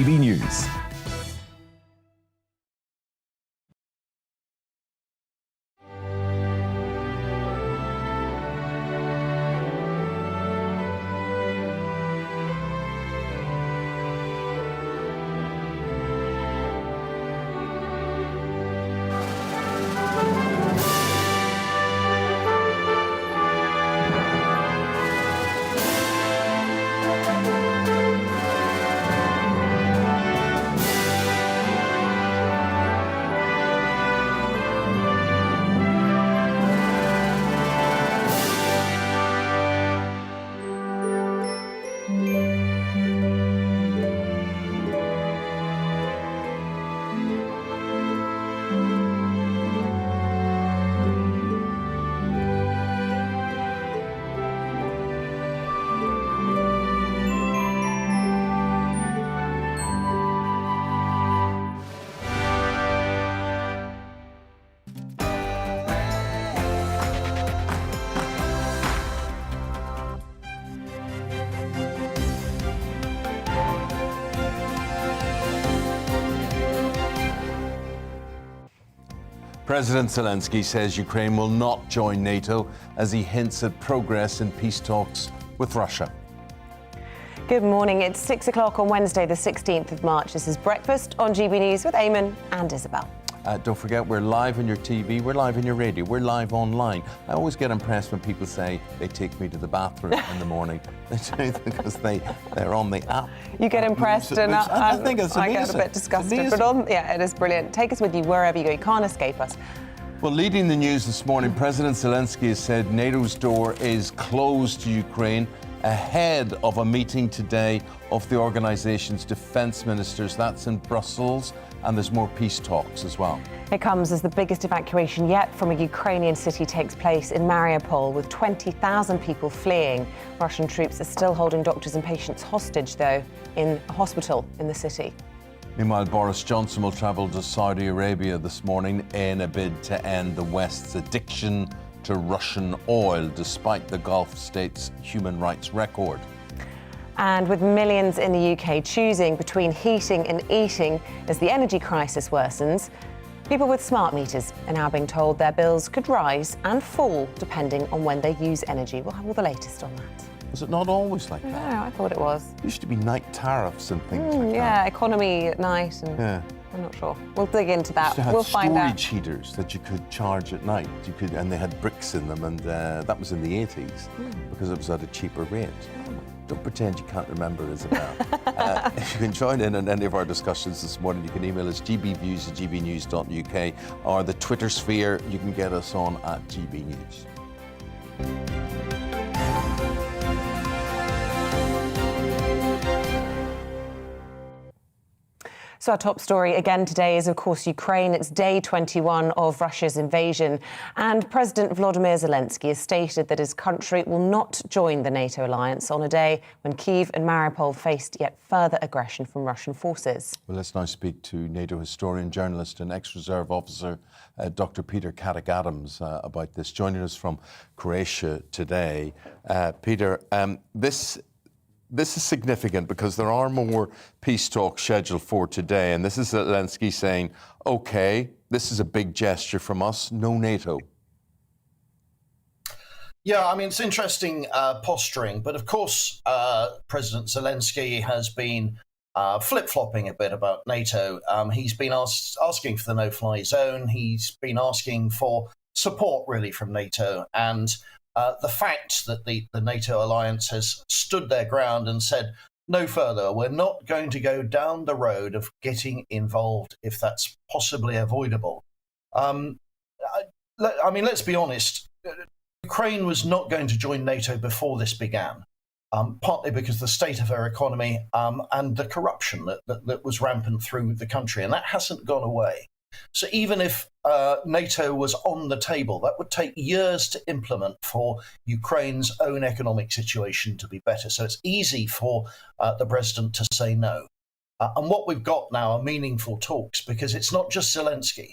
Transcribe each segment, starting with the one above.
News. President Zelensky says Ukraine will not join NATO as he hints at progress in peace talks with Russia. Good morning. It's 6 o'clock on Wednesday, the 16th of March. This is Breakfast on GB News with Eamonn and Isabel. Don't forget, we're live on your TV, we're live on your radio, we're live online. I always get impressed when people say they take me to the bathroom in the morning. Because they're on the app. You get impressed and I think it's amazing. I get a bit disgusted. But it is brilliant. Take us with you wherever you go. You can't escape us. Well, leading the news this morning, President Zelensky has said NATO's door is closed to Ukraine ahead of a meeting today of the organisation's defence ministers. That's in Brussels, and there's more peace talks as well. It comes as the biggest evacuation yet from a Ukrainian city takes place in Mariupol, with 20,000 people fleeing. Russian troops are still holding doctors and patients hostage, though, in a hospital in the city. Meanwhile, Boris Johnson will travel to Saudi Arabia this morning in a bid to end the West's addiction to Russian oil, despite the Gulf state's human rights record. And with millions in the UK choosing between heating and eating as the energy crisis worsens, people with smart meters are now being told their bills could rise and fall depending on when they use energy. We'll have all the latest on that. Was it not always like that? No, I thought it was. It used to be night tariffs and things like that. Yeah, economy at night. And yeah. I'm not sure. We'll dig into that. We'll find out. Storage heaters that you could charge at night. And they had bricks in them, and that was in the 80s because it was at a cheaper rate. Don't pretend you can't remember, Isabel. If you can join in on any of our discussions this morning, you can email us gbviews@gbnews.uk, or the Twitter sphere, you can get us on at GBNews. So our top story again today is, of course, Ukraine. It's day 21 of Russia's invasion. And President Volodymyr Zelensky has stated that his country will not join the NATO alliance on a day when Kyiv and Mariupol faced yet further aggression from Russian forces. Well, let's now speak to NATO historian, journalist and ex-reserve officer Dr. Peter Caddick-Adams about this, joining us from Croatia today. Peter, This is significant because there are more peace talks scheduled for today, and this is Zelensky saying, OK, this is a big gesture from us, no NATO. Yeah, I mean, it's interesting posturing, but of course, President Zelensky has been flip-flopping a bit about NATO. He's been asking for the no-fly zone. He's been asking for support, really, from NATO, and the fact that the NATO alliance has stood their ground and said, no further, we're not going to go down the road of getting involved if that's possibly avoidable. I mean, let's be honest, Ukraine was not going to join NATO before this began, partly because of the state of her economy and the corruption that was rampant through the country, and that hasn't gone away. So even if NATO was on the table, that would take years to implement for Ukraine's own economic situation to be better. So it's easy for the president to say no. And what we've got now are meaningful talks, because it's not just Zelensky.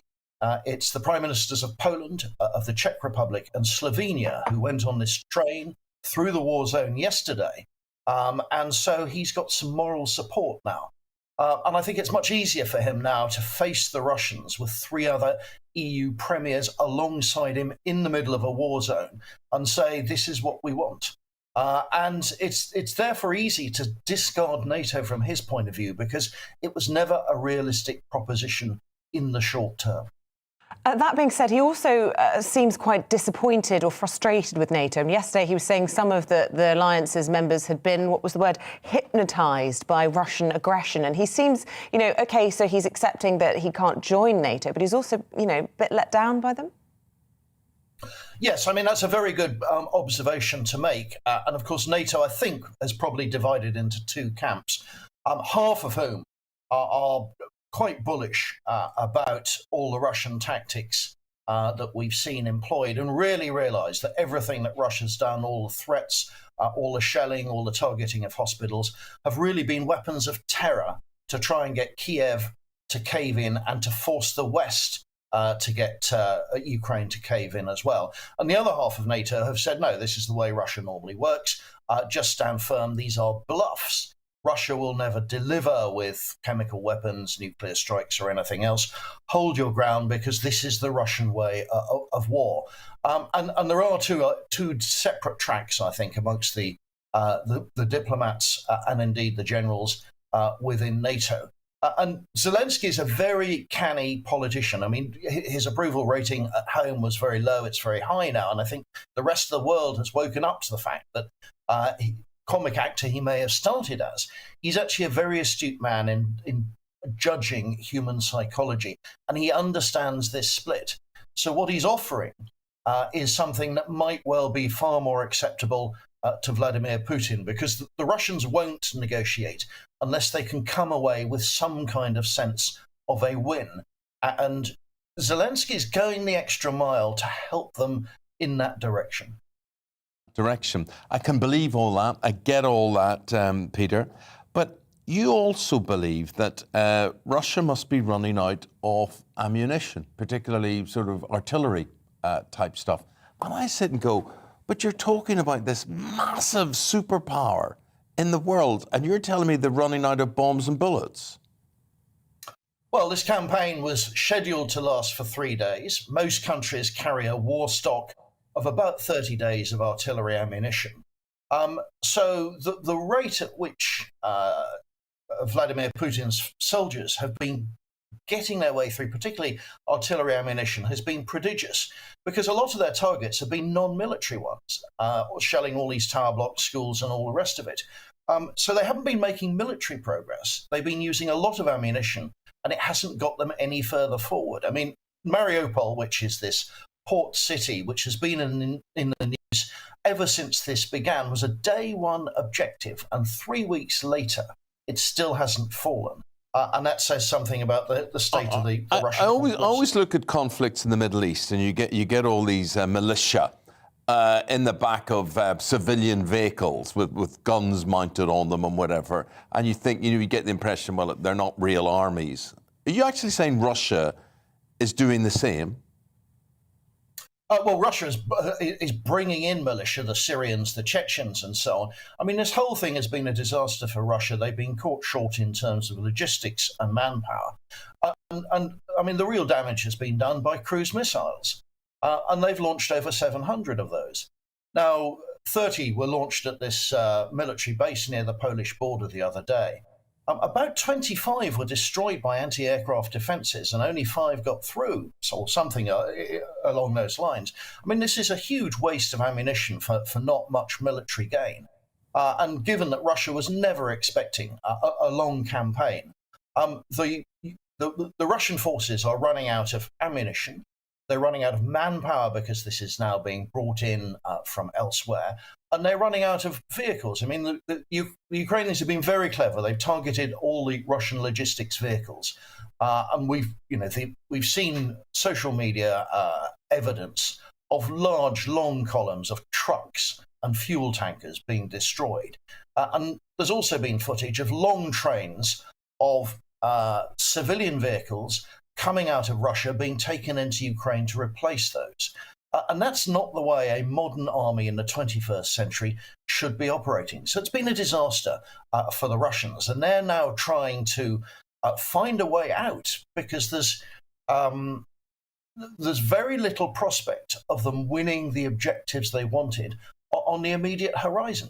It's the prime ministers of Poland, of the Czech Republic and Slovenia who went on this train through the war zone yesterday. And so he's got some moral support now. And I think it's much easier for him now to face the Russians with three other EU premiers alongside him in the middle of a war zone and say, this is what we want. And it's therefore easy to discard NATO from his point of view because it was never a realistic proposition in the short term. That being said, he also seems quite disappointed or frustrated with NATO. And yesterday he was saying some of the alliance's members had been, what was the word, hypnotised by Russian aggression. And he seems, OK, so he's accepting that he can't join NATO, but he's also, a bit let down by them. Yes, I mean, that's a very good observation to make. And of course, NATO, I think, has probably divided into two camps, half of whom are quite bullish about all the Russian tactics that we've seen employed and really realise that everything that Russia's done, all the threats, all the shelling, all the targeting of hospitals, have really been weapons of terror to try and get Kiev to cave in and to force the West to get Ukraine to cave in as well. And the other half of NATO have said, no, this is the way Russia normally works. Just stand firm. These are bluffs. Russia will never deliver with chemical weapons, nuclear strikes, or anything else. Hold your ground because this is the Russian way of war. And there are two separate tracks, I think, amongst the diplomats and indeed the generals within NATO. And Zelensky is a very canny politician. I mean, his approval rating at home was very low. It's very high now. And I think the rest of the world has woken up to the fact that comic actor he may have started as, he's actually a very astute man in judging human psychology, and he understands this split. So what he's offering is something that might well be far more acceptable to Vladimir Putin, because the Russians won't negotiate unless they can come away with some kind of sense of a win. And Zelensky is going the extra mile to help them in that direction. I can believe all that. I get all that, Peter. But you also believe that Russia must be running out of ammunition, particularly sort of artillery type stuff. And I sit and go, but you're talking about this massive superpower in the world, and you're telling me they're running out of bombs and bullets? Well, this campaign was scheduled to last for 3 days. Most countries carry a war stock of about 30 days of artillery ammunition. So the rate at which Vladimir Putin's soldiers have been getting their way through, particularly artillery ammunition, has been prodigious, because a lot of their targets have been non-military ones, shelling all these tower blocks, schools, and all the rest of it. So they haven't been making military progress. They've been using a lot of ammunition, and it hasn't got them any further forward. I mean, Mariupol, which is this port city, which has been in the news ever since this began, was a day one objective, and 3 weeks later, it still hasn't fallen. And that says something about the state of the Russian. I always look at conflicts in the Middle East, and you get all these militia in the back of civilian vehicles with guns mounted on them and whatever, and you think, you get the impression, well, they're not real armies. Are you actually saying Russia is doing the same? Well, Russia is bringing in militia, the Syrians, the Chechens, and so on. I mean, this whole thing has been a disaster for Russia. They've been caught short in terms of logistics and manpower. And I mean, the real damage has been done by cruise missiles. And they've launched over 700 of those. Now, 30 were launched at this military base near the Polish border the other day. About 25 were destroyed by anti-aircraft defences, and only 5 got through, or something along those lines. I mean, this is a huge waste of ammunition for not much military gain. And given that Russia was never expecting a long campaign, the Russian forces are running out of ammunition. They're running out of manpower because this is now being brought in from elsewhere. And they're running out of vehicles. I mean, the Ukrainians have been very clever. They've targeted all the Russian logistics vehicles. And we've seen social media evidence of large, long columns of trucks and fuel tankers being destroyed. And there's also been footage of long trains of civilian vehicles coming out of Russia being taken into Ukraine to replace those. And that's not the way a modern army in the 21st century should be operating. So it's been a disaster for the Russians, and they're now trying to find a way out because there's very little prospect of them winning the objectives they wanted on the immediate horizon.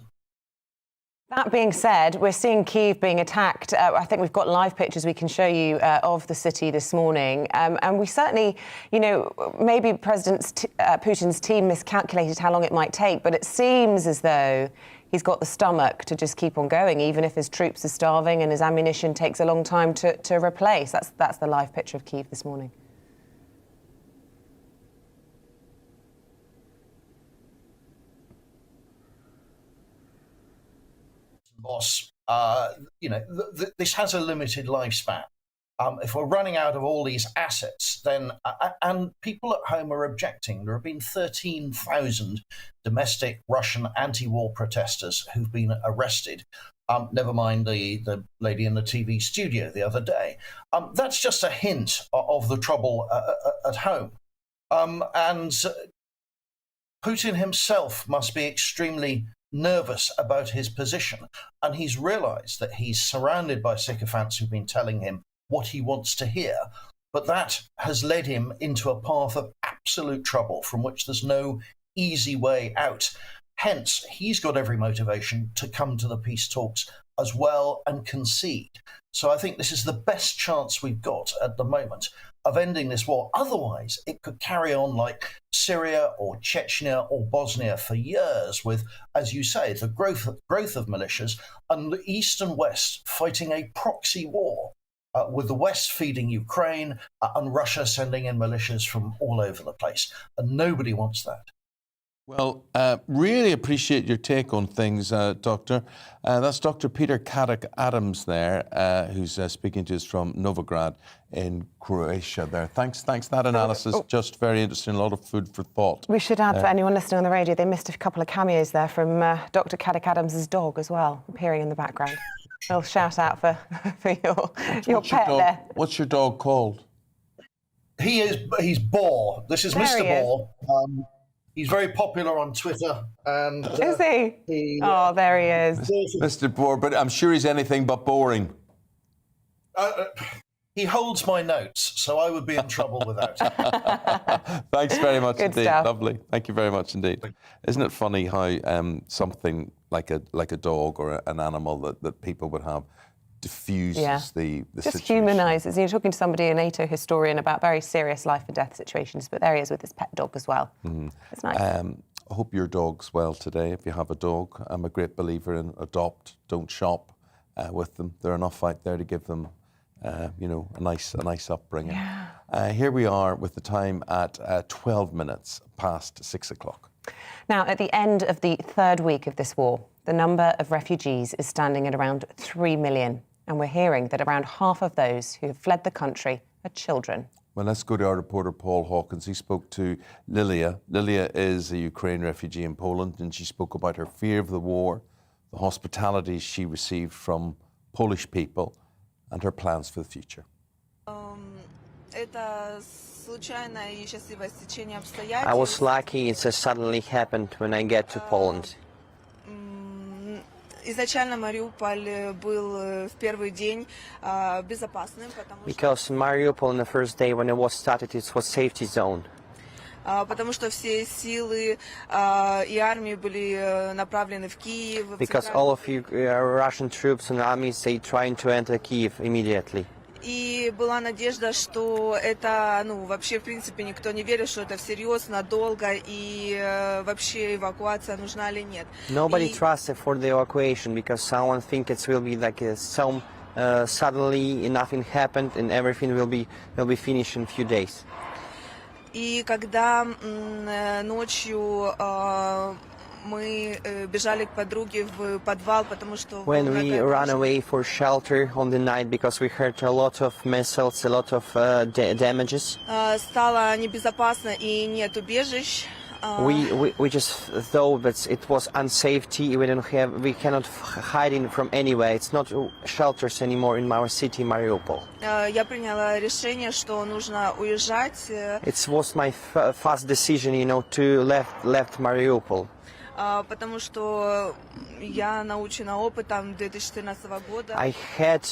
That being said, we're seeing Kyiv being attacked. I think we've got live pictures we can show you of the city this morning. And we certainly, you know, maybe President Putin's team miscalculated how long it might take, but it seems as though he's got the stomach to just keep on going, even if his troops are starving and his ammunition takes a long time to replace. That's the live picture of Kyiv this morning. Boss, you know, this has a limited lifespan. If we're running out of all these assets, then, and people at home are objecting. There have been 13,000 domestic Russian anti-war protesters who've been arrested. Never mind the lady in the TV studio the other day. That's just a hint of the trouble at home. And Putin himself must be extremely nervous about his position, and he's realized that he's surrounded by sycophants who've been telling him what he wants to hear, but that has led him into a path of absolute trouble from which there's no easy way out. Hence, he's got every motivation to come to the peace talks as well and concede. So I think this is the best chance we've got at the moment of ending this war. Otherwise, it could carry on like Syria or Chechnya or Bosnia for years with, as you say, the growth of militias and the East and West fighting a proxy war, with the West feeding Ukraine and Russia sending in militias from all over the place. And nobody wants that. Well, really appreciate your take on things, Doctor. That's Dr. Peter Kadek-Adams there, who's speaking to us from Novigrad in Croatia there. Thanks. That analysis, just very interesting, a lot of food for thought. We should add, for anyone listening on the radio, they missed a couple of cameos there from Dr. Kadek-Adams' dog as well, appearing in the background. A little shout out for your pet there. What's your dog called? He's Boar. This is There Mr. Boar. He's very popular on Twitter. And, is he? Oh, there he is. Mr. Boar, but I'm sure he's anything but boring. He holds my notes, so I would be in trouble without him. Thanks very much Good indeed. stuff. Lovely. Thank you very much indeed. Isn't it funny how something like a dog or an animal that people would have diffuses the just situation. humanises. You're talking to somebody, a NATO historian, about very serious life and death situations, but there he is with his pet dog as well. It's nice. I hope your dog's well today. If you have a dog, I'm a great believer in adopt, don't shop with them. There are enough out there to give them, a nice upbringing. Yeah. Here we are with the time at 12 minutes past 6 o'clock. Now, at the end of the third week of this war, the number of refugees is standing at around 3 million. And we're hearing that around half of those who have fled the country are children. Well, let's go to our reporter, Paul Hawkins. He spoke to Lilia. Lilia is a Ukraine refugee in Poland, and she spoke about her fear of the war, the hospitality she received from Polish people, and her plans for the future. I was lucky it suddenly happened when I get to Poland. Because Mariupol on the first day when it was started, it was safety zone. Because all of you Russian troops and armies, they trying to enter Kyiv immediately. И была надежда, что это, вообще, в принципе, никто не верил, что это всерьез, надолго, и вообще эвакуация нужна или нет. Nobody trusted for the evacuation because someone think it will be like some suddenly nothing happened and everything will be finished in a few days. И когда ночью мы бежали к подруге в подвал, потому что... When we ran away for shelter on the night because we heard a lot of missiles, a lot of damages. Стало небезопасно и нет убежищ. We just thought that it was unsafety. We cannot hide in from anywhere. It's not shelters anymore in our city, Mariupol. Я приняла решение, что нужно уезжать. It was my fast decision, to left Mariupol. потому что я научена опытом 2014 года. I had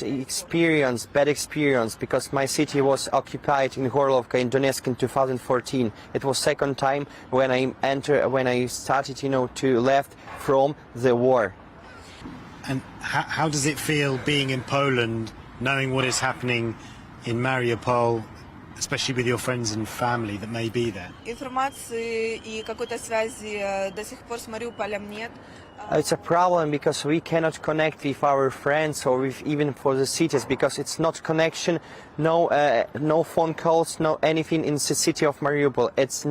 bad experience, because my city was occupied in Gorlovka in Donetsk in 2014. It was second time when I started, to left from the war. And how does it feel being in Poland, knowing what is happening in Mariupol, especially with your friends and family that may be there? Информации и какой-то связи до сих пор с Мариуполем нет. It's a problem because we cannot connect with our friends or with even for the cities, because it's not connection, no phone calls, no anything in the city of Mariupol. It's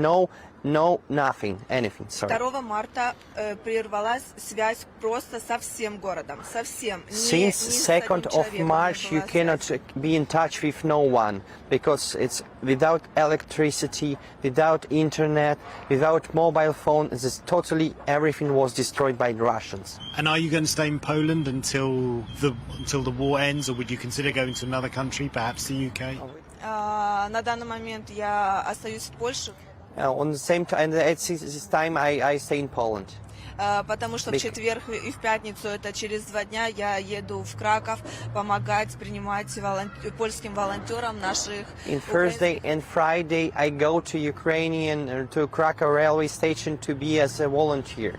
nothing, anything. Sorry. 2 марта прервалась связь просто со всем городом, совсем. Since 2nd of March you cannot be in touch with no one, because it's without electricity, without internet, without mobile phone. It's totally everything was destroyed by the Russians. And are you going to stay in Poland until the war ends, or would you consider going to another country, perhaps the UK? На данный момент я остаюсь в Польше. On the same time, at this time I stay in Poland. Потому что в четверг и в пятницу, это через 2 дня, я еду в Краков помогать, принимать польским волонтерам наших. In Thursday and Friday I go to to Krakow railway station to be as a volunteer.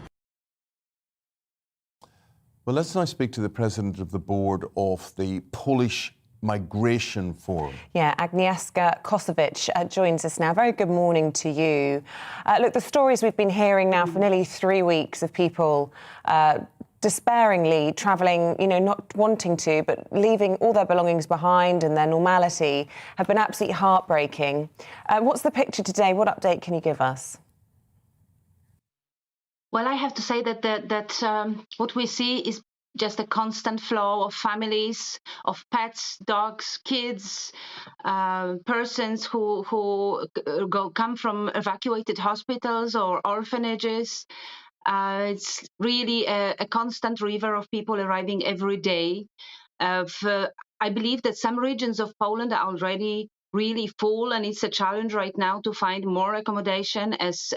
Well, let's now speak to the president of the board of the Polish Migration Forum. Yeah, Agnieszka Kosowicz joins us now. Very good morning to you. Look, the stories we've been hearing now for nearly 3 weeks of people despairingly travelling, not wanting to, but leaving all their belongings behind and their normality have been absolutely heartbreaking. What's the picture today? What update can you give us? Well, I have to say that what we see is just a constant flow of families, of pets, dogs, kids, persons who come from evacuated hospitals or orphanages. It's really a constant river of people arriving every day. I believe that some regions of Poland are already really full, and it's a challenge right now to find more accommodation as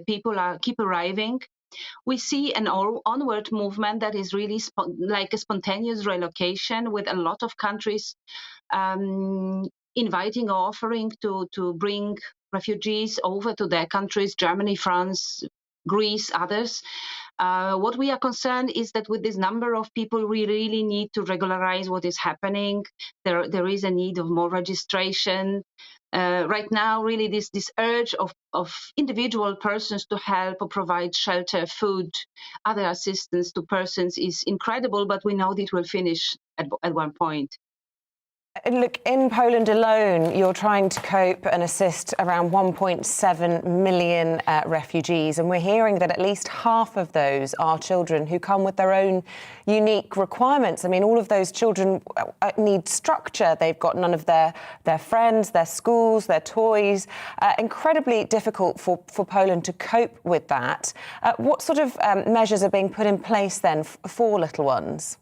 people keep arriving. We see an onward movement that is really like a spontaneous relocation, with a lot of countries inviting or offering to bring refugees over to their countries, Germany, France, Greece, others. What we are concerned is that with this number of people, we really need to regularize what is happening. There is a need of more registration. Right now, really, this urge of individual persons to help or provide shelter, food, other assistance to persons is incredible, but we know that it will finish at one point. Look, in Poland alone, you're trying to cope and assist around 1.7 million refugees, and we're hearing that at least half of those are children who come with their own unique requirements. I mean, all of those children need structure. They've got none of their friends, their schools, their toys. Incredibly difficult for Poland to cope with that. What sort of measures are being put in place then for little ones?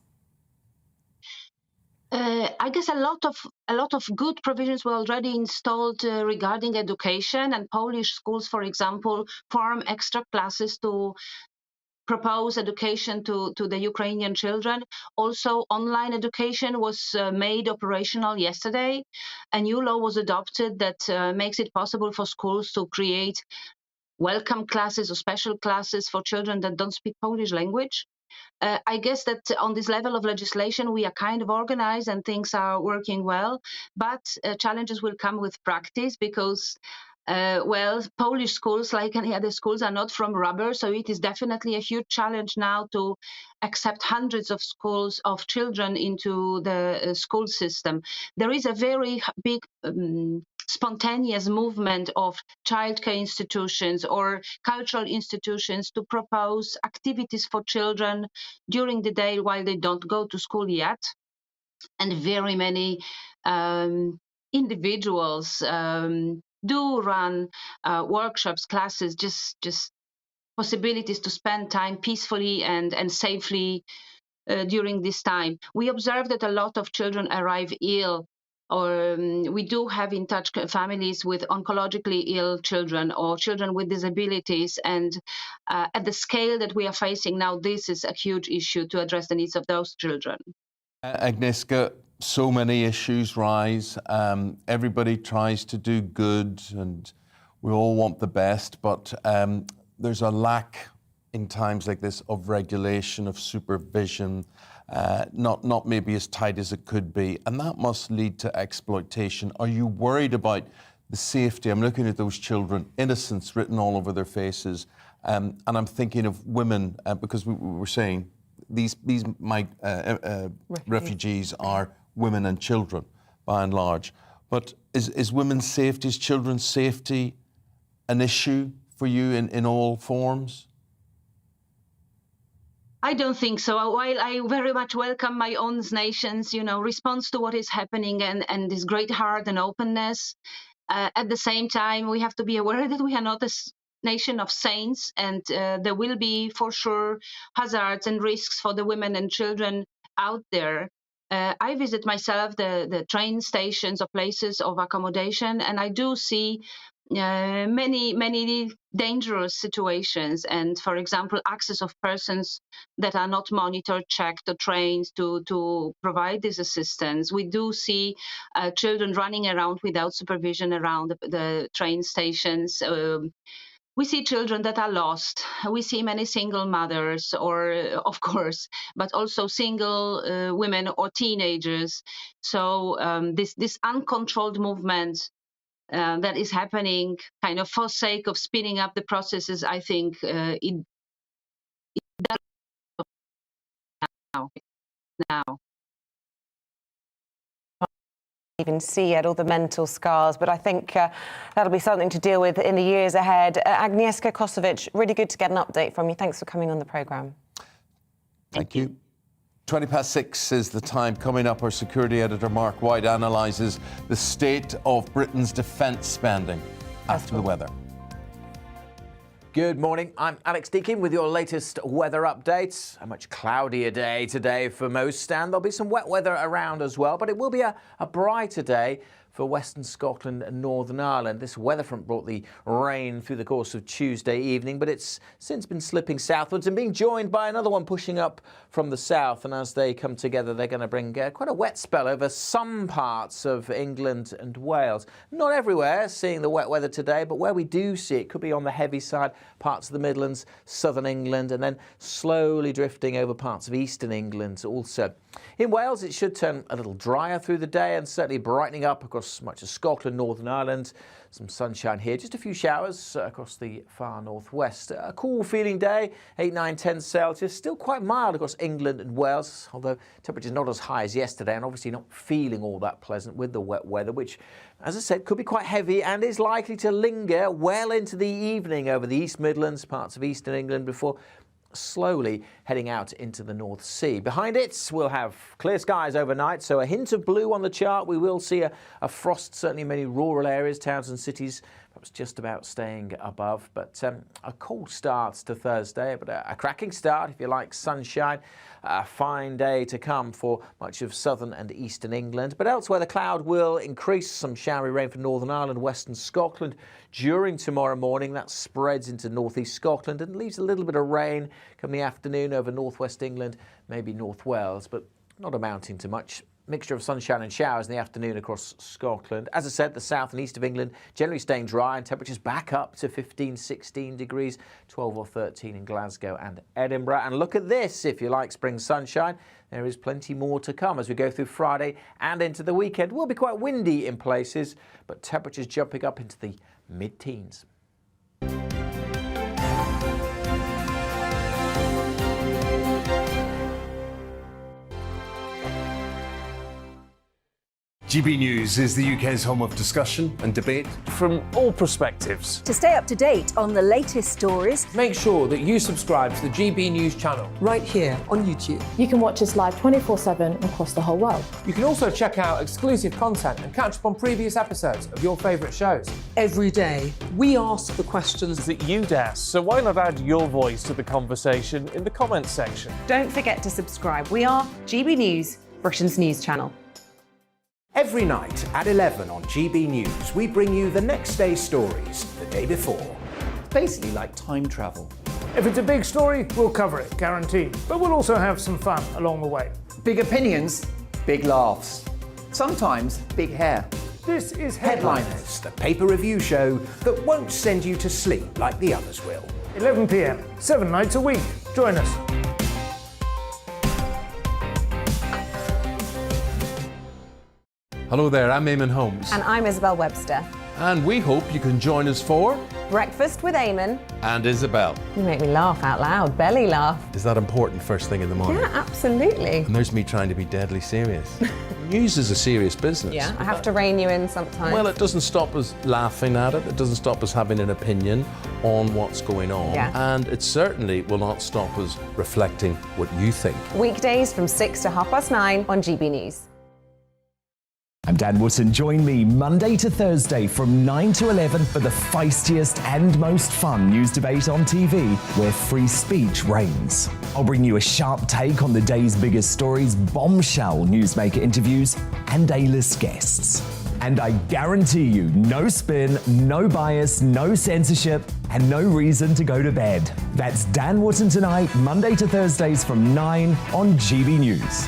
I guess a lot of good provisions were already installed regarding education, and Polish schools, for example, form extra classes to propose education to the Ukrainian children. Also, online education was made operational yesterday. A new law was adopted that makes it possible for schools to create welcome classes or special classes for children that don't speak Polish language. I guess that on this level of legislation, we are kind of organized and things are working well, but challenges will come with practice because, Polish schools, like any other schools, are not from rubber. So it is definitely a huge challenge now to accept hundreds of schools of children into the school system. There is a very big spontaneous movement of childcare institutions or cultural institutions to propose activities for children during the day while they don't go to school yet. And very many individuals do run workshops, classes, just possibilities to spend time peacefully and safely during this time. We observe that a lot of children arrive ill or we do have in touch families with oncologically ill children or children with disabilities. And at the scale that we are facing now, this is a huge issue to address the needs of those children. Agnieszka, so many issues rise. Everybody tries to do good and we all want the best, but there's a lack in times like this of regulation, of supervision, not maybe as tight as it could be, and that must lead to exploitation. Are you worried about the safety? I'm looking at those children, innocence written all over their faces, and I'm thinking of women, because we were saying these refugees are women and children, by and large. But is women's safety, is children's safety an issue for you in all forms? I don't think so. While I very much welcome my own nation's, response to what is happening and this great heart and openness, at the same time, we have to be aware that we are not a nation of saints, and there will be, for sure, hazards and risks for the women and children out there. I visit myself the train stations or places of accommodation, and I do see many dangerous situations, and for example access of persons that are not monitored, checked, or trained to provide this assistance. We do see children running around without supervision around the train stations. We see children that are lost. We see many single mothers, or of course, but also single women or teenagers. So this uncontrolled movement that is happening kind of for sake of speeding up the processes, I think it does now. Even see yet all the mental scars, but I think that'll be something to deal with in the years ahead. Agnieszka Kosovic, really good to get an update from you. Thanks for coming on the programme. Thank you. 6:20 is the time. Coming up, our security editor Mark White analyses the state of Britain's defence spending after the weather. Good morning, I'm Alex Deakin with your latest weather updates. A much cloudier day today for most, and there'll be some wet weather around as well, but it will be a brighter day for Western Scotland and Northern Ireland. This weather front brought the rain through the course of Tuesday evening, but it's since been slipping southwards and being joined by another one pushing up from the south. And as they come together, they're going to bring quite a wet spell over some parts of England and Wales. Not everywhere seeing the wet weather today, but where we do see it could be on the heavy side, parts of the Midlands, southern England, and then slowly drifting over parts of eastern England also. In Wales, it should turn a little drier through the day and certainly brightening up across much of Scotland, Northern Ireland. Some sunshine here, just a few showers across the far northwest. A cool feeling day, 8, 9, 10 Celsius. Still quite mild across England and Wales, although temperatures not as high as yesterday and obviously not feeling all that pleasant with the wet weather, which, as I said, could be quite heavy and is likely to linger well into the evening over the East Midlands, parts of eastern England, before slowly heading out into the North Sea. Behind it, we'll have clear skies overnight, so a hint of blue on the chart. We will see a frost, certainly in many rural areas, towns and cities, perhaps just about staying above. But a cold start to Thursday, but a cracking start, if you like, sunshine. A fine day to come for much of southern and eastern England. But elsewhere, the cloud will increase. Some showery rain for Northern Ireland, western Scotland during tomorrow morning. That spreads into northeast Scotland and leaves a little bit of rain come the afternoon over northwest England, maybe North Wales, but not amounting to much. Mixture of sunshine and showers in the afternoon across Scotland. As I said, the south and east of England generally staying dry and temperatures back up to 15, 16 degrees, 12 or 13 in Glasgow and Edinburgh. And look at this, if you like spring sunshine, there is plenty more to come as we go through Friday and into the weekend. It will be quite windy in places, but temperatures jumping up into the mid-teens. GB News is the UK's home of discussion and debate from all perspectives. To stay up to date on the latest stories, make sure that you subscribe to the GB News channel right here on YouTube. You can watch us live 24/7 across the whole world. You can also check out exclusive content and catch up on previous episodes of your favourite shows. Every day, we ask the questions that you'd ask, so why not add your voice to the conversation in the comments section? Don't forget to subscribe. We are GB News, Britain's news channel. Every night at 11 on GB News, we bring you the next day's stories the day before. It's basically like time travel. If it's a big story, we'll cover it, guaranteed. But we'll also have some fun along the way. Big opinions, big laughs. Sometimes big hair. This is Headliners, the paper review show that won't send you to sleep like the others will. 11 p.m, 7 nights a week. Join us. Hello there, I'm Eamonn Holmes. And I'm Isabel Webster. And we hope you can join us for Breakfast with Eamonn. And Isabel. You make me laugh out loud, belly laugh. Is that important first thing in the morning? Yeah, absolutely. And there's me trying to be deadly serious. News is a serious business. Yeah, I have to rein you in sometimes. Well, it doesn't stop us laughing at it. It doesn't stop us having an opinion on what's going on. Yeah. And it certainly will not stop us reflecting what you think. Weekdays from 6 to 9:30 on GB News. I'm Dan Wootton. Join me Monday to Thursday from 9 to 11 for the feistiest and most fun news debate on TV, where free speech reigns. I'll bring you a sharp take on the day's biggest stories, bombshell newsmaker interviews, and A-list guests. And I guarantee you, no spin, no bias, no censorship, and no reason to go to bed. That's Dan Wootton tonight, Monday to Thursdays from 9 on GB News.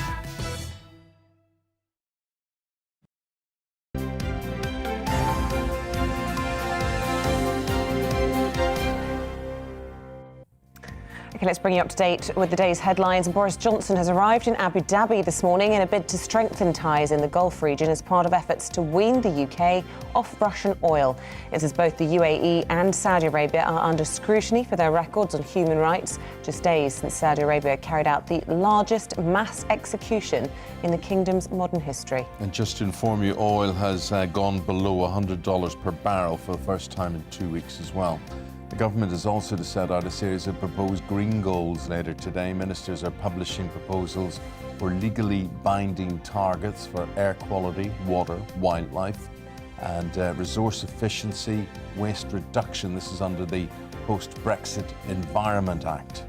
Okay, let's bring you up to date with the day's headlines. Boris Johnson has arrived in Abu Dhabi this morning in a bid to strengthen ties in the Gulf region as part of efforts to wean the UK off Russian oil. It says both the UAE and Saudi Arabia are under scrutiny for their records on human rights, just days since Saudi Arabia carried out the largest mass execution in the kingdom's modern history. And just to inform you, oil has gone below $100 per barrel for the first time in 2 weeks as well. The government is also to set out a series of proposed green goals later today. Ministers are publishing proposals for legally binding targets for air quality, water, wildlife, and resource efficiency, waste reduction. This is under the Post-Brexit Environment Act.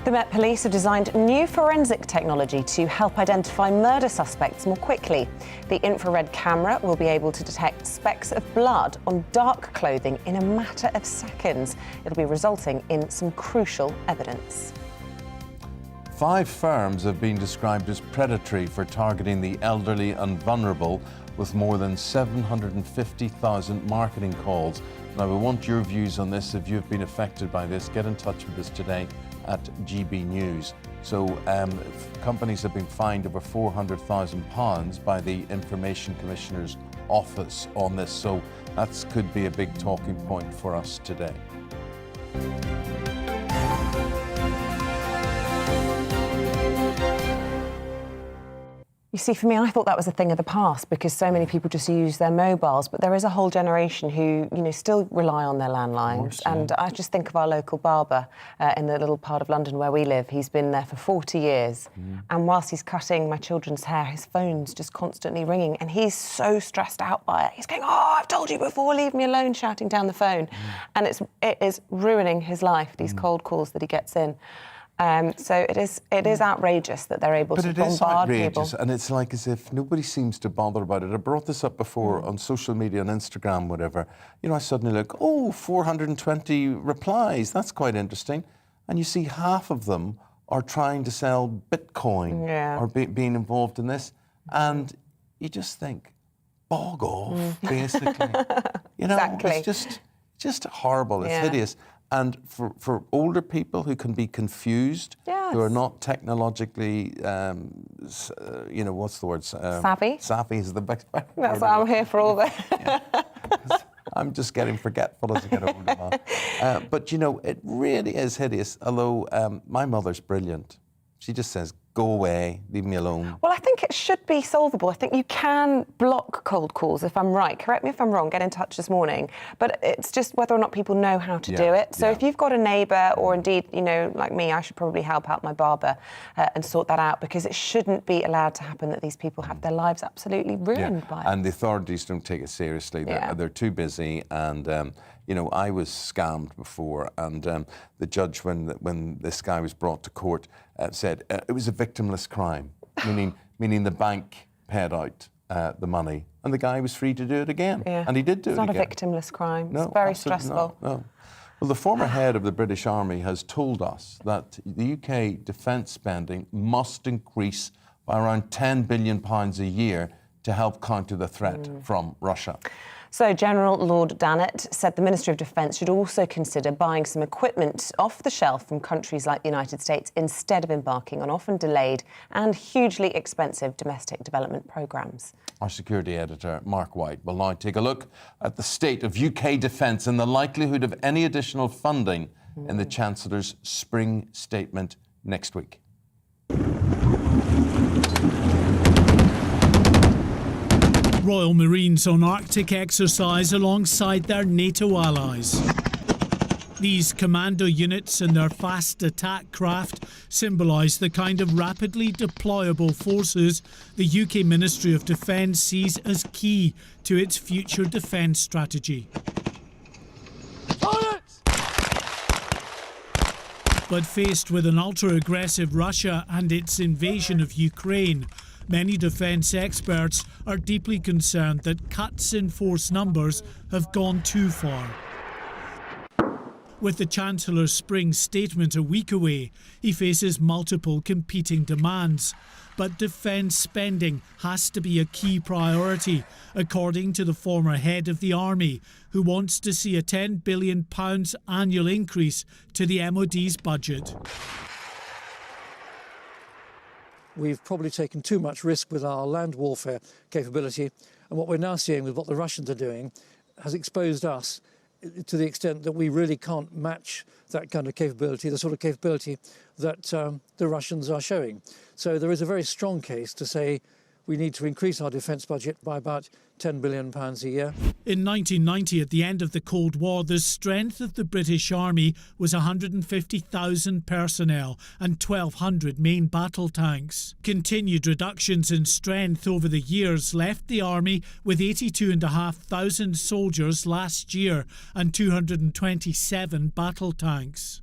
The Met Police have designed new forensic technology to help identify murder suspects more quickly. The infrared camera will be able to detect specks of blood on dark clothing in a matter of seconds. It'll be resulting in some crucial evidence. 5 firms have been described as predatory for targeting the elderly and vulnerable with more than 750,000 marketing calls. Now, we want your views on this. If you've been affected by this, get in touch with us today at GB News. So companies have been fined over £400,000 by the Information Commissioner's office on this. So that could be a big talking point for us today. You see, for me, I thought that was a thing of the past because so many people just use their mobiles, but there is a whole generation who, still rely on their landlines. Course, yeah. And I just think of our local barber in the little part of London where we live. He's been there for 40 years. And whilst he's cutting my children's hair, his phone's just constantly ringing. And he's so stressed out by it. He's going, "Oh, I've told you before, leave me alone," shouting down the phone. And it is ruining his life, these cold calls that he gets in. So it is outrageous that they're able to bombard people. But it is outrageous, and it's like as if nobody seems to bother about it. I brought this up before on social media, on Instagram, whatever. I suddenly look, 420 replies. That's quite interesting. And you see half of them are trying to sell Bitcoin or being involved in this. And you just think, bog off, basically. Exactly. It's just horrible. It's hideous. And for older people who can be confused, who are not technologically, what's the word? Savvy. Savvy is the best word. That's what I'm here for all day. I'm just getting forgetful as I get older now. But, it really is hideous. Although my mother's brilliant. She just says, "Go away, leave me alone." Well, I think it should be solvable. I think you can block cold calls, if I'm right. Correct me if I'm wrong, get in touch this morning. But it's just whether or not people know how to do it. So if you've got a neighbour, or indeed, like me, I should probably help out my barber and sort that out, because it shouldn't be allowed to happen that these people have their lives absolutely ruined by it. And the authorities don't take it seriously. They're too busy. And, I was scammed before. And the judge, when this guy was brought to court, said it was a victimless crime, meaning the bank paid out the money, and the guy was free to do it again. Yeah. And he did do it again. It's not a victimless crime. No, It's very absolutely stressful. not, no. Well, the former head of the British Army has told us that the UK defence spending must increase by around £10 billion a year to help counter the threat from Russia. So General Lord Dannatt said the Ministry of Defence should also consider buying some equipment off the shelf from countries like the United States instead of embarking on often delayed and hugely expensive domestic development programmes. Our security editor, Mark White, will now take a look at the state of UK defence and the likelihood of any additional funding in the Chancellor's spring statement next week. Royal Marines on Arctic exercise alongside their NATO allies. These commando units and their fast attack craft symbolise the kind of rapidly deployable forces the UK Ministry of Defence sees as key to its future defence strategy. But faced with an ultra-aggressive Russia and its invasion of Ukraine, many defence experts are deeply concerned that cuts in force numbers have gone too far. With the Chancellor's spring statement a week away, he faces multiple competing demands. But defence spending has to be a key priority, according to the former head of the Army, who wants to see a £10 billion annual increase to the MOD's budget. We've probably taken too much risk with our land warfare capability, and what we're now seeing with what the Russians are doing has exposed us to the extent that we really can't match that kind of capability, the sort of capability that the Russians are showing. So there is a very strong case to say we need to increase our defence budget by about £10 billion a year. In 1990, at the end of the Cold War, the strength of the British Army was 150,000 personnel and 1,200 main battle tanks. Continued reductions in strength over the years left the Army with 82,500 soldiers last year and 227 battle tanks.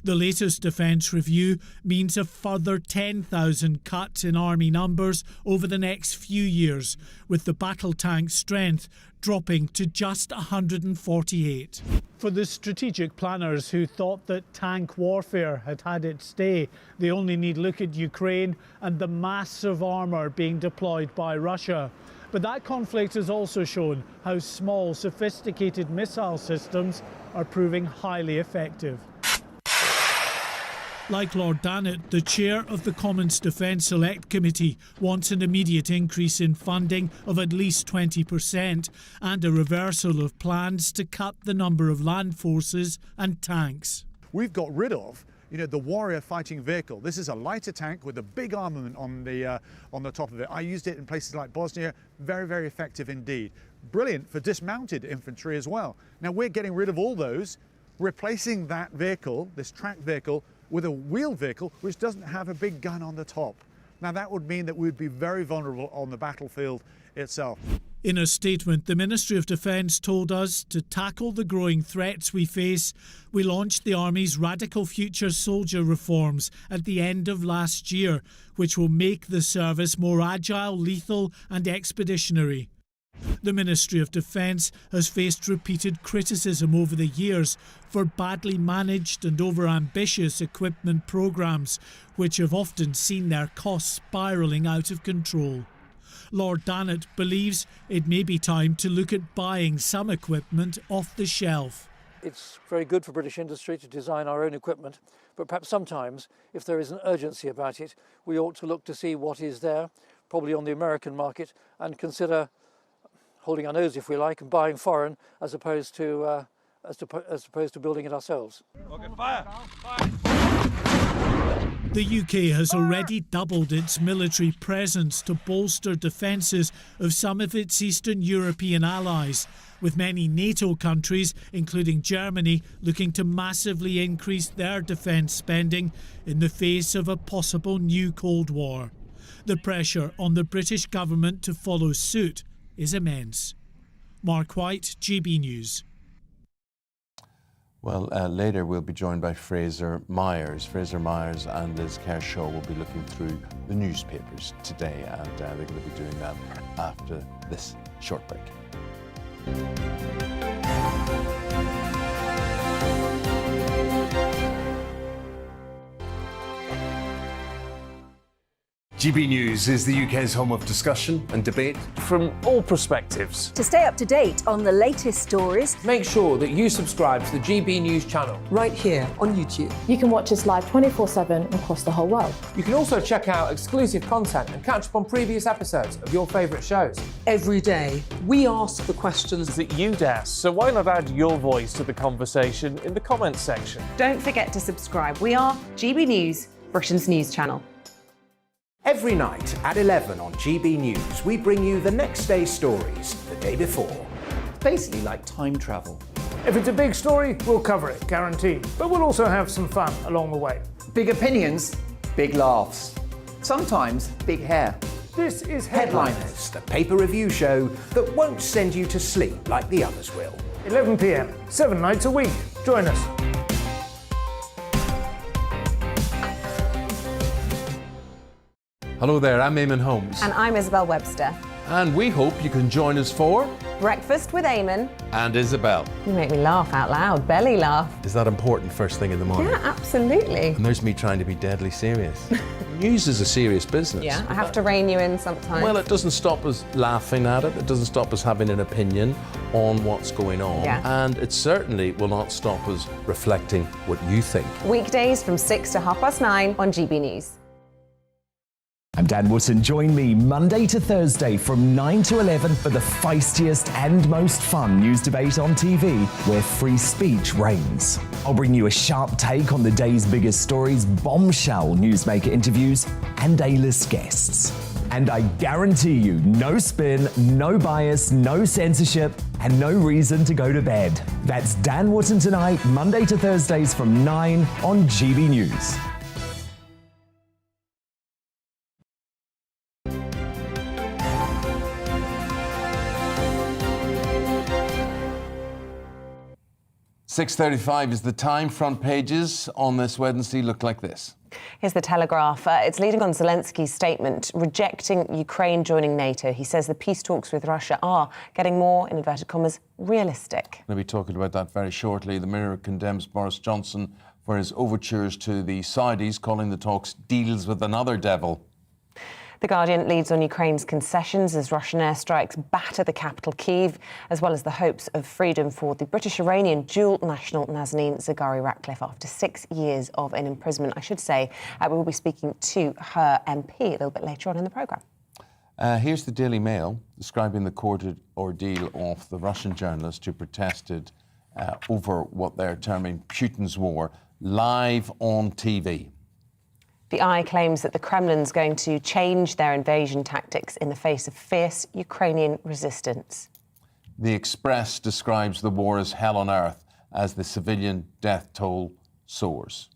The latest defence review means a further 10,000 cut in Army numbers over the next few years, with the battle tank strength dropping to just 148. For the strategic planners who thought that tank warfare had had its day, they only need look at Ukraine and the massive armour being deployed by Russia. But that conflict has also shown how small, sophisticated missile systems are proving highly effective. Like Lord Dannatt, the chair of the Commons Defence Select Committee wants an immediate increase in funding of at least 20% and a reversal of plans to cut the number of land forces and tanks. We've got rid of the Warrior fighting vehicle. This is a lighter tank with a big armament on the top of it. I used it in places like Bosnia. Very, very effective indeed. Brilliant for dismounted infantry as well. Now we're getting rid of all those, replacing that vehicle, this tracked vehicle, with a wheeled vehicle which doesn't have a big gun on the top. Now that would mean that we'd be very vulnerable on the battlefield itself. In a statement, the Ministry of Defence told us to tackle the growing threats we face, we launched the Army's Radical Future Soldier reforms at the end of last year, which will make the service more agile, lethal and expeditionary. The Ministry of Defence has faced repeated criticism over the years for badly managed and over-ambitious equipment programmes, which have often seen their costs spiralling out of control. Lord Dannatt believes it may be time to look at buying some equipment off the shelf. It's very good for British industry to design our own equipment, but perhaps sometimes, if there is an urgency about it, we ought to look to see what is there, probably on the American market, and consider holding our nose, if we like, and buying foreign as opposed to building it ourselves. Okay, fire. The UK has already doubled its military presence to bolster defences of some of its Eastern European allies, with many NATO countries, including Germany, looking to massively increase their defence spending in the face of a possible new Cold War. The pressure on the British government to follow suit is immense. Mark White, GB News. Well, later we'll be joined by Fraser Myers. Fraser Myers and Liz Kershaw will be looking through the newspapers today, and they're going to be doing that after this short break. GB News is the UK's home of discussion and debate from all perspectives. To stay up to date on the latest stories, make sure that you subscribe to the GB News channel right here on YouTube. You can watch us live 24/7 across the whole world. You can also check out exclusive content and catch up on previous episodes of your favourite shows. Every day, we ask the questions that you'd ask, so why not add your voice to the conversation in the comments section? Don't forget to subscribe. We are GB News, Britain's news channel. Every night at 11 on GB News, we bring you the next day's stories the day before. It's basically like time travel. If it's a big story, we'll cover it, guaranteed. But we'll also have some fun along the way. Big opinions, big laughs. Sometimes big hair. This is Headliners, the paper review show that won't send you to sleep like the others will. 11 p.m, 7 nights a week. Join us. Hello there, I'm Eamonn Holmes. And I'm Isabel Webster. And we hope you can join us for Breakfast with Eamonn and Isabel. You make me laugh out loud, belly laugh. Is that important first thing in the morning? Yeah, absolutely. And there's me trying to be deadly serious. News is a serious business. Yeah, I have to rein you in sometimes. Well, it doesn't stop us laughing at it. It doesn't stop us having an opinion on what's going on. Yeah. And it certainly will not stop us reflecting what you think. Weekdays from 6 to 9:30 on GB News. I'm Dan Wootton. Join me Monday to Thursday from 9 to 11 for the feistiest and most fun news debate on TV, where free speech reigns. I'll bring you a sharp take on the day's biggest stories, bombshell newsmaker interviews, and A-list guests. And I guarantee you, no spin, no bias, no censorship, and no reason to go to bed. That's Dan Wootton Tonight, Monday to Thursdays from 9 on GB News. .35 is the time. Front pages on this Wednesday look like this. Here's the Telegraph. It's leading on Zelensky's statement rejecting Ukraine joining NATO. He says the peace talks with Russia are getting more, in inverted commas, realistic. We'll be talking about that very shortly. The Mirror condemns Boris Johnson for his overtures to the Saudis, calling the talks deals with another devil. The Guardian leads on Ukraine's concessions as Russian airstrikes batter the capital, Kyiv, as well as the hopes of freedom for the British-Iranian dual national Nazanin Zaghari-Ratcliffe after 6 years of an imprisonment. I should say we will be speaking to her MP a little bit later on in the programme. Here's the Daily Mail describing the court ordeal of the Russian journalist who protested over what they're terming Putin's war, live on TV. The Eye claims that the Kremlin's going to change their invasion tactics in the face of fierce Ukrainian resistance. The Express describes the war as hell on earth as the civilian death toll soars.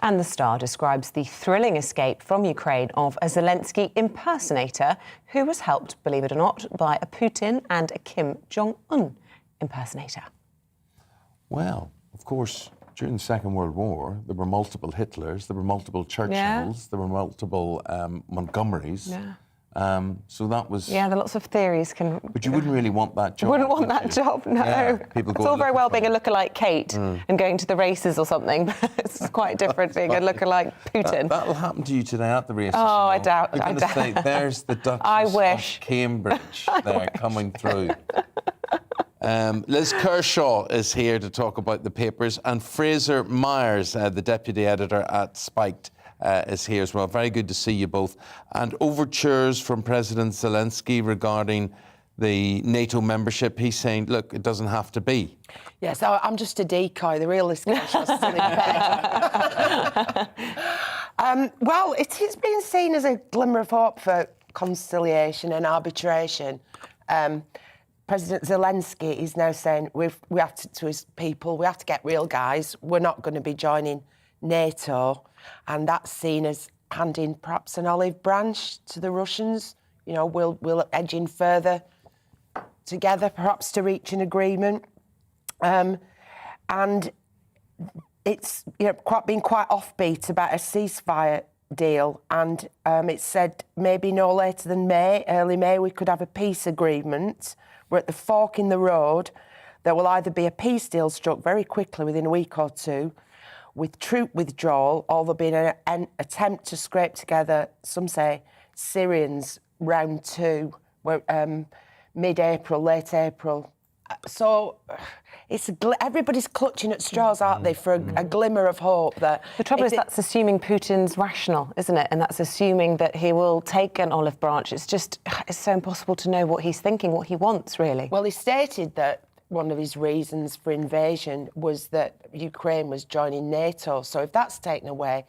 And the Star describes the thrilling escape from Ukraine of a Zelensky impersonator who was helped, believe it or not, by a Putin and a Kim Jong-un impersonator. Well, of course, during the Second World War, there were multiple Hitlers, there were multiple Churchills, there were multiple Montgomerys. Yeah. So that was... Yeah, there are lots of theories. But you wouldn't really want that job. Wouldn't want that job, no. Yeah, people it's all very well being a lookalike Kate and going to the races or something, but it's quite different being a lookalike Putin. That'll happen to you today at the races. Oh, I doubt. You're going to say, there's the Duchess of Cambridge there coming through. Liz Kershaw is here to talk about the papers, and Fraser Myers, the deputy editor at Spiked, is here as well. Very good to see you both. And overtures from President Zelensky regarding the NATO membership. He's saying, look, it doesn't have to be. Yes, I'm just a decoy. The real Liz Kershaw's still in bed. Well, it is being seen as a glimmer of hope for conciliation and arbitration. President Zelensky is now saying we have to his people, we have to get real guys. We're not going to be joining NATO, and that's seen as handing perhaps an olive branch to the Russians. You know, we'll edge in further together, perhaps to reach an agreement. and it's been quite offbeat about a ceasefire deal, and it said maybe no later than early May, we could have a peace agreement. We're at the fork in the road. There will either be a peace deal struck very quickly within a week or two, with troop withdrawal, or there'll be an attempt to scrape together, some say, Syrians round 2, mid-April, late April. So everybody's clutching at straws, aren't they, for a glimmer of hope that... The trouble is that's assuming Putin's rational, isn't it? And that's assuming that he will take an olive branch. It's so impossible to know what he's thinking, what he wants, really. Well, he stated that one of his reasons for invasion was that Ukraine was joining NATO. So if that's taken away,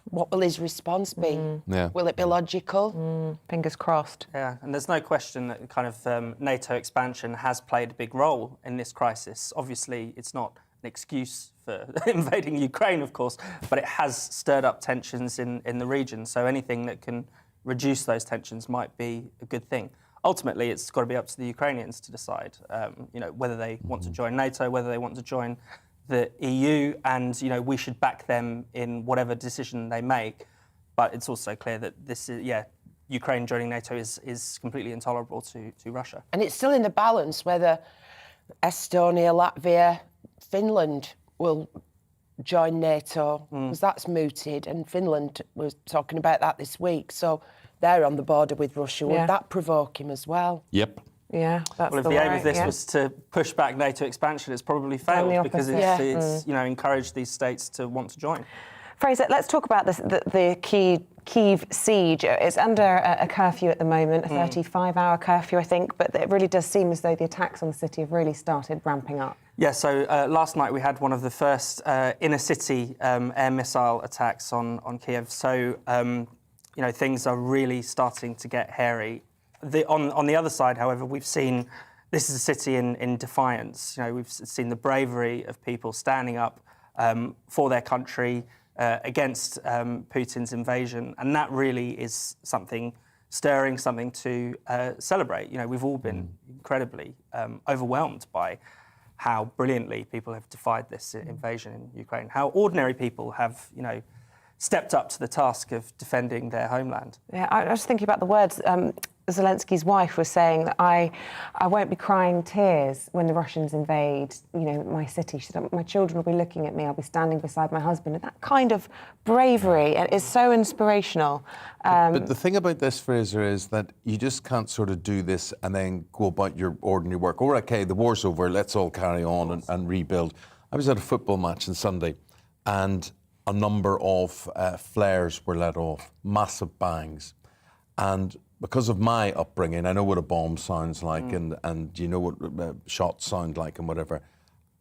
what will his response be? Will it be logical? Fingers crossed. Yeah, and there's no question that kind of NATO expansion has played a big role in this crisis. Obviously, it's not an excuse for invading Ukraine, of course, but it has stirred up tensions in the region. So anything that can reduce those tensions might be a good thing. Ultimately, it's got to be up to the Ukrainians to decide, whether they want to join NATO, whether they want to join the EU, and we should back them in whatever decision they make. But it's also clear that this is, Ukraine joining NATO is completely intolerable to Russia. And it's still in the balance whether Estonia, Latvia, Finland will join NATO, because that's mooted, and Finland was talking about that this week. So they're on the border with Russia. Would that provoke him as well? Yep. Yeah, that's well, if the aim of this was to push back NATO expansion, it's probably failed because it's encouraged these states to want to join. Fraser, let's talk about the Kyiv siege. It's under a curfew at the moment, a 35-hour curfew, I think, but it really does seem as though the attacks on the city have really started ramping up. Yeah, so last night we had one of the first inner-city air missile attacks on Kyiv. So, things are really starting to get hairy. On the other side, however, we've seen this is a city in defiance. We've seen the bravery of people standing up for their country against Putin's invasion, and that really is something stirring, something to celebrate. We've all been incredibly overwhelmed by how brilliantly people have defied this invasion in Ukraine, how ordinary people have, stepped up to the task of defending their homeland. Yeah, I was thinking about the words Zelensky's wife was saying that I won't be crying tears when the Russians invade, my city. She said, my children will be looking at me. I'll be standing beside my husband. And that kind of bravery is so inspirational. But the thing about this, Fraser, is that you just can't sort of do this and then go about your ordinary work. Or, okay, the war's over, let's all carry on and rebuild. I was at a football match on Sunday, and a number of flares were let off, massive bangs. And because of my upbringing, I know what a bomb sounds like and you know what shots sound like and whatever.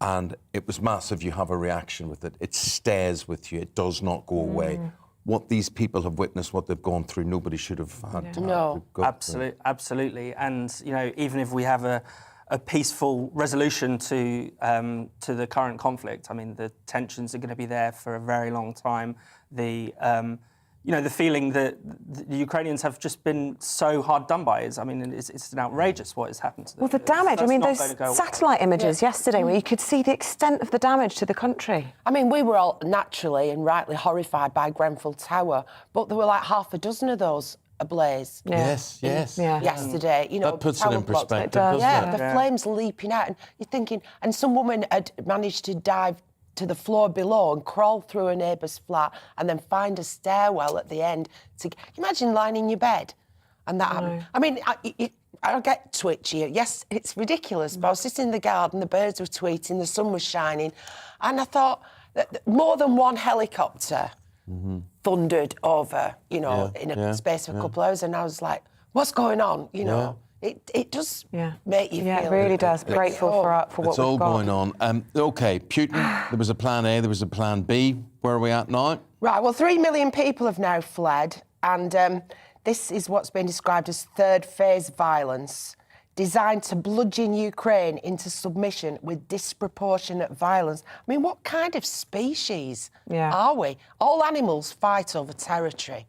And it was massive. You have a reaction with it. It stays with you. It does not go away. What these people have witnessed, what they've gone through, nobody should have had to go through. Absolutely. And, even if we have a peaceful resolution to the current conflict, I mean, the tensions are going to be there for a very long time. The feeling that the Ukrainians have just been so hard done by it's an outrageous what has happened to them. Well, the damage, those satellite images yesterday where you could see the extent of the damage to the country. We were all naturally and rightly horrified by Grenfell Tower, but there were like half a dozen of those ablaze. Yes. Yesterday, that puts it in perspective, doesn't it? The flames leaping out, and you're thinking, and some woman had managed to dive to the floor below and crawl through a neighbour's flat and then find a stairwell at the end. Imagine lying in your bed and that happened. I get twitchy. Yes, it's ridiculous, but I was sitting in the garden, the birds were tweeting, the sun was shining, and I thought that more than one helicopter thundered over, in a space of a couple of hours, and I was like, what's going on, It does make you feel... Yeah, it really does. Grateful for what we've got. It's all going on. OK, Putin, there was a plan A, there was a plan B. Where are we at now? Right, well, 3 million people have now fled, and this is what's been described as third phase violence, designed to bludgeon Ukraine into submission with disproportionate violence. What kind of species are we? All animals fight over territory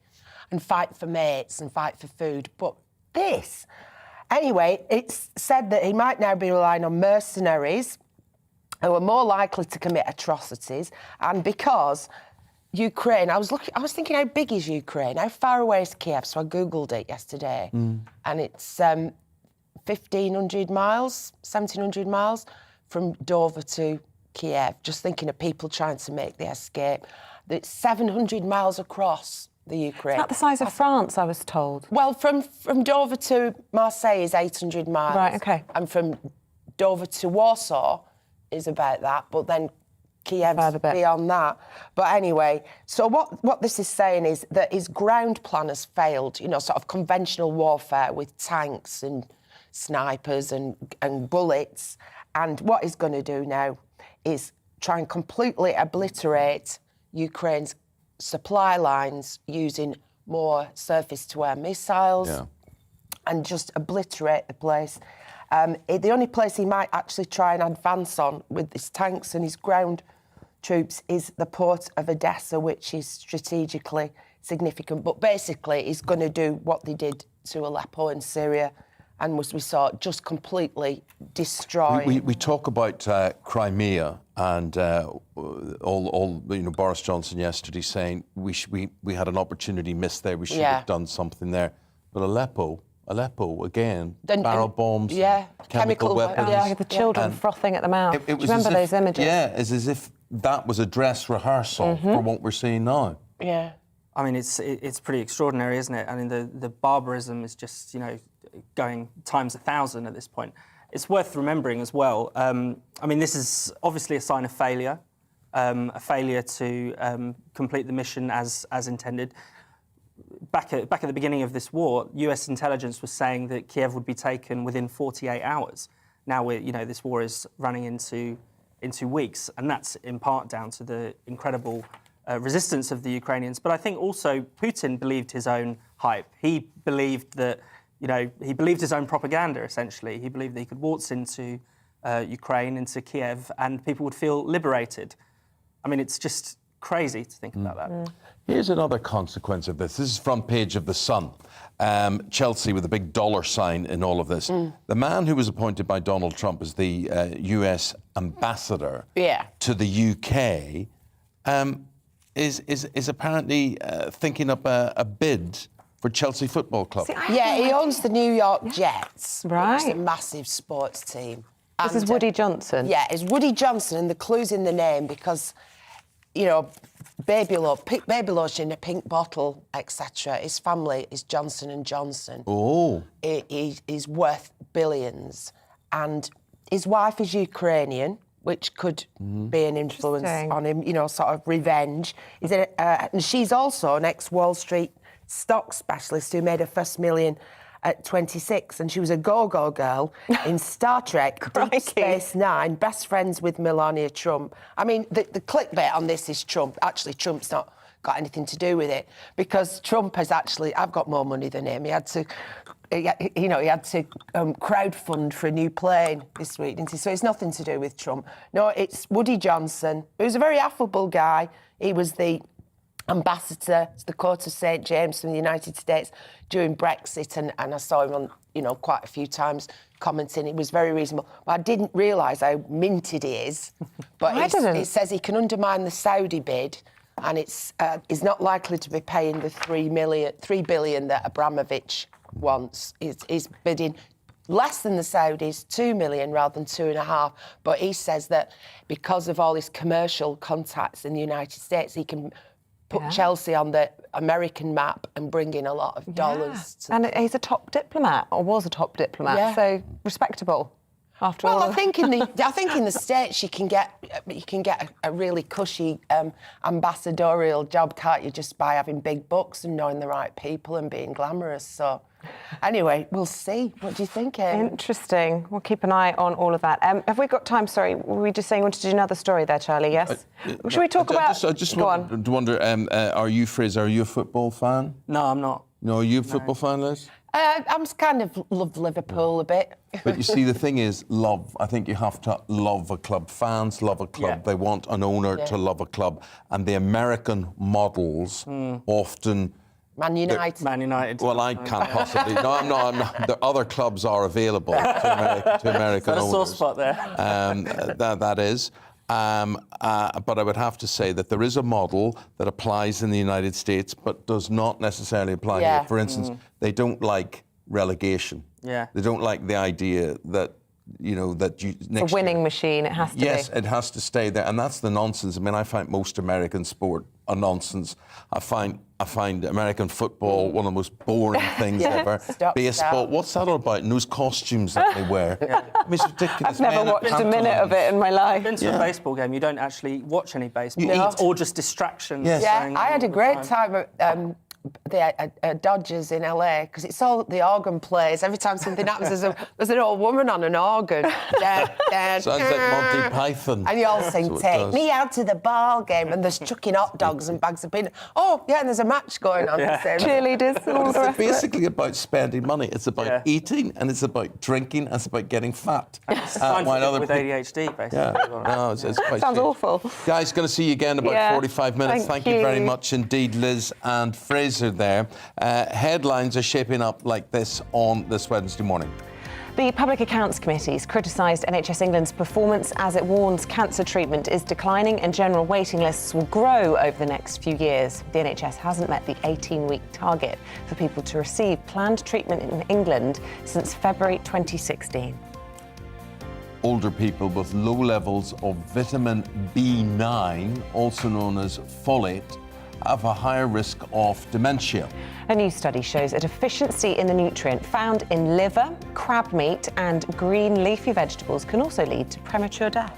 and fight for mates and fight for food, but this... Anyway, it's said that he might now be relying on mercenaries who are more likely to commit atrocities, and because Ukraine, I was thinking, how big is Ukraine? How far away is Kiev? So I Googled it yesterday, and it's 1,500 miles, 1,700 miles from Dover to Kiev. Just thinking of people trying to make the escape. It's 700 miles across the Ukraine. It's not the size of France, I was told. Well, from Dover to Marseille is 800 miles. Right, OK. And from Dover to Warsaw is about that, but then Kiev's beyond that. But anyway, so what this is saying is that his ground plan has failed, you know, sort of conventional warfare with tanks and snipers and bullets. And what he's going to do now is try and completely obliterate Ukraine's supply lines using more surface-to-air missiles and just obliterate the place. The only place he might actually try and advance on with his tanks and his ground troops is the port of Odessa, which is strategically significant. But basically, he's going to do what they did to Aleppo in Syria, and as we saw, just completely destroy. We talk about Crimea and all you know, Boris Johnson yesterday saying we had an opportunity missed there. We should have done something there. But Aleppo again, barrel bombs, chemical weapons. Yeah, the children frothing at the mouth. Do you remember those images? Yeah, it's as if that was a dress rehearsal for what we're seeing now. Yeah. I mean, it's pretty extraordinary, isn't it? I mean, the barbarism is just, you know, going times 1,000 at this point. It's worth remembering as well. I mean, this is obviously a sign of failure, a failure to complete the mission as intended. Back at the beginning of this war, US intelligence was saying that Kiev would be taken within 48 hours. Now this war is running into weeks, and that's in part down to the incredible resistance of the Ukrainians. But I think also Putin believed his own hype. He believed that, he believed his own propaganda, essentially. He believed that he could waltz into Ukraine, into Kiev, and people would feel liberated. I mean, it's just crazy to think about that. Here's another consequence of this. This is front page of The Sun. Chelsea with a big dollar sign in all of this. The man who was appointed by Donald Trump as the US ambassador to the UK is apparently thinking up a bid for Chelsea Football Club. He owns the New York Jets. Right. Which is a massive sports team. This is Woody Johnson. Yeah, it's Woody Johnson, and the clue's in the name because, baby lotion in a pink bottle, etc. His family is Johnson & Johnson. Oh. He's worth billions. And his wife is Ukrainian, which could be an influence on him, sort of revenge. And she's also an ex-Wall Street stock specialist who made her first million at 26, and she was a go-go girl in Star Trek, Deep Space Nine, best friends with Melania Trump. I mean, the clickbait on this is Trump. Actually, Trump's not got anything to do with it, because Trump has actually, I've got more money than him. He had to crowdfund for a new plane this week, didn't he? So it's nothing to do with Trump. No, it's Woody Johnson, who's a very affable guy. He was the ambassador to the Court of St. James from the United States during Brexit, and I saw him on, quite a few times commenting. It was very reasonable. But I didn't realise how minted he is. But it says he can undermine the Saudi bid, and he's not likely to be paying the $3 billion that Abramovich wants. He's bidding less than the Saudis, $2 million rather than $2.5 million. But he says that because of all his commercial contacts in the United States, he can put Chelsea on the American map and bring in a lot of dollars. And he's a top diplomat, or was a top diplomat, so respectable. After all. I think in the States you can get a really cushy ambassadorial job, can't you, just by having big books and knowing the right people and being glamorous. So anyway, we'll see. What do you think, Eamonn? Interesting. We'll keep an eye on all of that. Have we got time? Sorry, were we just saying we wanted to do another story there, Charlie? Yes. Should we talk about? I just wonder. Are you, Fraser? Are you a football fan? No, I'm not. No, are you a football fan, Liz? I'm kind of love Liverpool a bit. But you see, the thing is, love. I think you have to love a club. Fans love a club. They want an owner to love a club. And the American models often Man United. Man United. Well, I can't possibly. No, I'm not. The other clubs are available to American Is that a sore owners. spot there? That is. But I would have to say that there is a model that applies in the United States, but does not necessarily apply here. For instance, they don't like relegation. Yeah. They don't like the idea that, you know, that you... It's a winning machine, it has to be. Yes, it has to stay there, and that's the nonsense. I mean, I find most American sport a nonsense. I find American football one of the most boring things ever. Baseball, what's that all about? And those costumes that they wear. I mean, it's ridiculous. I've never watched a minute of it in my life. Been to a baseball game, you don't actually watch any baseball. You eat. It's all just distractions. Yes. Yeah, I had a great time at the Dodgers in LA because it's all the organ plays. Every time something happens, there's an old woman on an organ. Sounds like Monty Python. And you all sing, "Take me out to the ball game," and there's chucking hot dogs and bags of peanuts. Oh, yeah, and there's a match going on. Cheerleaders. All the rest It's basically about spending money. It's about eating, and it's about drinking, and it's about getting fat. With ADHD, basically. Yeah. No, it's quite Sounds awful. Guys, going to see you again in about 45 minutes. Thank you very much indeed, Liz and Fraser there. Headlines are shaping up like this on this Wednesday morning. The Public Accounts Committee's criticised NHS England's performance as it warns cancer treatment is declining and general waiting lists will grow over the next few years. The NHS hasn't met the 18-week target for people to receive planned treatment in England since February 2016. Older people with low levels of vitamin B9, also known as folate, have a higher risk of dementia. A new study shows a deficiency in the nutrient found in liver, crab meat and green leafy vegetables can also lead to premature death.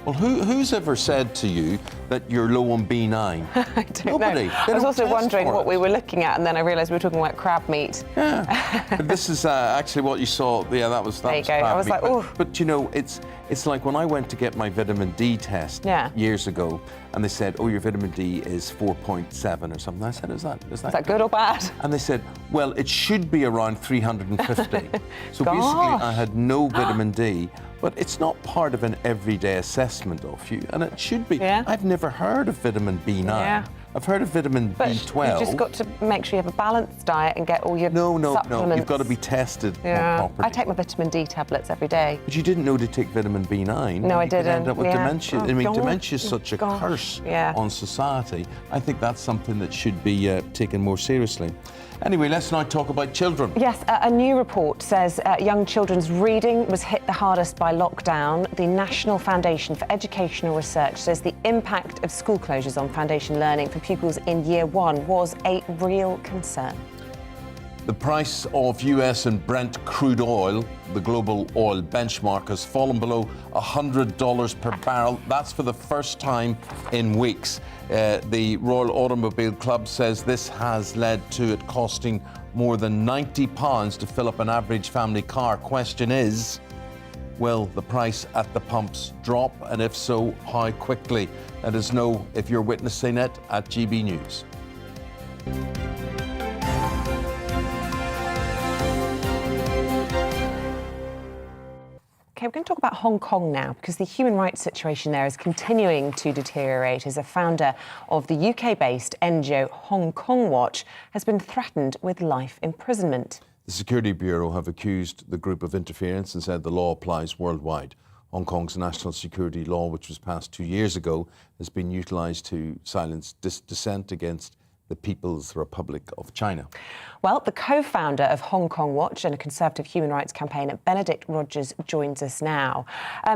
Well, who's ever said to you that you're low on B9? I don't Nobody. know. I was also wondering what we were looking at, and then I realised we were talking about crab meat. Yeah. But this is actually what you saw. Yeah, that was there you go. crab I was meat. like, oh. But you know, it's like when I went to get my vitamin D test years ago, and they said, "Oh, your vitamin D is 4.7 or something." I said, "Is that good or bad?" And they said, "Well, it should be around 350." So basically, I had no vitamin D. But it's not part of an everyday assessment of you, and it should be. I've never heard of vitamin B9. Yeah. I've heard of vitamin B12. You've just got to make sure you have a balanced diet and get all your supplements. No, you've got to be tested properly. I take my vitamin D tablets every day. But you didn't know to take vitamin B9. No, I you could end didn't. up with dementia. Oh, I mean, God. dementia is such a curse on society. I think that's something that should be taken more seriously. Anyway, let's now talk about children. Yes, a new report says young children's reading was hit the hardest by lockdown. The National Foundation for Educational Research says the impact of school closures on foundation learning for pupils in Year 1 was a real concern. The price of US and Brent crude oil, the global oil benchmark, has fallen below $100 per barrel. That's for the first time in weeks. The Royal Automobile Club says this has led to it costing more than £90 to fill up an average family car. Question is, will the price at the pumps drop? And if so, how quickly? Let us know if you're witnessing it at GB News. OK, we're going to talk about Hong Kong now, because the human rights situation there is continuing to deteriorate as a founder of the UK-based NGO Hong Kong Watch has been threatened with life imprisonment. The Security Bureau have accused the group of interference and said the law applies worldwide. Hong Kong's national security law, which was passed 2 years ago, has been utilised to silence dissent against the People's Republic of China. Well, the co-founder of Hong Kong Watch and a conservative human rights campaigner, Benedict Rogers, joins us now.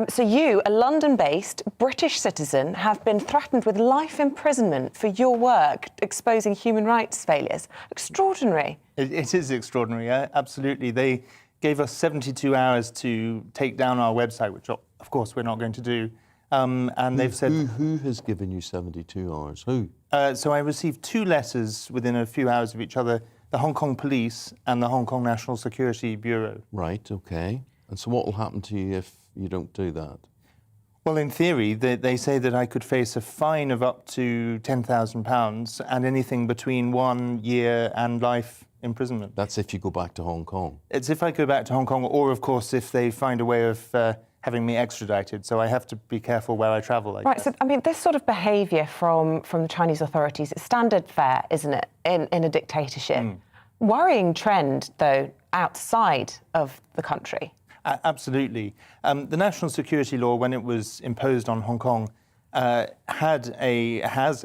So you, a London-based British citizen, have been threatened with life imprisonment for your work exposing human rights failures. Extraordinary. It is extraordinary, absolutely. They gave us 72 hours to take down our website, which, of course, we're not going to do. And they've said... Who has given you 72 hours? Who? So I received 2 letters within a few hours of each other, the Hong Kong Police and the Hong Kong National Security Bureau. Right, OK. And so what will happen to you if you don't do that? Well, in theory, they say that I could face a fine of up to £10,000 and anything between 1 year and life imprisonment. That's if you go back to Hong Kong? It's if I go back to Hong Kong, or, of course, if they find a way of having me extradited. So I have to be careful where I travel. I Right, guess. so I mean, this sort of behaviour from the Chinese authorities, it's standard fare, isn't it, in a dictatorship? Worrying trend, though, outside of the country. Absolutely. The national security law, when it was imposed on Hong Kong, has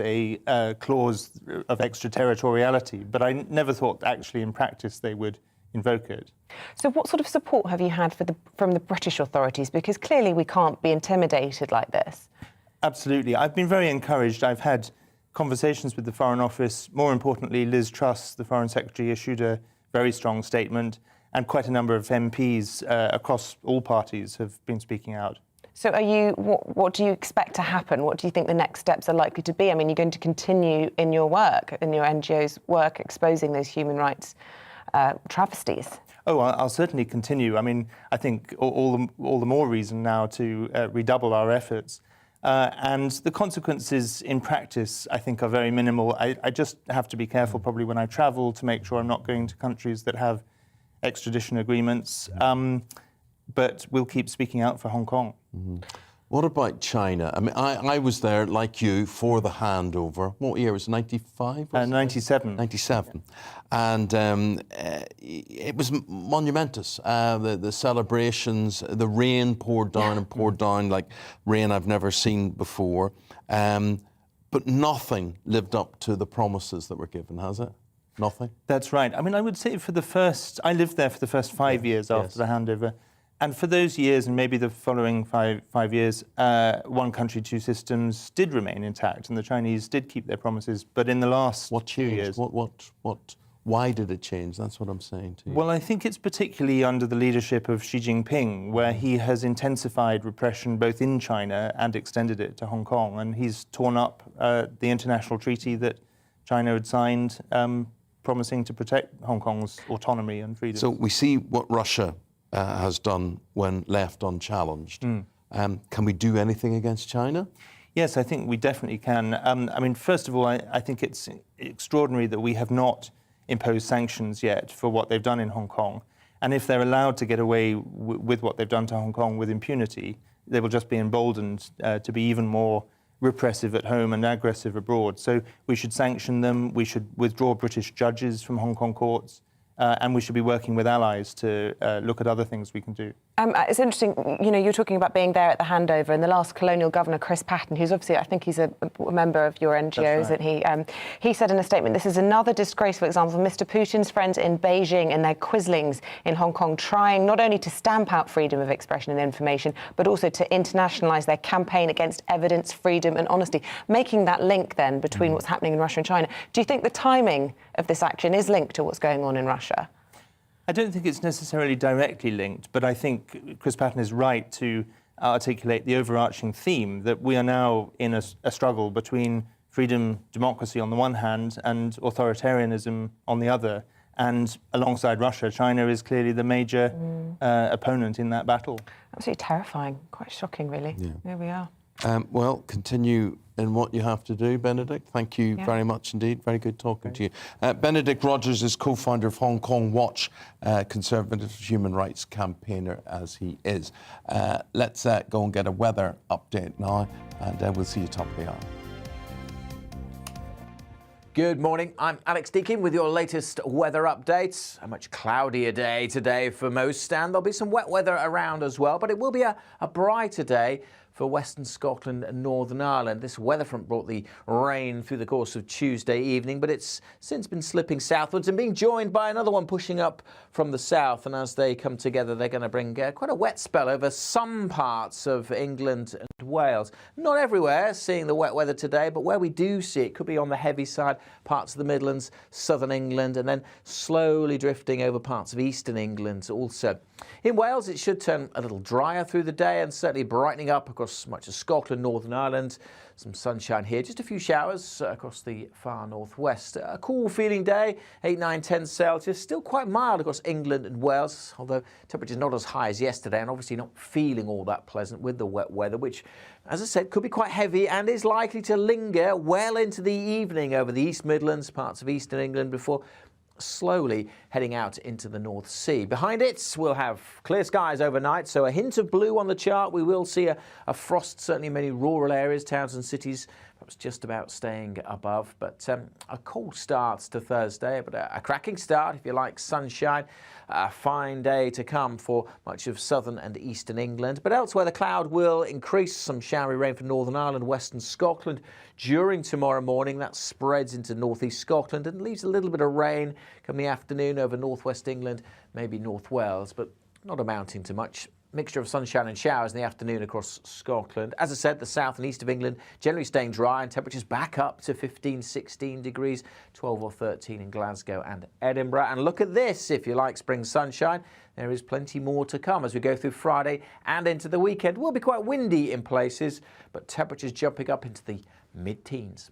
a clause of extraterritoriality, but I never thought actually in practice they would invoke it. So what sort of support have you had from the British authorities? Because clearly we can't be intimidated like this. Absolutely. I've been very encouraged. I've had conversations with the Foreign Office. More importantly, Liz Truss, the Foreign Secretary, issued a very strong statement, and quite a number of MPs across all parties have been speaking out. So what do you expect to happen? What do you think the next steps are likely to be? I mean, you're going to continue in your work, in your NGO's work, exposing those human rights travesties? Oh, I'll certainly continue. I mean, I think all the more reason now to redouble our efforts. And the consequences in practice, I think, are very minimal. I just have to be careful probably when I travel to make sure I'm not going to countries that have extradition agreements. But we'll keep speaking out for Hong Kong. What about China? I mean, I was there, like you, for the handover. What year was it, 95? 97. 97. And it was monumentous. The celebrations, the rain poured down and poured down like rain I've never seen before. But nothing lived up to the promises that were given, has it? Nothing? That's right. I mean, I would say I lived there for the first 5 years after the handover. And for those years, and maybe the following five years, one country, two systems did remain intact, and the Chinese did keep their promises. But in the last 2 years, why did it change? That's what I'm saying to you. Well, I think it's particularly under the leadership of Xi Jinping, where he has intensified repression both in China and extended it to Hong Kong, and he's torn up the international treaty that China had signed, promising to protect Hong Kong's autonomy and freedom. So we see what Russia has done when left unchallenged. Can we do anything against China? Yes, I think we definitely can. I mean, first of all, I think it's extraordinary that we have not imposed sanctions yet for what they've done in Hong Kong. And if they're allowed to get away with what they've done to Hong Kong with impunity, they will just be emboldened to be even more repressive at home and aggressive abroad. So we should sanction them, we should withdraw British judges from Hong Kong courts, and we should be working with allies to look at other things we can do. It's interesting, you know, you're talking about being there at the handover, and the last colonial governor, Chris Patten, who's obviously, I think he's a member of your NGOs, right. and he said in a statement, this is another disgraceful example of Mr. Putin's friends in Beijing and their quislings in Hong Kong trying not only to stamp out freedom of expression and information, but also to internationalise their campaign against evidence, freedom and honesty, making that link then between what's happening in Russia and China. Do you think the timing of this action is linked to what's going on in Russia? I don't think it's necessarily directly linked, but I think Chris Patten is right to articulate the overarching theme that we are now in a struggle between freedom, democracy on the one hand, and authoritarianism on the other. And alongside Russia, China is clearly the major opponent in that battle. Absolutely terrifying, quite shocking, really. Yeah. There we are. Well, continue in what you have to do, Benedict. Thank you very much indeed. Very good talking to you. Benedict Rogers is co-founder of Hong Kong Watch, conservative human rights campaigner as he is. Let's go and get a weather update now, and we'll see you top of the hour. Good morning, I'm Alex Deakin with your latest weather updates. A much cloudier day today for most, and there'll be some wet weather around as well, but it will be a brighter day for Western Scotland and Northern Ireland. This weather front brought the rain through the course of Tuesday evening, but it's since been slipping southwards and being joined by another one pushing up from the south. And as they come together, they're going to bring quite a wet spell over some parts of England and Wales. Not everywhere seeing the wet weather today, but where we do see it could be on the heavy side, parts of the Midlands, southern England, and then slowly drifting over parts of eastern England also. In Wales, it should turn a little drier through the day and certainly brightening up across much of Scotland, Northern Ireland. Some sunshine here, just a few showers across the far northwest. A cool feeling day, 8, 9, 10 Celsius. Still quite mild across England and Wales, although temperatures not as high as yesterday and obviously not feeling all that pleasant with the wet weather, which, as I said, could be quite heavy and is likely to linger well into the evening over the East Midlands, parts of eastern England before slowly heading out into the North Sea. Behind it, we'll have clear skies overnight, so a hint of blue on the chart. We will see a frost, certainly in many rural areas, towns and cities, perhaps just about staying above. But a cool start to Thursday, but a cracking start, if you like, sunshine. A fine day to come for much of southern and eastern England. But elsewhere, the cloud will increase. Some showery rain for Northern Ireland, western Scotland during tomorrow morning. That spreads into northeast Scotland and leaves a little bit of rain come the afternoon over northwest England, maybe North Wales, but not amounting to much. Mixture of sunshine and showers in the afternoon across Scotland. As I said, the south and east of England generally staying dry and temperatures back up to 15, 16 degrees, 12 or 13 in Glasgow and Edinburgh. And look at this, if you like spring sunshine, there is plenty more to come as we go through Friday and into the weekend. It will be quite windy in places, but temperatures jumping up into the mid-teens.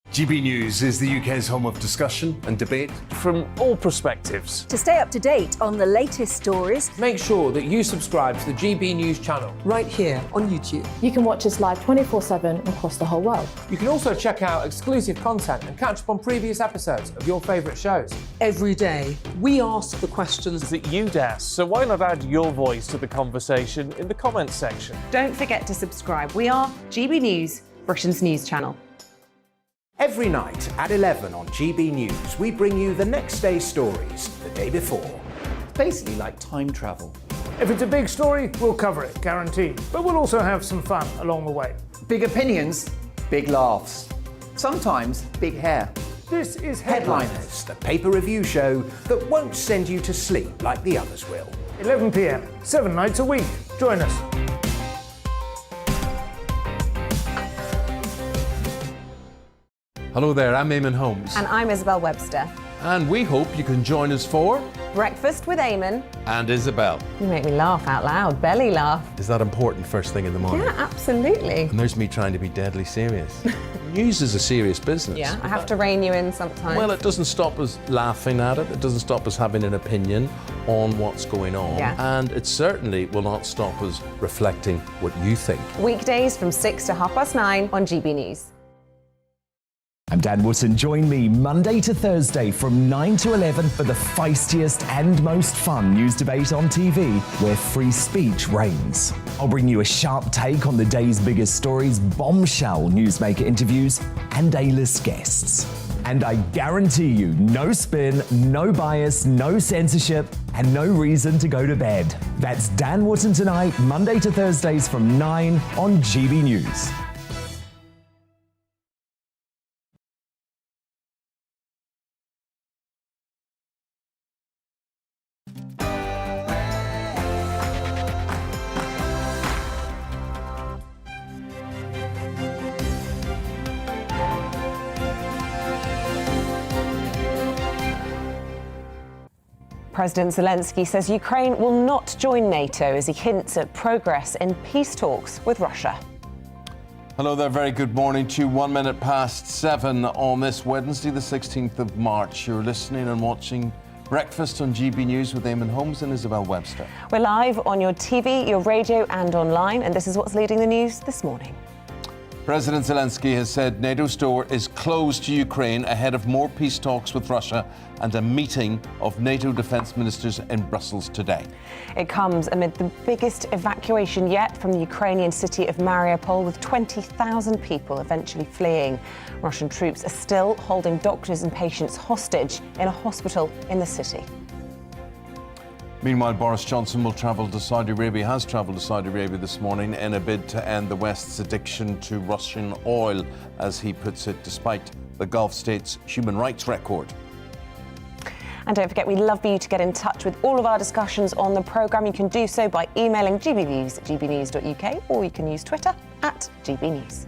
GB News is the UK's home of discussion and debate from all perspectives. To stay up to date on the latest stories, Make sure that you subscribe to the GB News channel. right here on YouTube. You can watch us live 24/7 across the whole world. You can also check out exclusive content and catch up on previous episodes of your favourite shows. Every day, we ask the questions That you'd ask, so why not add your voice to the conversation in the comments section? Don't forget to subscribe. We are GB News, Britain's news channel. Every night at 11 on GB News, we bring you the next day's stories the day before. Basically like time travel. If it's a big story, we'll cover it, guaranteed. But we'll also have some fun along the way. Big opinions, big laughs. Sometimes big hair. This is Headliners, the paper review show that won't send you to sleep like the others will. 11 p.m, 7 nights a week. Join us. Hello there, I'm Eamonn Holmes. And I'm Isabel Webster. And we hope you can join us for Breakfast with Eamonn. And Isabel. You make me laugh out loud, belly laugh. Is that important first thing in the morning? Yeah, absolutely. And there's me trying to be deadly serious. News is a serious business. Yeah, I have to rein you in sometimes. Well, it doesn't stop us laughing at it. It doesn't stop us having an opinion on what's going on. Yeah. And it certainly will not stop us reflecting what you think. Weekdays from 6 to 9:30 on GB News. I'm Dan Wootton. Join me Monday to Thursday from 9 to 11 for the feistiest and most fun news debate on TV, where free speech reigns. I'll bring you a sharp take on the day's biggest stories, bombshell newsmaker interviews, and A-list guests. And I guarantee you, no spin, no bias, no censorship, and no reason to go to bed. That's Dan Wootton tonight, Monday to Thursdays from 9 on GB News. President Zelensky says Ukraine will not join NATO as he hints at progress in peace talks with Russia. Hello there, very good morning to you. 1 minute past 7 on this Wednesday, the 16th of March. You're listening and watching Breakfast on GB News with Eamonn Holmes and Isabel Webster. We're live on your TV, your radio and online, and this is what's leading the news this morning. President Zelensky has said NATO's door is closed to Ukraine ahead of more peace talks with Russia and a meeting of NATO defence ministers in Brussels today. It comes amid the biggest evacuation yet from the Ukrainian city of Mariupol, with 20,000 people eventually fleeing. Russian troops are still holding doctors and patients hostage in a hospital in the city. Meanwhile, Boris Johnson will travel to Saudi Arabia, has travelled to Saudi Arabia this morning in a bid to end the West's addiction to Russian oil, as he puts it, despite the Gulf state's human rights record. And don't forget, we'd love for you to get in touch with all of our discussions on the programme. You can do so by emailing gbnews@gbnews.uk, or you can use Twitter @GBNews.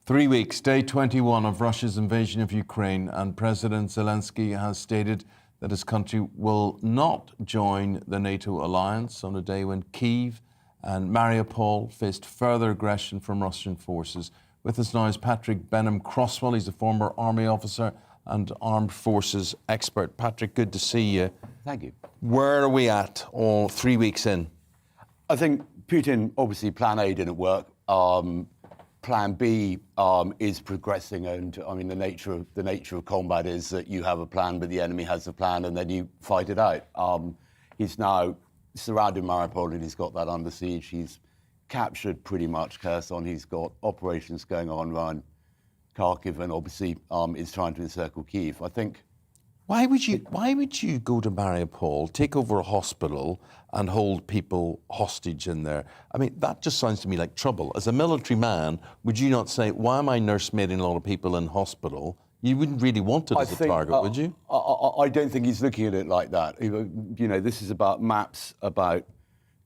Three weeks, day 21 of Russia's invasion of Ukraine, and President Zelensky has stated that his country will not join the NATO alliance on a day when Kyiv and Mariupol faced further aggression from Russian forces, With us now is Patrick Benham-Crosswell. He's a former army officer and armed forces expert. Patrick, good to see you. Thank you. Where are we at all 3 weeks in? I think Putin, obviously, Plan A didn't work. Plan B is progressing, and I mean the nature of combat is that you have a plan, but the enemy has a plan, and then you fight it out. He's now surrounded Mariupol, and he's got that under siege. He's captured pretty much Kershaw. He's got operations going on around Kharkiv, and obviously is trying to encircle Kyiv. I think. Why would you go to Mariupol, take over a hospital, and hold people hostage in there? I mean, that just sounds to me like trouble. As a military man, would you not say, why am I nursemaiding a lot of people in hospital? You wouldn't really want it as a target, would you? I don't think he's looking at it like that. You know, this is about maps, about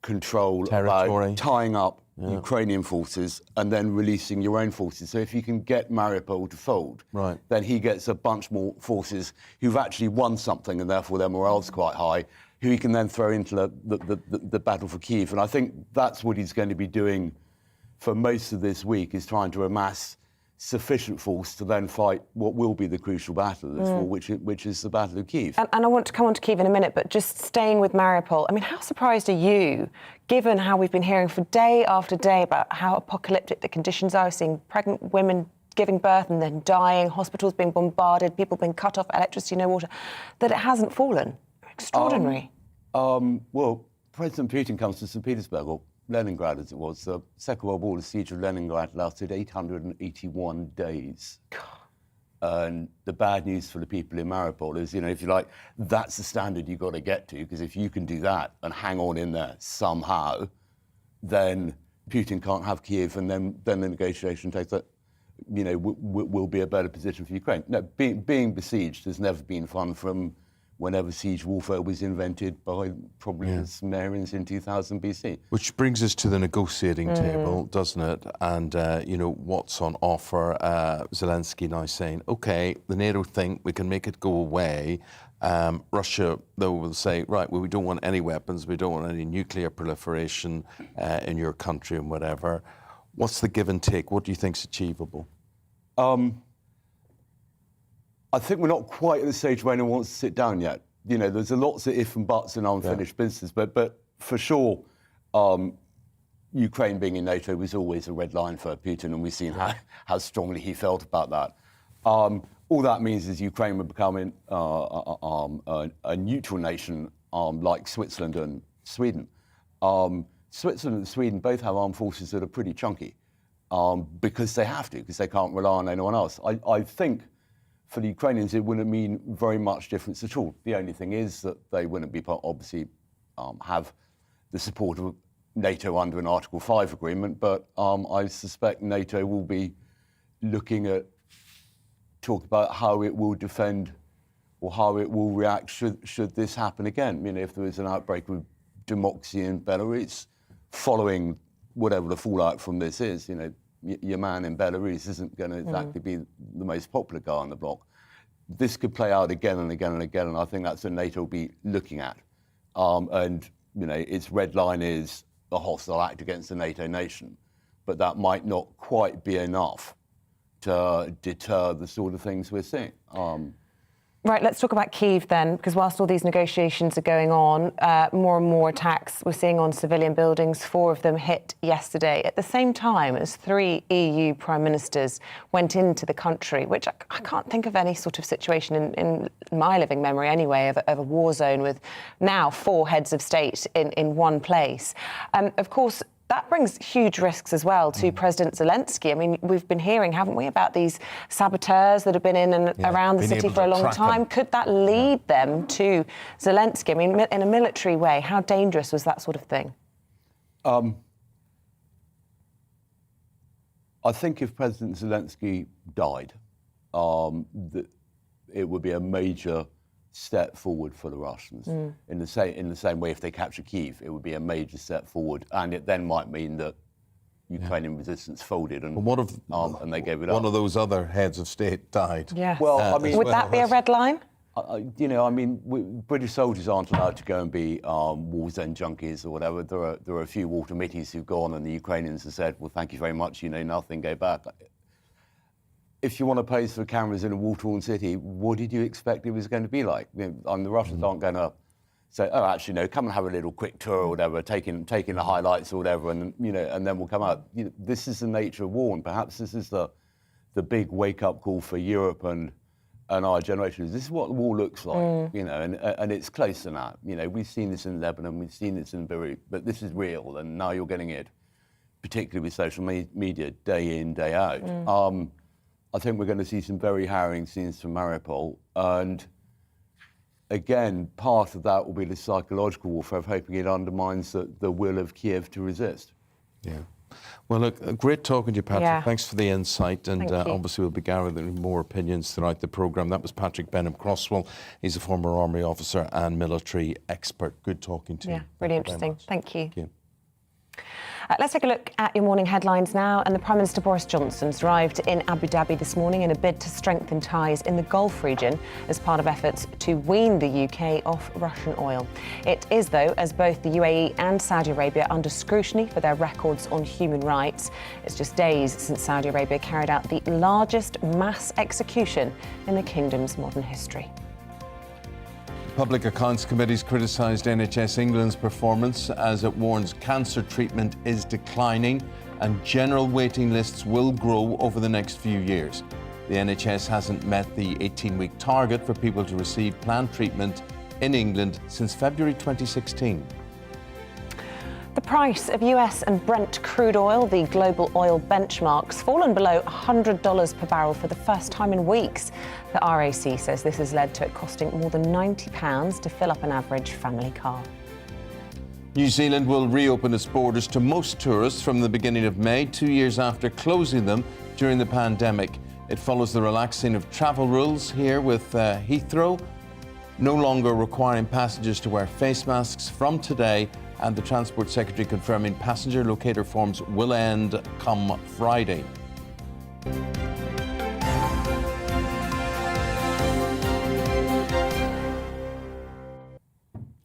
control, territory, about tying up Ukrainian forces and then releasing your own forces. So if you can get Mariupol to fold, then he gets a bunch more forces who've actually won something and therefore their morale's quite high, who he can then throw into the battle for Kyiv. And I think that's what he's going to be doing for most of this week, is trying to amass sufficient force to then fight what will be the crucial battle of this war, which is the Battle of Kyiv. And I want to come on to Kyiv in a minute, but just staying with Mariupol, I mean, how surprised are you, given how we've been hearing for day after day about how apocalyptic the conditions are, seeing pregnant women giving birth and then dying, hospitals being bombarded, people being cut off, electricity, no water, that it hasn't fallen? Extraordinary. Well, President Putin comes to St. Petersburg, or Leningrad as it was. The Second World War, the siege of Leningrad lasted 881 days. And the bad news for the people in Mariupol is, you know, if you like, that's the standard you've got to get to, because if you can do that and hang on in there somehow, then Putin can't have Kyiv, and then the negotiation takes that, you know, will be a better position for Ukraine. No, being besieged has never been fun from whenever siege warfare was invented by probably the Sumerians in 2000 BC. Which brings us to the negotiating table, doesn't it? And, you know, what's on offer? Zelensky now saying, OK, the NATO thing, we can make it go away. Russia, though, will say, right, well, we don't want any weapons, we don't want any nuclear proliferation in your country and whatever. What's the give and take? What do you think's achievable? I think we're not quite at the stage where anyone wants to sit down yet. You know, there's lots of ifs and buts and unfinished business, but for sure, Ukraine being in NATO was always a red line for Putin, and we've seen how strongly he felt about that. All that means is Ukraine would become a neutral nation like Switzerland and Sweden. Switzerland and Sweden both have armed forces that are pretty chunky because they have to, because they can't rely on anyone else. I think for the Ukrainians, it wouldn't mean very much difference at all. The only thing is that they wouldn't be obviously have the support of NATO under an Article 5 agreement, but I suspect NATO will be looking at talk about how it will defend or how it will react should this happen again. I mean, if there is an outbreak of democracy in Belarus, following whatever the fallout from this is, you know, your man in Belarus isn't going to exactly be the most popular guy on the block. This could play out again and again and again, and I think that's what NATO will be looking at. And, you know, its red line is a hostile act against a NATO nation, but that might not quite be enough to deter the sort of things we're seeing. Right, let's talk about Kyiv then, because whilst all these negotiations are going on, more and more attacks we're seeing on civilian buildings. 4 of them hit yesterday, at the same time as 3 EU prime ministers went into the country, which I can't think of any sort of situation in my living memory anyway of a war zone with now 4 heads of state in one place. Of course, that brings huge risks as well to President Zelensky. I mean, we've been hearing, haven't we, about these saboteurs that have been in and around the city for a long time. Could that lead them to Zelensky? I mean, in a military way, how dangerous was that sort of thing? I think if President Zelensky died, it would be a major step forward for the Russians. In the same way, if they capture Kyiv, it would be a major step forward, and it then might mean that Ukrainian resistance folded and and they gave it up. One of those other heads of state died. Yeah. Well, I mean, would that be a red line? You know, I mean, British soldiers aren't allowed to go and be war zone junkies or whatever. There are a few water middies who've gone, and the Ukrainians have said, "Well, thank you very much. You know nothing. Go back." if you want to pose for cameras in a war-torn city, what did you expect it was going to be like? The Russians aren't going to say, oh, actually, no, come and have a little quick tour or whatever, taking the highlights or whatever, and and then we'll come out. This is the nature of war, and perhaps this is the big wake-up call for Europe and our generation. This is what the war looks like, and it's close to that. We've seen this in Lebanon, we've seen this in Beirut, but this is real, and now you're getting it, particularly with social media, day in, day out. I think we're going to see some very harrowing scenes from Mariupol, and again, part of that will be the psychological warfare of hoping it undermines the will of Kiev to resist. Yeah. Well, look, great talking to you, Patrick. Yeah. Thanks for the insight, and obviously we'll be gathering more opinions throughout the programme. That was Patrick Benham-Crosswell. He's a former army officer and military expert. Good talking to you. Yeah, really interesting. Thank you. Thank you. Let's take a look at your morning headlines now. And the Prime Minister Boris Johnson's arrived in Abu Dhabi this morning in a bid to strengthen ties in the Gulf region as part of efforts to wean the UK off Russian oil. It is, though, as both the UAE and Saudi Arabia are under scrutiny for their records on human rights. It's just days since Saudi Arabia carried out the largest mass execution in the kingdom's modern history. Public Accounts Committee's criticised NHS England's performance as it warns cancer treatment is declining and general waiting lists will grow over the next few years. The NHS hasn't met the 18-week target for people to receive planned treatment in England since February 2016. The price of US and Brent crude oil, the global oil benchmark's fallen below $100 per barrel for the first time in weeks. The RAC says this has led to it costing more than £90 to fill up an average family car. New Zealand will reopen its borders to most tourists from the beginning of May, 2 years after closing them during the pandemic. It follows the relaxing of travel rules here with Heathrow no longer requiring passengers to wear face masks from today, and the Transport Secretary confirming passenger locator forms will end come Friday.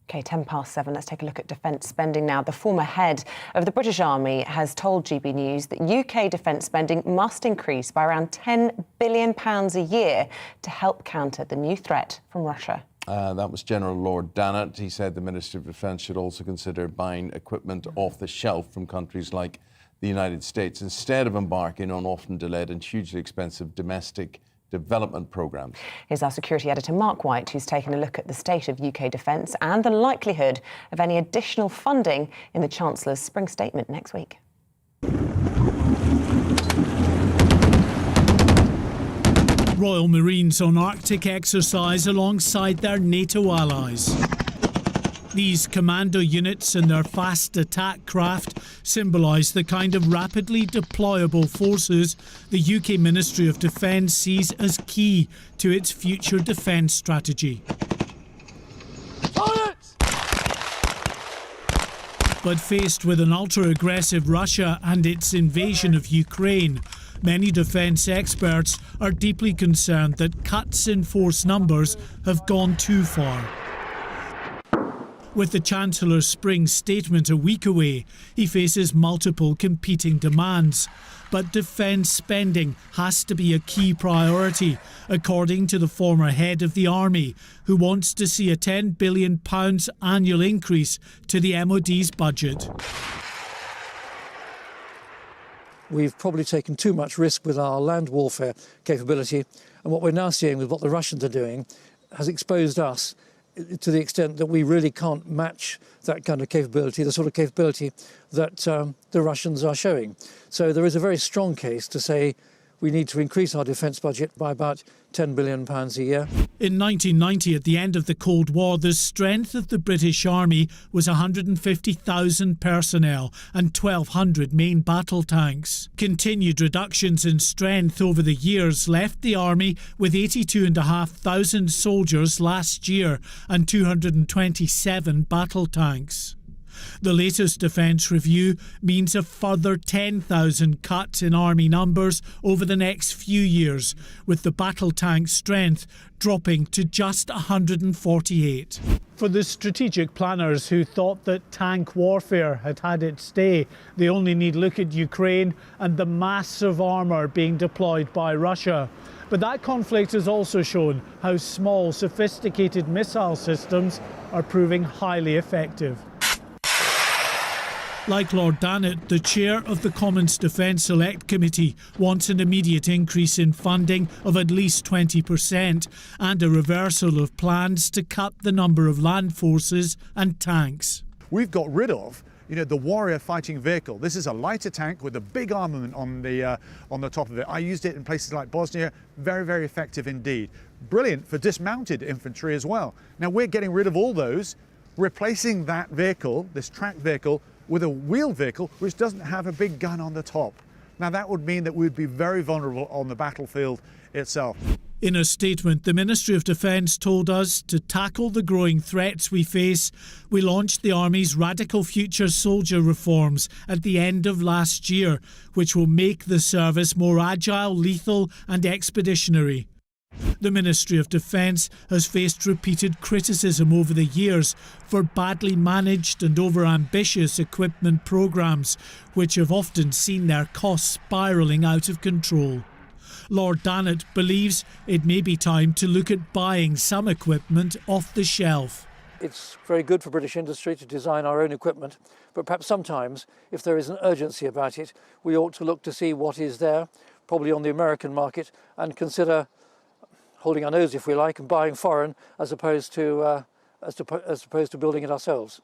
OK, 7:10. Let's take a look at defence spending now. The former head of the British Army has told GB News that UK defence spending must increase by around £10 billion a year to help counter the new threat from Russia. That was General Lord Dannett. He said the Ministry of Defence should also consider buying equipment off the shelf from countries like the United States instead of embarking on often delayed and hugely expensive domestic development programmes. Here's our security editor Mark White, who's taken a look at the state of UK defence and the likelihood of any additional funding in the Chancellor's spring statement next week. Royal Marines on Arctic exercise alongside their NATO allies. These commando units and their fast attack craft symbolise the kind of rapidly deployable forces the UK Ministry of Defence sees as key to its future defence strategy. But faced with an ultra-aggressive Russia and its invasion of Ukraine, many defence experts are deeply concerned that cuts in force numbers have gone too far. With the Chancellor's spring statement a week away, he faces multiple competing demands. But defence spending has to be a key priority, according to the former head of the Army, who wants to see a £10 billion annual increase to the MOD's budget. We've probably taken too much risk with our land warfare capability, and what we're now seeing with what the Russians are doing has exposed us to the extent that we really can't match that kind of capability, the sort of capability that the Russians are showing. So there is a very strong case to say we need to increase our defence budget by about £10 billion a year. In 1990, at the end of the Cold War, the strength of the British Army was 150,000 personnel and 1,200 main battle tanks. Continued reductions in strength over the years left the Army with 82,500 soldiers last year and 227 battle tanks. The latest defence review means a further 10,000 cut in Army numbers over the next few years, with the battle tank strength dropping to just 148. For the strategic planners who thought that tank warfare had had its day, they only need look at Ukraine and the massive armour being deployed by Russia. But that conflict has also shown how small, sophisticated missile systems are proving highly effective. Like Lord Dannatt, the chair of the Commons Defence Select Committee wants an immediate increase in funding of at least 20% and a reversal of plans to cut the number of land forces and tanks. We've got rid of the Warrior fighting vehicle. This is a lighter tank with a big armament on the top of it. I used it in places like Bosnia. Very, very effective indeed. Brilliant for dismounted infantry as well. Now we're getting rid of all those, replacing that vehicle, this tracked vehicle, with a wheeled vehicle which doesn't have a big gun on the top. Now that would mean that we'd be very vulnerable on the battlefield itself. In a statement, the Ministry of Defence told us to tackle the growing threats we face, we launched the Army's Radical Future Soldier reforms at the end of last year, which will make the service more agile, lethal and expeditionary. The Ministry of Defence has faced repeated criticism over the years for badly managed and over-ambitious equipment programmes, which have often seen their costs spiralling out of control. Lord Dannatt believes it may be time to look at buying some equipment off the shelf. It's very good for British industry to design our own equipment, but perhaps sometimes, if there is an urgency about it, we ought to look to see what is there, probably on the American market, and consider holding our nose, if we like, and buying foreign as opposed to building it ourselves.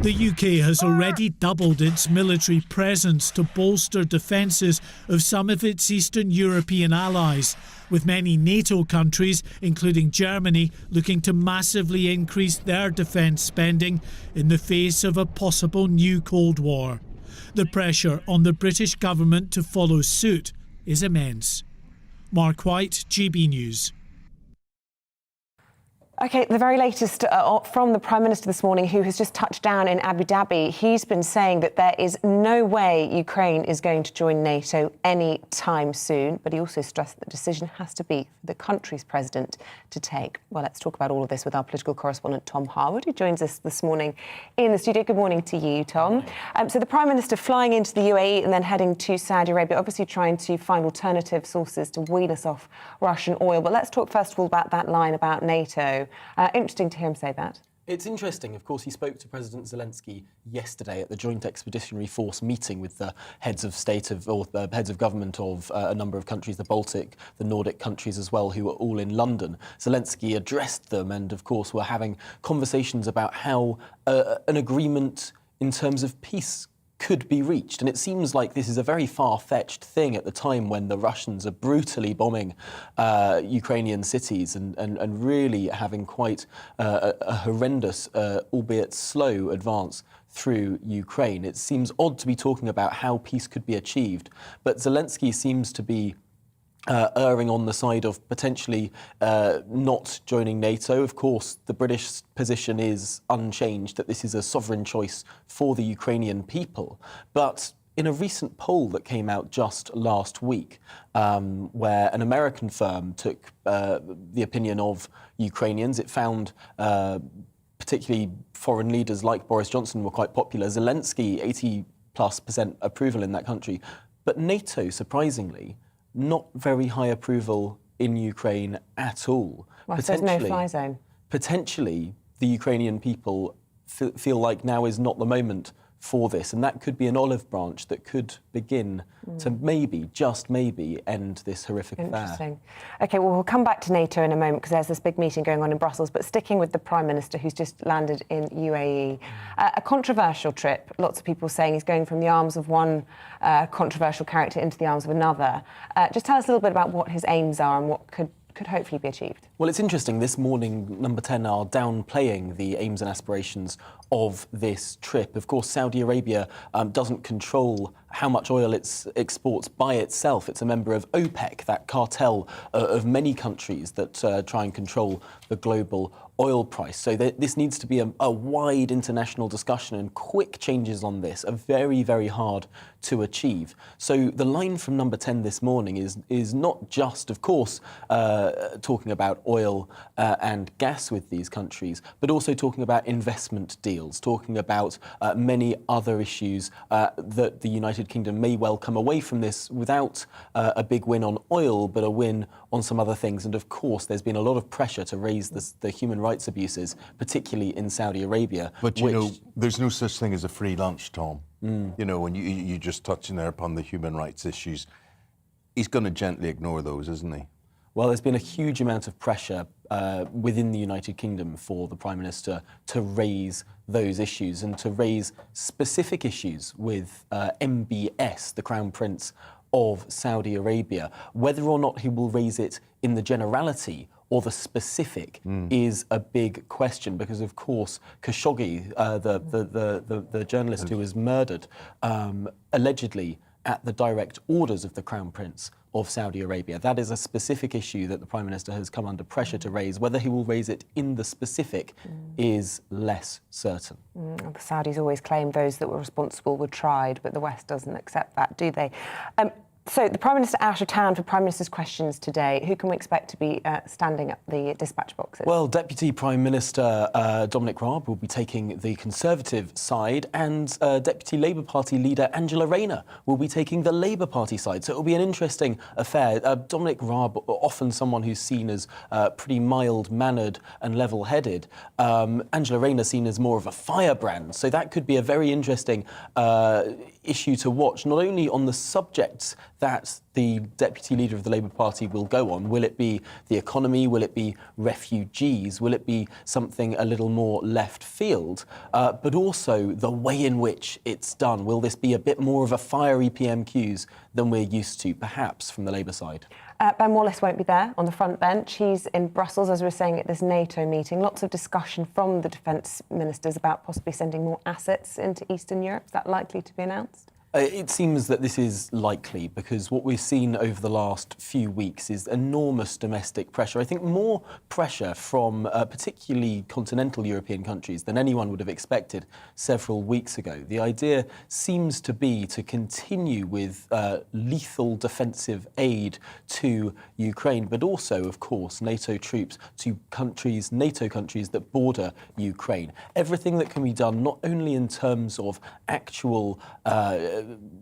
The UK has already doubled its military presence to bolster defences of some of its Eastern European allies, with many NATO countries, including Germany, looking to massively increase their defence spending in the face of a possible new Cold War. The pressure on the British government to follow suit is immense. Mark White, GB News. OK, the very latest from the Prime Minister this morning, who has just touched down in Abu Dhabi. He's been saying that there is no way Ukraine is going to join NATO any time soon. But he also stressed that the decision has to be for the country's president to take. Well, let's talk about all of this with our political correspondent, Tom Harwood, who joins us this morning in the studio. Good morning to you, Tom. So the Prime Minister flying into the UAE and then heading to Saudi Arabia, obviously trying to find alternative sources to wean us off Russian oil. But let's talk first of all about that line about NATO. Interesting to hear him say that. It's interesting. Of course, he spoke to President Zelensky yesterday at the Joint Expeditionary Force meeting with the heads of state or the heads of government of a number of countries, the Baltic, the Nordic countries as well, who were all in London. Zelensky addressed them and, of course, were having conversations about how an agreement in terms of peace could be reached. And it seems like this is a very far-fetched thing at the time when the Russians are brutally bombing Ukrainian cities and really having quite a horrendous, albeit slow, advance through Ukraine. It seems odd to be talking about how peace could be achieved, but Zelensky seems to be erring on the side of potentially not joining NATO. Of course, the British position is unchanged, that this is a sovereign choice for the Ukrainian people. But in a recent poll that came out just last week, where an American firm took the opinion of Ukrainians, it found particularly foreign leaders like Boris Johnson were quite popular. Zelensky, 80+% approval in that country. But NATO, surprisingly, not very high approval in Ukraine at all. Well, there's no fly zone. Potentially, the Ukrainian people feel like now is not the moment for this, and that could be an olive branch that could begin to maybe, just maybe, end this horrific affair. Interesting. OK, well, we'll come back to NATO in a moment because there's this big meeting going on in Brussels, but sticking with the Prime Minister who's just landed in UAE. A controversial trip, lots of people saying he's going from the arms of one controversial character into the arms of another. Just tell us a little bit about what his aims are and what could hopefully be achieved. Well, it's interesting. This morning, Number 10 are downplaying the aims and aspirations of this trip. Of course, Saudi Arabia doesn't control how much oil it exports by itself. It's a member of OPEC, that cartel of many countries that try and control the global oil price. So this needs to be a wide international discussion, and quick changes on this are very, very hard to achieve. So the line from Number 10 this morning is not just, of course, talking about oil and gas with these countries, but also talking about investment deals, talking about many other issues that the United Kingdom may well come away from this without a big win on oil, but a win on some other things. And of course, there's been a lot of pressure to raise the human rights abuses, particularly in Saudi Arabia. But you know, there's no such thing as a free lunch, Tom. You know, when you just touching there upon the human rights issues, he's going to gently ignore those, isn't he? Well, there's been a huge amount of pressure within the United Kingdom for the Prime Minister to raise those issues and to raise specific issues with MBS, the Crown Prince of Saudi Arabia. Whether or not he will raise it in the generality or the specific is a big question, because of course Khashoggi, the journalist who was murdered, allegedly at the direct orders of the Crown Prince of Saudi Arabia. That is a specific issue that the Prime Minister has come under pressure to raise. Whether he will raise it in the specific is less certain. The Saudis always claim those that were responsible were tried, but the West doesn't accept that, do they? So the Prime Minister out of town for Prime Minister's questions today. Who can we expect to be standing up the dispatch boxes? Well, Deputy Prime Minister Dominic Raab will be taking the Conservative side, and Deputy Labour Party leader Angela Rayner will be taking the Labour Party side. So it will be an interesting affair. Dominic Raab, often someone who's seen as pretty mild-mannered and level-headed. Angela Rayner seen as more of a firebrand. So that could be a very interesting issue to watch, not only on the subjects that the Deputy Leader of the Labour Party will go on. Will it be the economy? Will it be refugees? Will it be something a little more left field? But also the way in which it's done. Will this be a bit more of a fiery PMQs than we're used to, perhaps, from the Labour side? Ben Wallace won't be there on the front bench. He's in Brussels, as we were saying, at this NATO meeting. Lots of discussion from the defence ministers about possibly sending more assets into Eastern Europe. Is that likely to be announced? It seems that this is likely, because what we've seen over the last few weeks is enormous domestic pressure. I think more pressure from particularly continental European countries than anyone would have expected several weeks ago. The idea seems to be to continue with lethal defensive aid to Ukraine, but also, of course, NATO troops to countries, NATO countries that border Ukraine. Everything that can be done, not only in terms of actual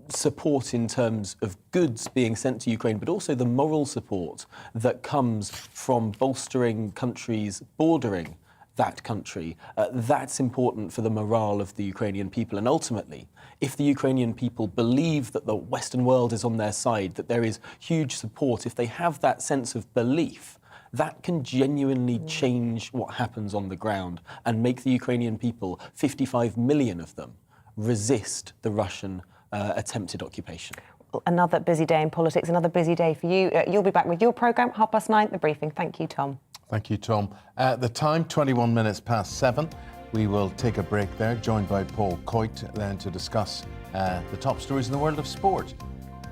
support in terms of goods being sent to Ukraine, but also the moral support that comes from bolstering countries bordering that country. That's important for the morale of the Ukrainian people. And ultimately, if the Ukrainian people believe that the Western world is on their side, that there is huge support, if they have that sense of belief, that can genuinely change what happens on the ground and make the Ukrainian people, 55 million of them, resist the Russian attempted occupation. Another busy day in politics, another busy day for you. You'll be back with your programme, 9:30, The Briefing. Thank you, Tom. Thank you, Tom. The time, 21 minutes past 7. We will take a break there, joined by Paul Coit, then to discuss the top stories in the world of sport.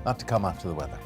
That to come after the weather.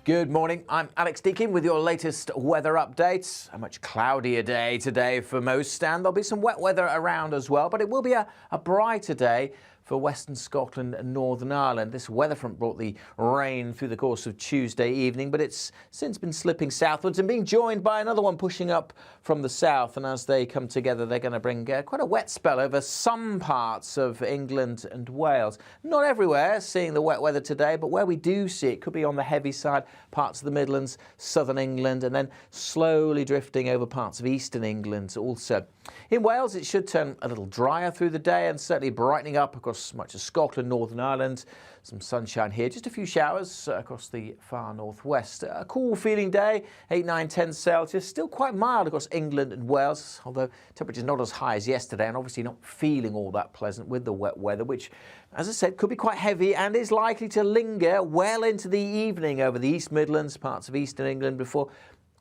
Good morning, I'm Alex Deakin with your latest weather updates. A much cloudier day today for most, and there'll be some wet weather around as well, but it will be a brighter day for Western Scotland and Northern Ireland. This weather front brought the rain through the course of Tuesday evening, but it's since been slipping southwards and being joined by another one pushing up from the south. And as they come together, they're going to bring quite a wet spell over some parts of England and Wales. Not everywhere seeing the wet weather today, but where we do see it could be on the heavy side, parts of the Midlands, southern England, and then slowly drifting over parts of eastern England also. In Wales, it should turn a little drier through the day and certainly brightening up across much of Scotland, Northern Ireland. Some sunshine here, just a few showers across the far northwest. A cool feeling day, 8, 9, 10 Celsius. Still quite mild across England and Wales, although temperatures not as high as yesterday and obviously not feeling all that pleasant with the wet weather, which, as I said, could be quite heavy and is likely to linger well into the evening over the East Midlands, parts of eastern England, before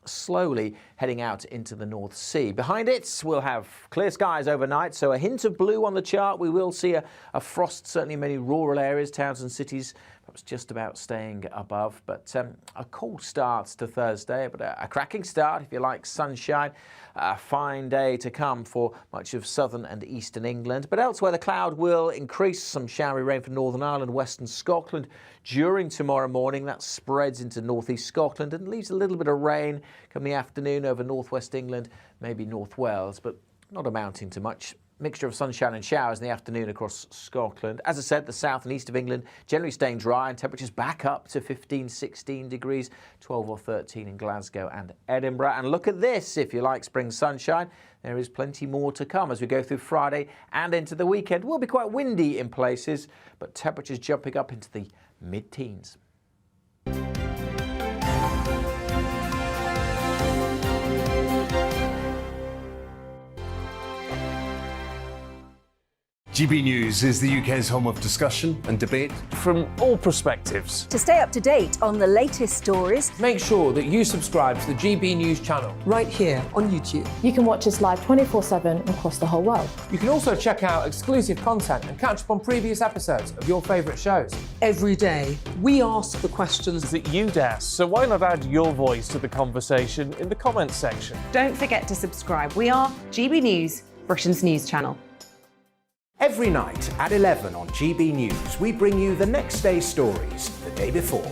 slowly heading out into the North Sea. Behind it, we'll have clear skies overnight, so a hint of blue on the chart. We will see a frost, certainly in many rural areas, towns and cities, perhaps just about staying above. But a cool start to Thursday, but a cracking start if you like sunshine. A fine day to come for much of southern and eastern England. But elsewhere, the cloud will increase. Some showery rain for Northern Ireland, western Scotland during tomorrow morning. That spreads into northeast Scotland and leaves a little bit of rain come the afternoon over northwest England, maybe North Wales, but not amounting to much. Mixture of sunshine and showers in the afternoon across Scotland. As I said, the south and east of England generally staying dry and temperatures back up to 15, 16 degrees, 12 or 13 in Glasgow and Edinburgh. And look at this, if you like spring sunshine, there is plenty more to come as we go through Friday and into the weekend. It will be quite windy in places, but temperatures jumping up into the mid-teens. GB News is the UK's home of discussion and debate from all perspectives. To stay up to date on the latest stories, make sure that you subscribe to the GB News channel right here on YouTube. You can watch us live 24/7 across the whole world. You can also check out exclusive content and catch up on previous episodes of your favourite shows. Every day, we ask the questions that you'd ask, so why not add your voice to the conversation in the comments section? Don't forget to subscribe. We are GB News, Britain's news channel. Every night at 11 on GB News, we bring you the next day's stories the day before.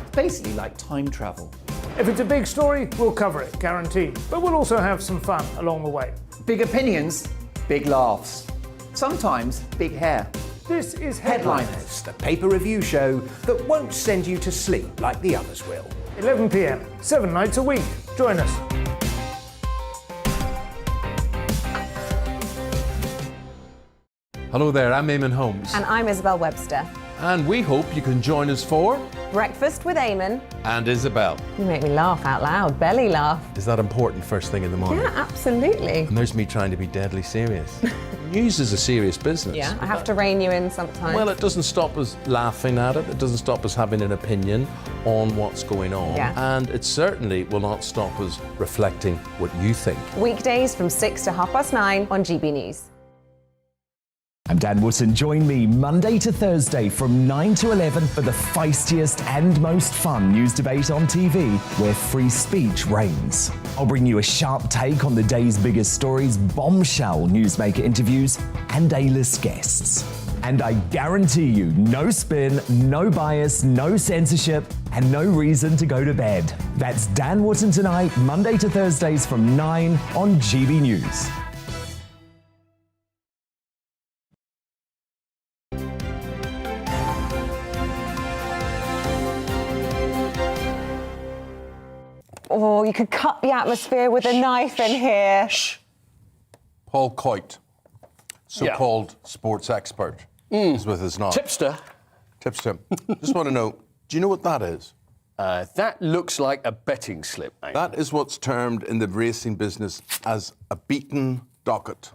It's basically like time travel. If it's a big story, we'll cover it, guaranteed. But we'll also have some fun along the way. Big opinions, big laughs. Sometimes big hair. This is Headliners, the paper review show that won't send you to sleep like the others will. 11 p.m, 7 nights a week. Join us. Hello there, I'm Eamonn Holmes. And I'm Isabel Webster. And we hope you can join us for Breakfast with Eamonn and Isabel. You make me laugh out loud, belly laugh. Is that important first thing in the morning? Yeah, absolutely. And there's me trying to be deadly serious. News is a serious business. Yeah, I have to rein you in sometimes. Well, it doesn't stop us laughing at it. It doesn't stop us having an opinion on what's going on. Yeah. And it certainly will not stop us reflecting what you think. Weekdays from 6 to 9:30 on GB News. I'm Dan Wootton. Join me Monday to Thursday from 9 to 11 for the feistiest and most fun news debate on TV, where free speech reigns. I'll bring you a sharp take on the day's biggest stories, bombshell newsmaker interviews, and A-list guests. And I guarantee you, no spin, no bias, no censorship, and no reason to go to bed. That's Dan Wootton Tonight, Monday to Thursdays from 9 on GB News. Oh, you could cut the atmosphere with a knife in here. Shh. Paul Coit, so-called sports expert, is with us now. Tipster. Tipster. Just want to know, do you know what that is? That looks like a betting slip, mate. That is what's termed in the racing business as a beaten docket.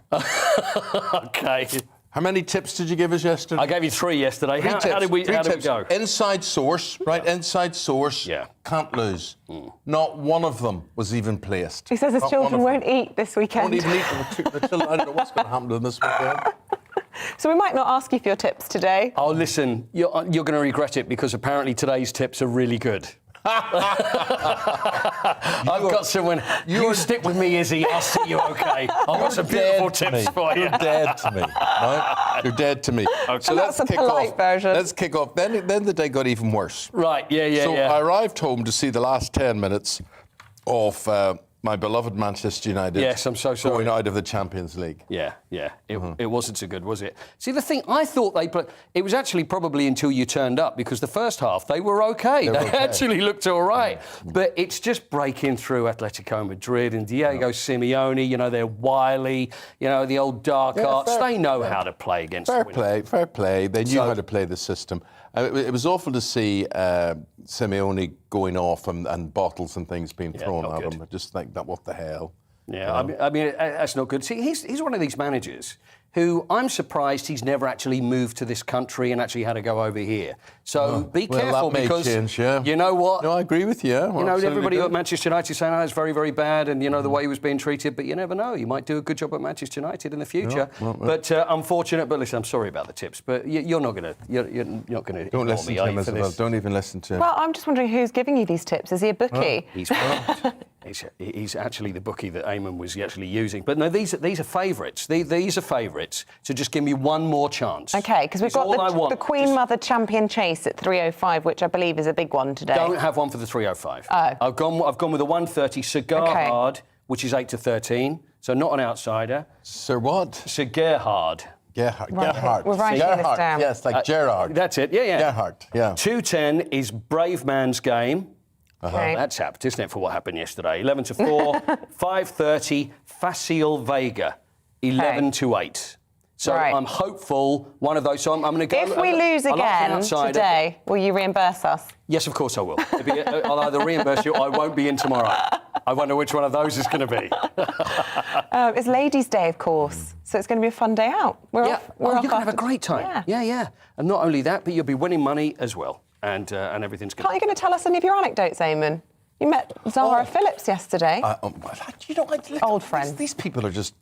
Okay. How many tips did you give us yesterday? I gave you 3 yesterday. How did we go? Inside source, right? Inside source. Yeah. Can't lose. Not one of them was even placed. He says his children won't eat this weekend. Won't even eat them. I don't know what's going to happen to them this weekend. So we might not ask you for your tips today. Oh, listen, you're going to regret it because apparently today's tips are really good. I've got someone. You stick with me, Izzy. I'll see you okay. I've got some beautiful tips for you. You're dead to me. Right? You're dead to me. Okay. So that's a polite version. Let's kick off. Then the day got even worse. Right. Yeah. So I arrived home to see the last 10 minutes of my beloved Manchester United. Yes, I'm so sorry. Going out of the Champions League. Yeah. It wasn't so good, was it? See, the thing, I thought it was actually probably until you turned up, because the first half, they were okay. They actually looked all right. But it's just breaking through Atletico Madrid and Diego Simeone, you know, they're wily, you know, the old dark arts. They know how to play against Fair play. They knew how to play the system. It was awful to see Simeone going off and bottles and things being thrown at him. I just think that, what the hell? Yeah, I mean, that's not good. See, he's one of these managers who I'm surprised he's never actually moved to this country and actually had to go over here. So be careful, that may because change, yeah. you know what? No, I agree with you. You know, everybody at Manchester United saying, it's very, very bad, and, you know, the way he was being treated, but you never know. You might do a good job at Manchester United in the future. But unfortunate, but listen, I'm sorry about the tips, but you're not going to Don't listen me, to him, for Isabel. this. Don't even listen to him. Well, I'm just wondering who's giving you these tips. Is he a bookie? He's correct. He's actually the bookie that Eamonn was actually using. But no, these are favourites. These are favourites. So just give me one more chance. OK, because we've got the Queen Mother Champion Chase at 3:05, which I believe is a big one today. Don't have one for the 3:05. Oh. I've gone with the 1:30 Cigar Hard, which is 8 to 13. So not an outsider. Sir what? Sir Gerhard. Gerhard. Right, Gerhard. we're writing this down. Yes, like Gerard. That's it. Yeah. Gerhard. Yeah. 2:10 is Brave Man's Game. Okay. That's apt, isn't it, for what happened yesterday? 11 to 4. 5:30 Facile Vega. 11 to 8. So I'm hopeful one of those. So I'm going to go. If we lose again today, will you reimburse us? Yes, of course I will. I'll either reimburse you or I won't be in tomorrow. I wonder which one of those is going to be. It's Ladies' Day, of course, so it's going to be a fun day out. We're off. You're going to have a great time. Yeah. And not only that, but you'll be winning money as well. And everything's going to... Aren't you going to tell us any of your anecdotes, Eamonn? You met Zara Phillips yesterday. You know, old friend. These people are just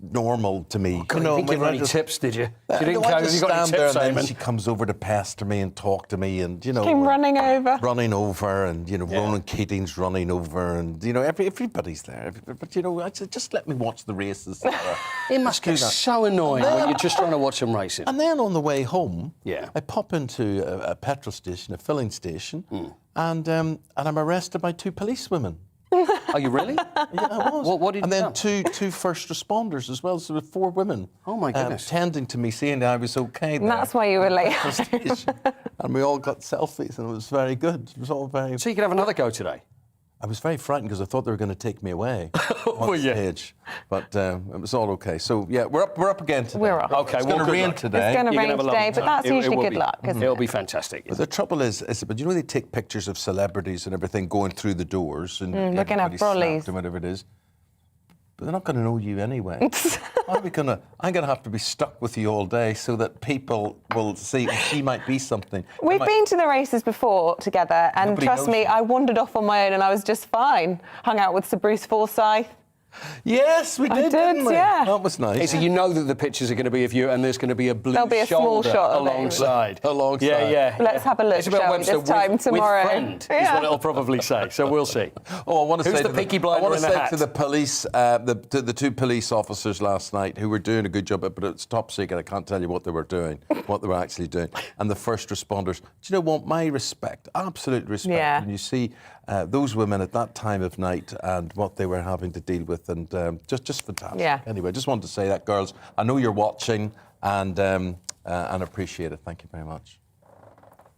normal to me. You didn't give her any tips, did you? She didn't I just you got any stand there tips, and then Eamonn? she comes over to pester me and talk to me, and you know, Came running over. And you know, Ronan Keating's running over, and you know, everybody's there. But you know, I said, just let me watch the races. It must get so annoying when you're just trying to watch them racing. And then on the way home, Yeah. I pop into a petrol station, a filling station, and I'm arrested by 2 policewomen. Are you really? Yeah, I was. What did and you then do? two first responders as well, so there were 4 women. Oh, my goodness. Tending to me, saying that I was okay. And that's why you were late. And we all got selfies, and it was very good. It was all very... So you can have another go today? I was very frightened because I thought they were going to take me away on stage. But it was all okay. So, yeah, we're up again today. We're off. Okay, it's going to rain today. It's going to rain today, but that's usually good luck, isn't it? It'll be fantastic. But the trouble is, but you know, they take pictures of celebrities and everything going through the doors, and we're going to have brollies and whatever it is. But they're not going to know you anyway. I'm going to have to be stuck with you all day so that people will see she might be something. We've been to the races before together, and Nobody trust knows me, you. I wandered off on my own and I was just fine. Hung out with Sir Bruce Forsyth. Yes, we did, didn't we? Yeah. That was nice. So you know that the pictures are going to be of you, and there's going to be a blue There'll be a small shoulder shot of it. alongside. Yeah. Let's have a look, Isabel shall we, Webster this time tomorrow? With friend is what it'll probably say. So we'll see. Oh, I want to Who's say the Peaky Blinder I want in to the say hat? to the police, to the 2 police officers last night who were doing a good job, but it's top secret. I can't tell you what they were doing, what they were actually doing. And the first responders. Do you know what? My respect, absolute respect. Yeah. When you see those women at that time of night and what they were having to deal with, and just fantastic. Yeah. Anyway, just wanted to say that, girls. I know you're watching, and appreciate it. Thank you very much.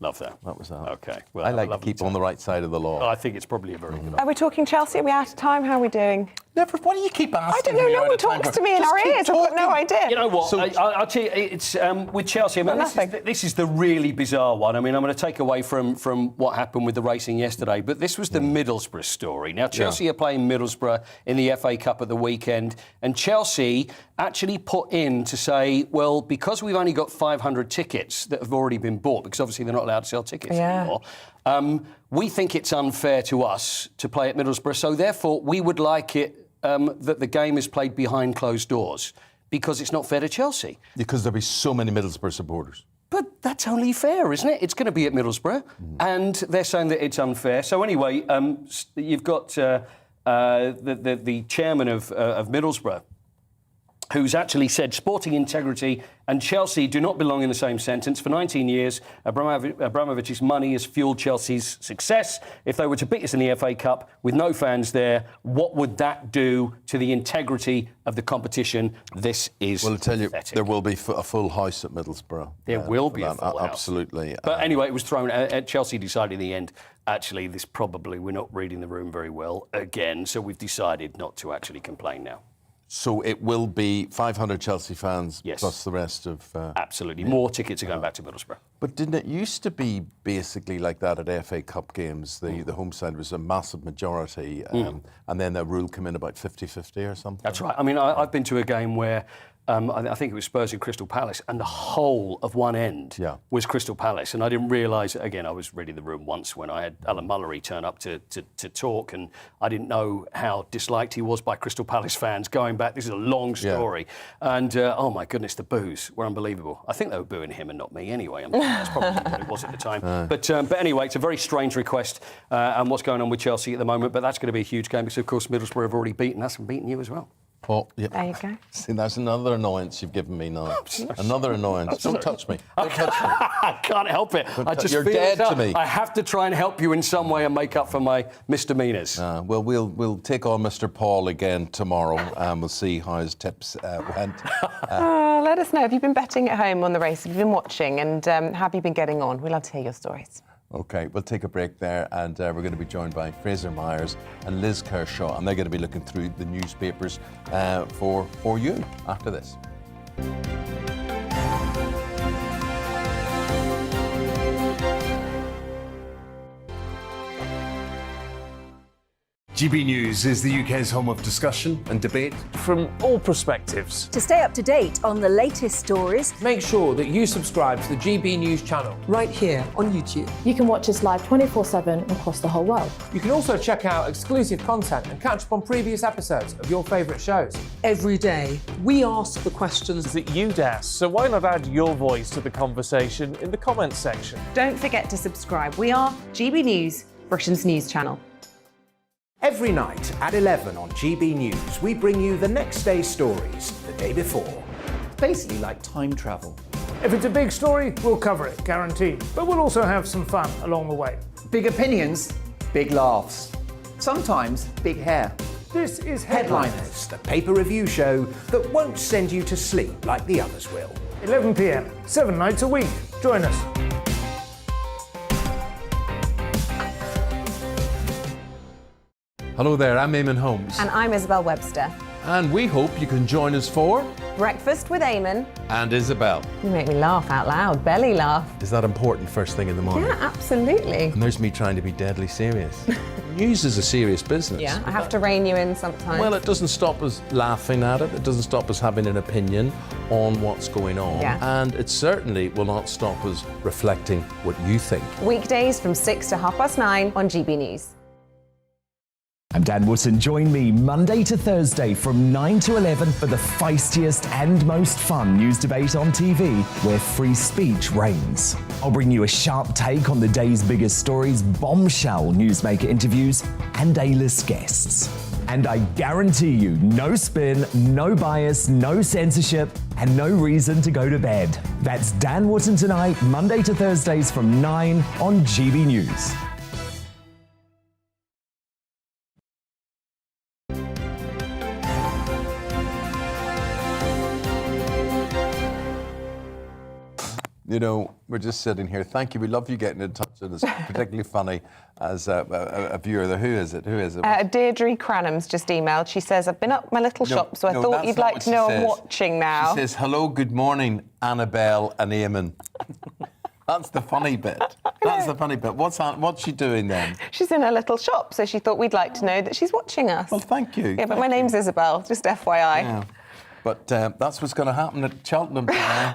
Love that. That was that. Okay. Well, I like to keep on the right side of the law. Oh, I think it's probably a very good. Are we talking Chelsea? Are we out of time? How are we doing? Never. Why do you keep asking? I don't know. me No out one of time talks for- to me in Just our keep ears. I've got no talking. idea. You know what? So- I'll tell you, it's with Chelsea. I mean, this is the really bizarre one. I mean, I'm going to take away from what happened with the racing yesterday, but this was the Middlesbrough story. Now, Chelsea are playing Middlesbrough in the FA Cup at the weekend, and Chelsea actually put in to say, well, because we've only got 500 tickets that have already been bought, because obviously they're not allowed to sell tickets anymore, we think it's unfair to us to play at Middlesbrough, so therefore we would like it that the game is played behind closed doors, because it's not fair to Chelsea. Because there'll be so many Middlesbrough supporters. But that's only fair, isn't it? It's going to be at Middlesbrough, and they're saying that it's unfair. So anyway, you've got the chairman of Middlesbrough, who's actually said sporting integrity and Chelsea do not belong in the same sentence. For 19 years, Abramovich's money has fueled Chelsea's success. If they were to beat us in the FA Cup with no fans there, what would that do to the integrity of the competition? This is Well, I'll tell you, pathetic. there will be a full house at Middlesbrough. There will be a that. full house. Absolutely. But anyway, it was thrown. Chelsea decided in the end, actually, we're not reading the room very well again, so we've decided not to actually complain now. So it will be 500 Chelsea fans Yes. plus the rest of... Absolutely. More tickets are going back to Middlesbrough. But didn't it used to be basically like that at FA Cup games? The home side was a massive majority, and then the rule came in about 50-50 or something? That's right. I mean, I've been to a game where I think it was Spurs in Crystal Palace, and the whole of one end was Crystal Palace. And I didn't realise, again, I was reading the room once when I had Alan Mullery turn up to talk, and I didn't know how disliked he was by Crystal Palace fans going back. This is a long story. And, oh my goodness, the boos were unbelievable. I think they were booing him and not me anyway. That's probably what it was at the time. But anyway, it's a very strange request and what's going on with Chelsea at the moment, but that's going to be a huge game because, of course, Middlesbrough have already beaten us and beaten you as well. Oh, yeah. There you go. See, that's another annoyance you've given me now. Another annoyance. Don't touch me. Don't touch me. I can't help it. I just You're feel dead to me. I have to try and help you in some way and make up for my misdemeanours. Well, we'll take on Mr. Paul again tomorrow and we'll see how his tips went. Let us know. Have you been betting at home on the race? Have you been watching? And have you been getting on? We'd love to hear your stories. OK, we'll take a break there and we're going to be joined by Fraser Myers and Liz Kershaw, and they're going to be looking through the newspapers for you after this. GB News is the UK's home of discussion and debate from all perspectives. To stay up to date on the latest stories, Make sure that you subscribe to the GB News channel. right here on YouTube. You can watch us live 24/7 across the whole world. You can also check out exclusive content and catch up on previous episodes of your favourite shows. Every day, we ask the questions that you'd ask, so why not add your voice to the conversation in the comments section? Don't forget to subscribe. We are GB News, Britain's news channel. Every night at 11 on GB News, we bring you the next day's stories the day before. Basically like time travel. If it's a big story, we'll cover it, guaranteed. But we'll also have some fun along the way. Big opinions, big laughs. Sometimes big hair. This is Headliners, the paper review show that won't send you to sleep like the others will. 11 p.m, 7 nights a week. Join us. Hello there, I'm Eamonn Holmes. And I'm Isabel Webster. And we hope you can join us for Breakfast with Eamonn. And Isabel. You make me laugh out loud, belly laugh. Is that important first thing in the morning? Yeah, absolutely. And there's me trying to be deadly serious. News is a serious business. Yeah, I have to rein you in sometimes. Well, it doesn't stop us laughing at it. It doesn't stop us having an opinion on what's going on. Yeah. And it certainly will not stop us reflecting what you think. Weekdays from 6 to 9:30 on GB News. I'm Dan Wootton. Join me Monday to Thursday from 9 to 11 for the feistiest and most fun news debate on TV, where free speech reigns. I'll bring you a sharp take on the day's biggest stories, bombshell newsmaker interviews, and A-list guests. And I guarantee you, no spin, no bias, no censorship, and no reason to go to bed. That's Dan Wootton tonight, Monday to Thursdays from 9 on GB News. You know, we're just sitting here. Thank you. We love you getting in touch with us. Particularly funny as a viewer. Who is it? Deirdre Cranham's just emailed. She says, I've been up my little shop, so I thought you'd like to know I'm watching now. She says, hello, good morning, Annabelle and Eamonn. That's the funny bit. That's the funny bit. What's she doing then? She's in her little shop, so she thought we'd like to know that she's watching us. Well, thank you. Yeah, but my name's Isabel, just FYI. Yeah. But that's what's going to happen at Cheltenham today.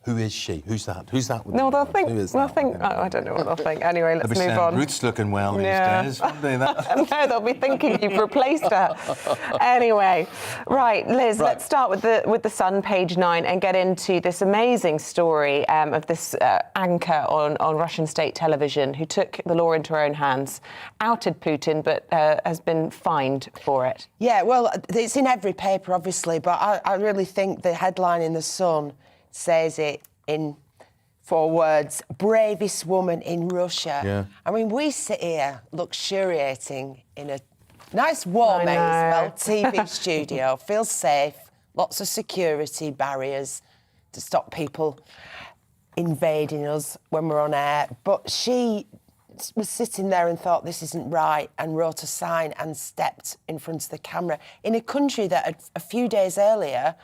Who is she? Who's that? Who's that? No, they'll think. I don't know what they'll think. Anyway, let's move on. Ruth's looking well these days. No, they'll be thinking you've replaced her. Anyway, right, Liz. Let's start with the Sun, page 9, and get into this amazing story of this anchor on Russian state television who took the law into her own hands, outed Putin, but has been fined for it. Yeah, well, it's in every paper, obviously, but I really think the headline in the Sun says it in 4 words: bravest woman in Russia. Yeah. I mean, we sit here luxuriating in a nice warm Isabel TV studio, feel safe, lots of security barriers to stop people invading us when we're on air. But she was sitting there and thought this isn't right and wrote a sign and stepped in front of the camera in a country that a few days earlier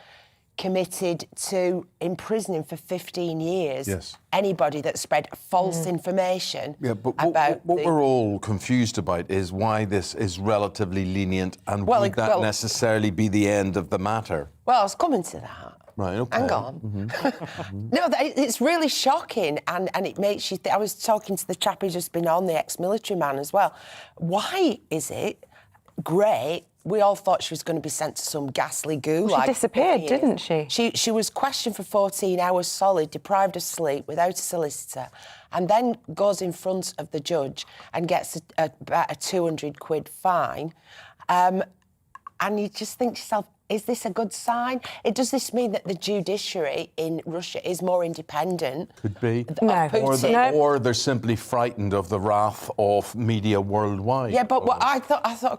committed to imprisoning for 15 years Yes. anybody that spread false information but about what we're all confused about is why this is relatively lenient, and would that necessarily be the end of the matter? Well, I was coming to that. Right, okay. Hang on. No, it's really shocking, and it makes you think. I was talking to the chap who's just been on, the ex-military man as well. Why is it great? We all thought she was going to be sent to some ghastly gulag. Well, she disappeared, didn't she? She was questioned for 14 hours solid, deprived of sleep, without a solicitor, and then goes in front of the judge and gets about a 200 quid fine. And you just think to yourself, is this a good sign? Does this mean that the judiciary in Russia is more independent? Could be. No. Or they're simply frightened of the wrath of media worldwide. Yeah, but I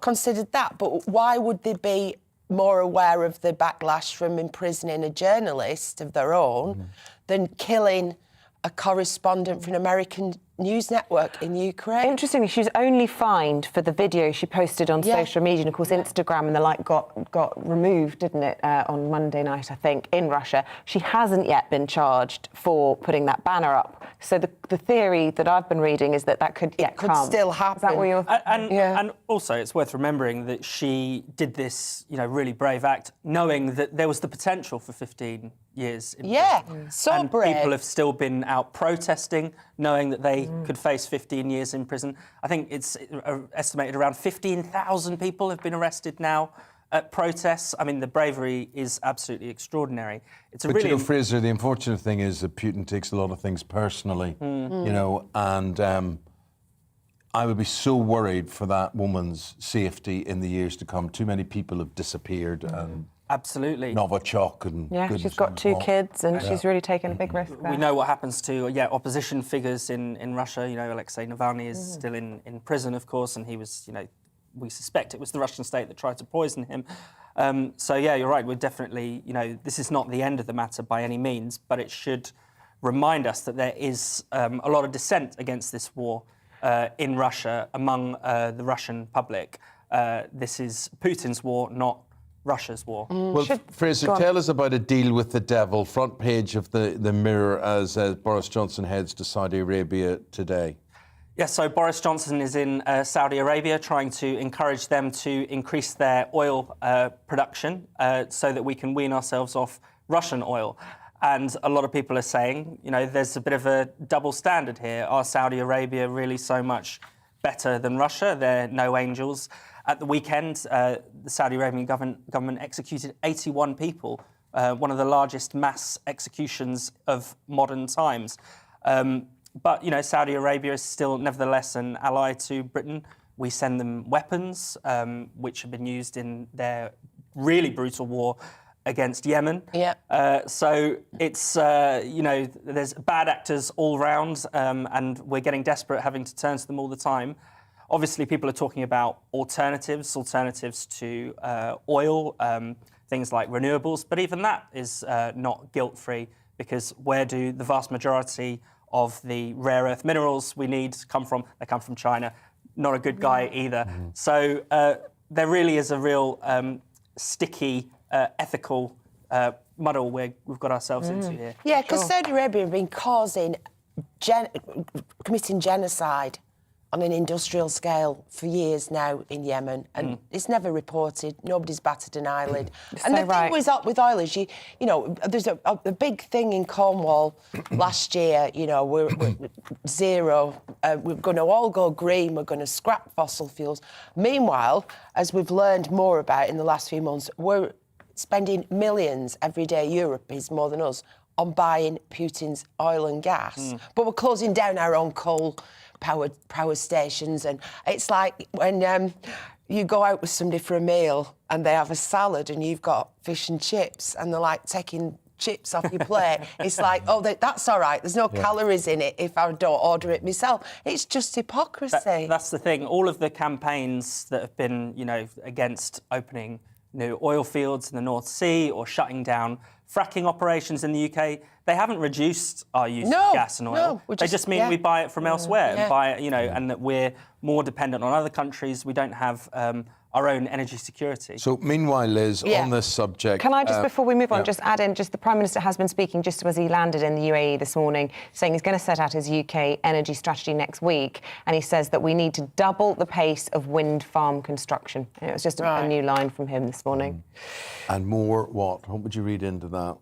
considered that. But why would they be more aware of the backlash from imprisoning a journalist of their own than killing a correspondent for an American news network in Ukraine? Interestingly, she was only fined for the video she posted on social media, and of course Instagram and the like got removed, didn't it, on Monday night, I think, in Russia. She hasn't yet been charged for putting that banner up. So the theory that I've been reading is that could yet come. Could still happen. Is that what you're... And also, it's worth remembering that she did this, really brave act, knowing that there was the potential for 15 years in prison. So brave. People have still been out protesting, knowing that they could face 15 years in prison. I think it's estimated around 15,000 people have been arrested now at protests. I mean, the bravery is absolutely extraordinary. But Fraser, the unfortunate thing is that Putin takes a lot of things personally, and I would be so worried for that woman's safety in the years to come. Too many people have disappeared. And absolutely. Novichok and she's got 2 kids and she's really taken a big risk there. We know what happens to opposition figures in Russia. Alexei Navalny is still in prison, of course, and he was, we suspect it was the Russian state that tried to poison him. So you're right. We're definitely, this is not the end of the matter by any means, but it should remind us that there is a lot of dissent against this war in Russia among the Russian public. This is Putin's war, not Russia's war. Well, Fraser, tell us about a deal with the devil. Front page of the Mirror as Boris Johnson heads to Saudi Arabia today. Yes, so Boris Johnson is in Saudi Arabia trying to encourage them to increase their oil production so that we can wean ourselves off Russian oil. And a lot of people are saying, there's a bit of a double standard here. Are Saudi Arabia really so much better than Russia? They're no angels. At the weekend, the Saudi Arabian government executed 81 people, one of the largest mass executions of modern times. But, Saudi Arabia is still nevertheless an ally to Britain. We send them weapons, which have been used in their really brutal war against Yemen. So it's, there's bad actors all round, and we're getting desperate having to turn to them all the time. Obviously, people are talking about alternatives to oil, things like renewables, but even that is not guilt-free, because where do the vast majority of the rare earth minerals we need come from? They come from China. Not a good guy either. So there really is a real sticky, ethical muddle we've got ourselves into here. Yeah, because Saudi Arabia have been committing genocide on an industrial scale for years now in Yemen, and it's never reported. Nobody's batted an eyelid. And the thing with oil is, there's a big thing in Cornwall last year. We're zero. We're going to all go green. We're going to scrap fossil fuels. Meanwhile, as we've learned more about in the last few months, we're spending millions every day. Europe is more than us on buying Putin's oil and gas, but we're closing down our own coal power stations, and it's like when you go out with somebody for a meal and they have a salad and you've got fish and chips and they're like taking chips off your plate. It's like, that's all right, there's no calories in it if I don't order it myself. It's just hypocrisy. That's the thing. All of the campaigns that have been, against opening new oil fields in the North Sea or shutting down fracking operations in the UK, they haven't reduced our use of gas and oil. They just mean we buy it from elsewhere, and and that we're more dependent on other countries. We don't have our own energy security. So meanwhile, Liz, on this subject... Can I just, before we move on, just add in, just the Prime Minister has been speaking just as he landed in the UAE this morning, saying he's going to set out his UK energy strategy next week, and he says that we need to double the pace of wind farm construction. And it was just a new line from him this morning. And more what? What would you read into that?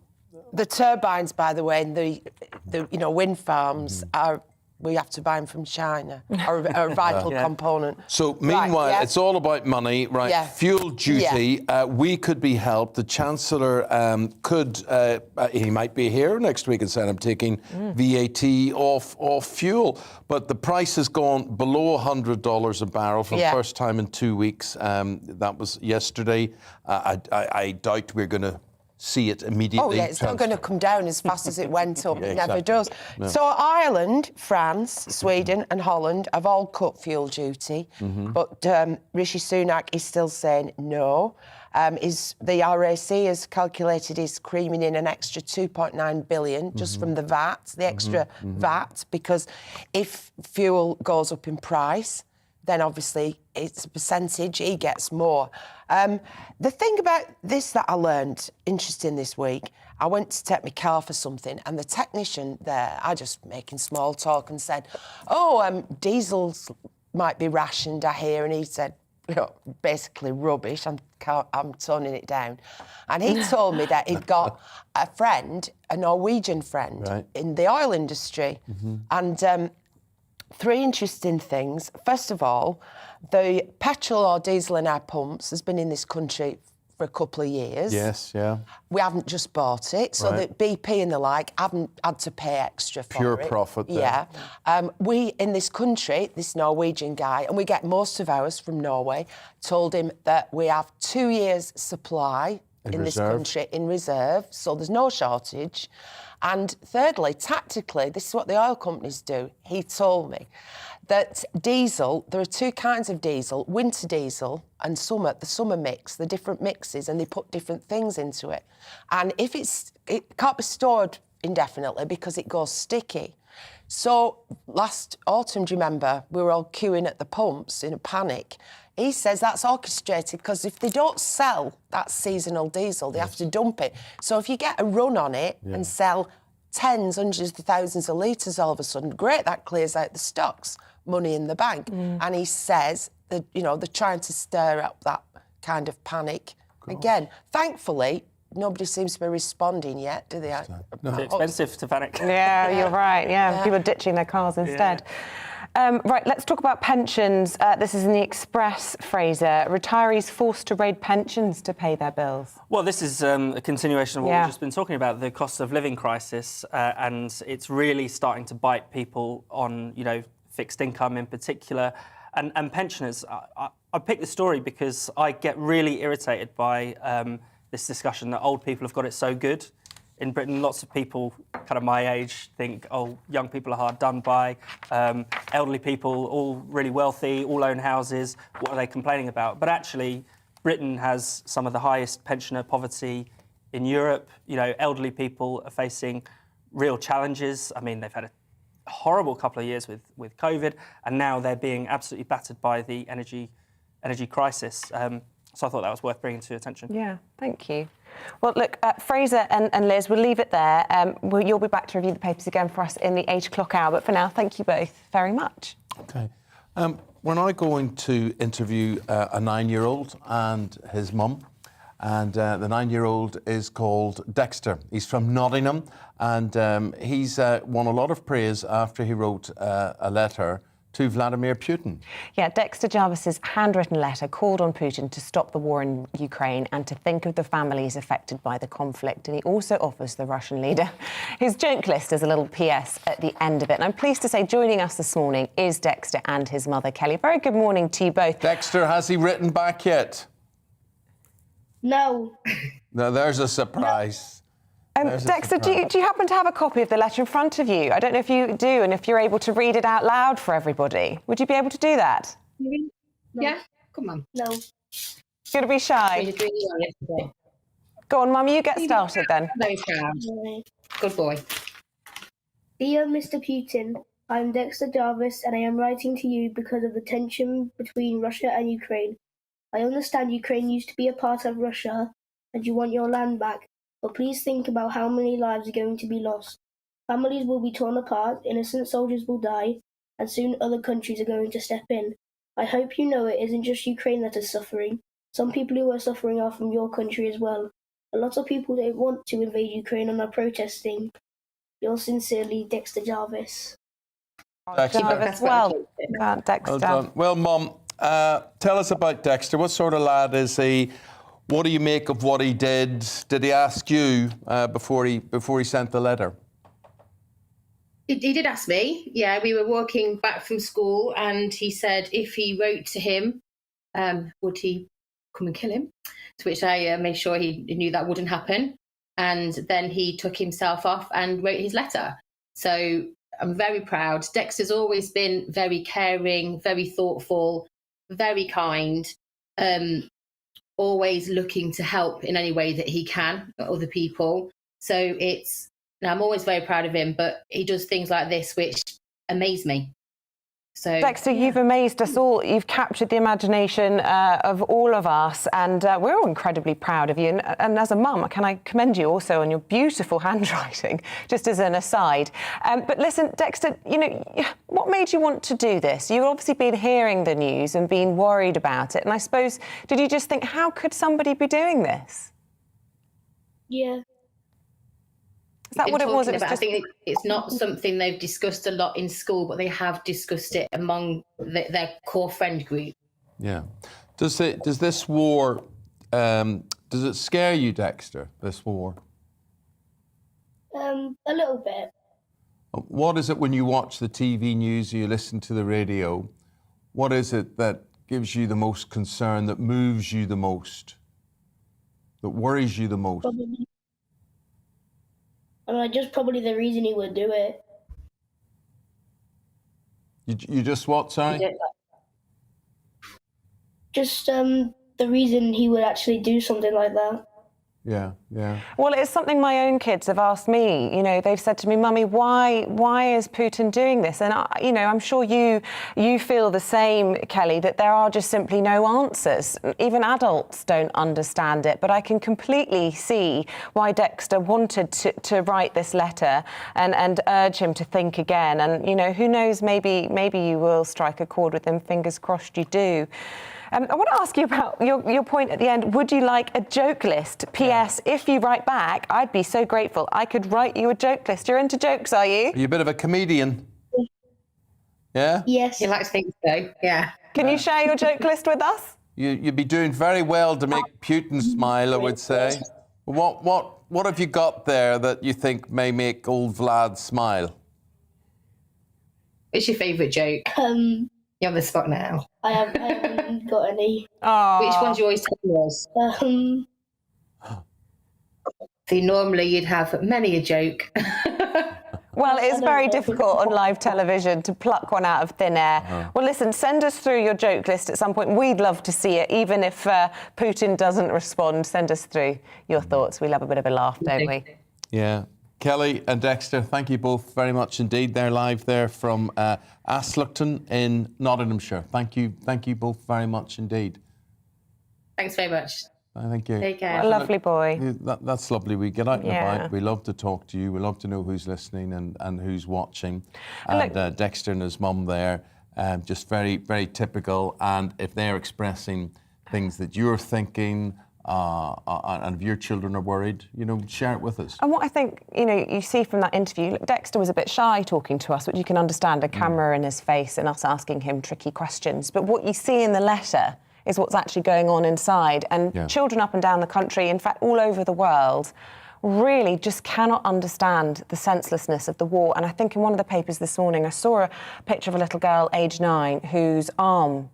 The turbines, by the way, and the wind farms are... We have to buy them from China, are a vital component. So, meanwhile, it's all about money, right? Yeah. Fuel duty. We could be helped. The Chancellor he might be here next week and said, I'm taking VAT off fuel. But the price has gone below $100 a barrel for the first time in 2 weeks. That was yesterday. I doubt we're going to see it immediately. Oh, yeah, it's not going to come down as fast as it went up. It never does. No. So Ireland, France, Sweden and Holland have all cut fuel duty, but Rishi Sunak is still saying no. The RAC has calculated he's creaming in an extra 2.9 billion just from the VAT, the extra VAT, because if fuel goes up in price, then obviously it's a percentage, he gets more. The thing about this that I learned, interesting this week, I went to take my car for something and the technician there, I just making small talk and said, diesels might be rationed, I hear, and he said, basically rubbish, I'm toning it down. And he told me that he'd got a friend, a Norwegian friend, in the oil industry. And three interesting things. First of all, the petrol or diesel in our pumps has been in this country for a couple of years. Yes, yeah. We haven't just bought it, so that BP and the like haven't had to pay extra for Pure it. profit there. Yeah. We, in this country, this Norwegian guy, and we get most of ours from Norway, told him that we have 2 years' supply in this country in reserve, so there's no shortage. And thirdly, tactically, this is what the oil companies do. He told me that diesel, there are two kinds of diesel, winter diesel and the summer mix, the different mixes, and they put different things into it. And if it can't be stored indefinitely because it goes sticky. So last autumn, do you remember, we were all queuing at the pumps in a panic. He says that's orchestrated because if they don't sell that seasonal diesel, they have to dump it. So if you get a run on it and sell tens, hundreds of thousands of litres all of a sudden, great, that clears out the stocks, money in the bank. And he says that, they're trying to stir up that kind of panic. Again, thankfully, nobody seems to be responding yet, do they? It's expensive to panic. Yeah, you're right. Yeah, people are ditching their cars instead. Right, let's talk about pensions. This is in the Express, Fraser. Retirees forced to raid pensions to pay their bills. Well, this is a continuation of what we've just been talking about, the cost of living crisis, and it's really starting to bite people on, fixed income in particular, and pensioners. I picked the story because I get really irritated by this discussion that old people have got it so good. In Britain, lots of people kind of my age think, young people are hard done by, elderly people, all really wealthy, all own houses, what are they complaining about? But actually, Britain has some of the highest pensioner poverty in Europe. Elderly people are facing real challenges. I mean, they've had a horrible couple of years with COVID, and now they're being absolutely battered by the energy crisis. So I thought that was worth bringing to your attention. Yeah, thank you. Well, look, Fraser and Liz, we'll leave it there. You'll be back to review the papers again for us in the 8 o'clock hour. But for now, thank you both very much. OK. We're now going to interview a 9-year-old and his mum. And the 9-year-old is called Dexter. He's from Nottingham, and he's won a lot of praise after he wrote a letter to Vladimir Putin. Yeah, Dexter Jarvis's handwritten letter called on Putin to stop the war in Ukraine and to think of the families affected by the conflict. And he also offers the Russian leader his junk list as a little PS at the end of it. And I'm pleased to say joining us this morning is Dexter and his mother, Kelly. Very good morning to you both. Dexter, has he written back yet? No. No, there's a surprise. Dexter, do you happen to have a copy of the letter in front of you? I don't know if you do, and if you're able to read it out loud for everybody. Would you be able to do that? Yeah, come on. No. You're going to be shy? Go on, Mum, you get started then. Very proud. Good boy. Dear Mr. Putin, I'm Dexter Jarvis, and I am writing to you because of the tension between Russia and Ukraine. I understand Ukraine used to be a part of Russia and you want your land back, but please think about how many lives are going to be lost. Families will be torn apart, innocent soldiers will die, and soon other countries are going to step in. I hope you know it isn't just Ukraine that is suffering. Some people who are suffering are from your country as well. A lot of people don't want to invade Ukraine and are protesting. Yours sincerely, Dexter Jarvis. Dexter. Jarvis, well, Dexter. Well done. Well, Mum, tell us about Dexter. What sort of lad is he? What do you make of what he did? Did he ask you before he sent the letter? He did ask me. Yeah, we were walking back from school, and he said if he wrote to him, would he come and kill him? To which I made sure he knew that wouldn't happen. And then he took himself off and wrote his letter. So I'm very proud. Dexter's always been very caring, very thoughtful, very kind, always looking to help in any way that he can other people. So I'm always very proud of him, but he does things like this which amaze me. So, Dexter, you've amazed us all. You've captured the imagination of all of us, and we're all incredibly proud of you. And as a mum, can I commend you also on your beautiful handwriting, just as an aside. But listen, Dexter, what made you want to do this? You've obviously been hearing the news and been worried about it. And I suppose, did you just think, how could somebody be doing this? Yeah. Is that what it was? I think it's not something they've discussed a lot in school, but they have discussed it among their core friend group. Yeah. Does this war, does it scare you, Dexter, this war? A little bit. What is it when you watch the TV news or you listen to the radio? What is it that gives you the most concern, that moves you the most, that worries you the most? Probably the reason he would do it. You just what, sorry? Just the reason he would actually do something like that. Yeah, yeah. Well, it's something my own kids have asked me. They've said to me, "Mummy, why is Putin doing this?" And I'm sure you feel the same, Kelly, that there are just simply no answers. Even adults don't understand it. But I can completely see why Dexter wanted to write this letter and urge him to think again. And who knows? Maybe you will strike a chord with him. Fingers crossed, you do. I want to ask you about your point at the end. Would you like a joke list? P.S. If you write back, I'd be so grateful. I could write you a joke list. You're into jokes, are you? Are you a bit of a comedian? Yeah? Yes. He likes to think so, yeah. Can you share your joke list with us? You'd be doing very well to make Putin smile, I would say. What have you got there that you think may make old Vlad smile? What's your favourite joke? You're on the spot now. I haven't got any. Which ones you always tell us? See, normally you'd have many a joke. Well, it's very difficult on live television to pluck one out of thin air. Well, listen, send us through your joke list at some point. We'd love to see it, even if Putin doesn't respond. Send us through your thoughts. We love a bit of a laugh, don't we? Yeah. Kelly and Dexter, thank you both very much indeed. They're live there from Asluckton in Nottinghamshire. Thank you both very much indeed. Thank very much. Thank you. Take care. What a lovely boy. That's lovely. We get out and Yeah. about. We love to talk to you. We love to know who's listening and who's watching. And And Dexter and his mum there, just very, very typical. And if they're expressing things that you're thinking, and if your children are worried, share it with us. And what I think, you see from that interview, look, Dexter was a bit shy talking to us, which you can understand, a camera in his face and us asking him tricky questions. But what you see in the letter is what's actually going on inside. And children up and down the country, in fact, all over the world, really just cannot understand the senselessness of the war. And I think in one of the papers this morning, I saw a picture of a little girl, aged 9, whose arm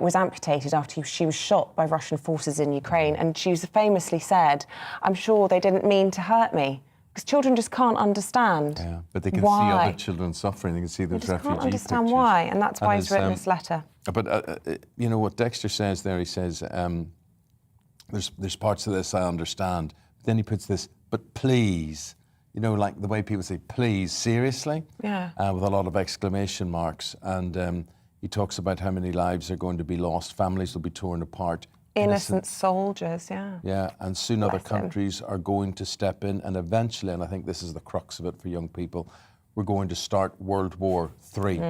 was amputated after she was shot by Russian forces in Ukraine. And she famously said, "I'm sure they didn't mean to hurt me." Because children just can't understand. Yeah, but they can why. see other children suffering. They can see those refugee Can't understand pictures. why, and that's why he's written this letter. But what Dexter says there, he says, there's parts of this I understand. But then he puts this, but please, like the way people say, please, seriously? Yeah. With a lot of exclamation marks. And he talks about how many lives are going to be lost, families will be torn apart, innocent soldiers, yeah. Yeah, and soon other countries are going to step in, and eventually, and I think this is the crux of it for young people, we're going to start World War III.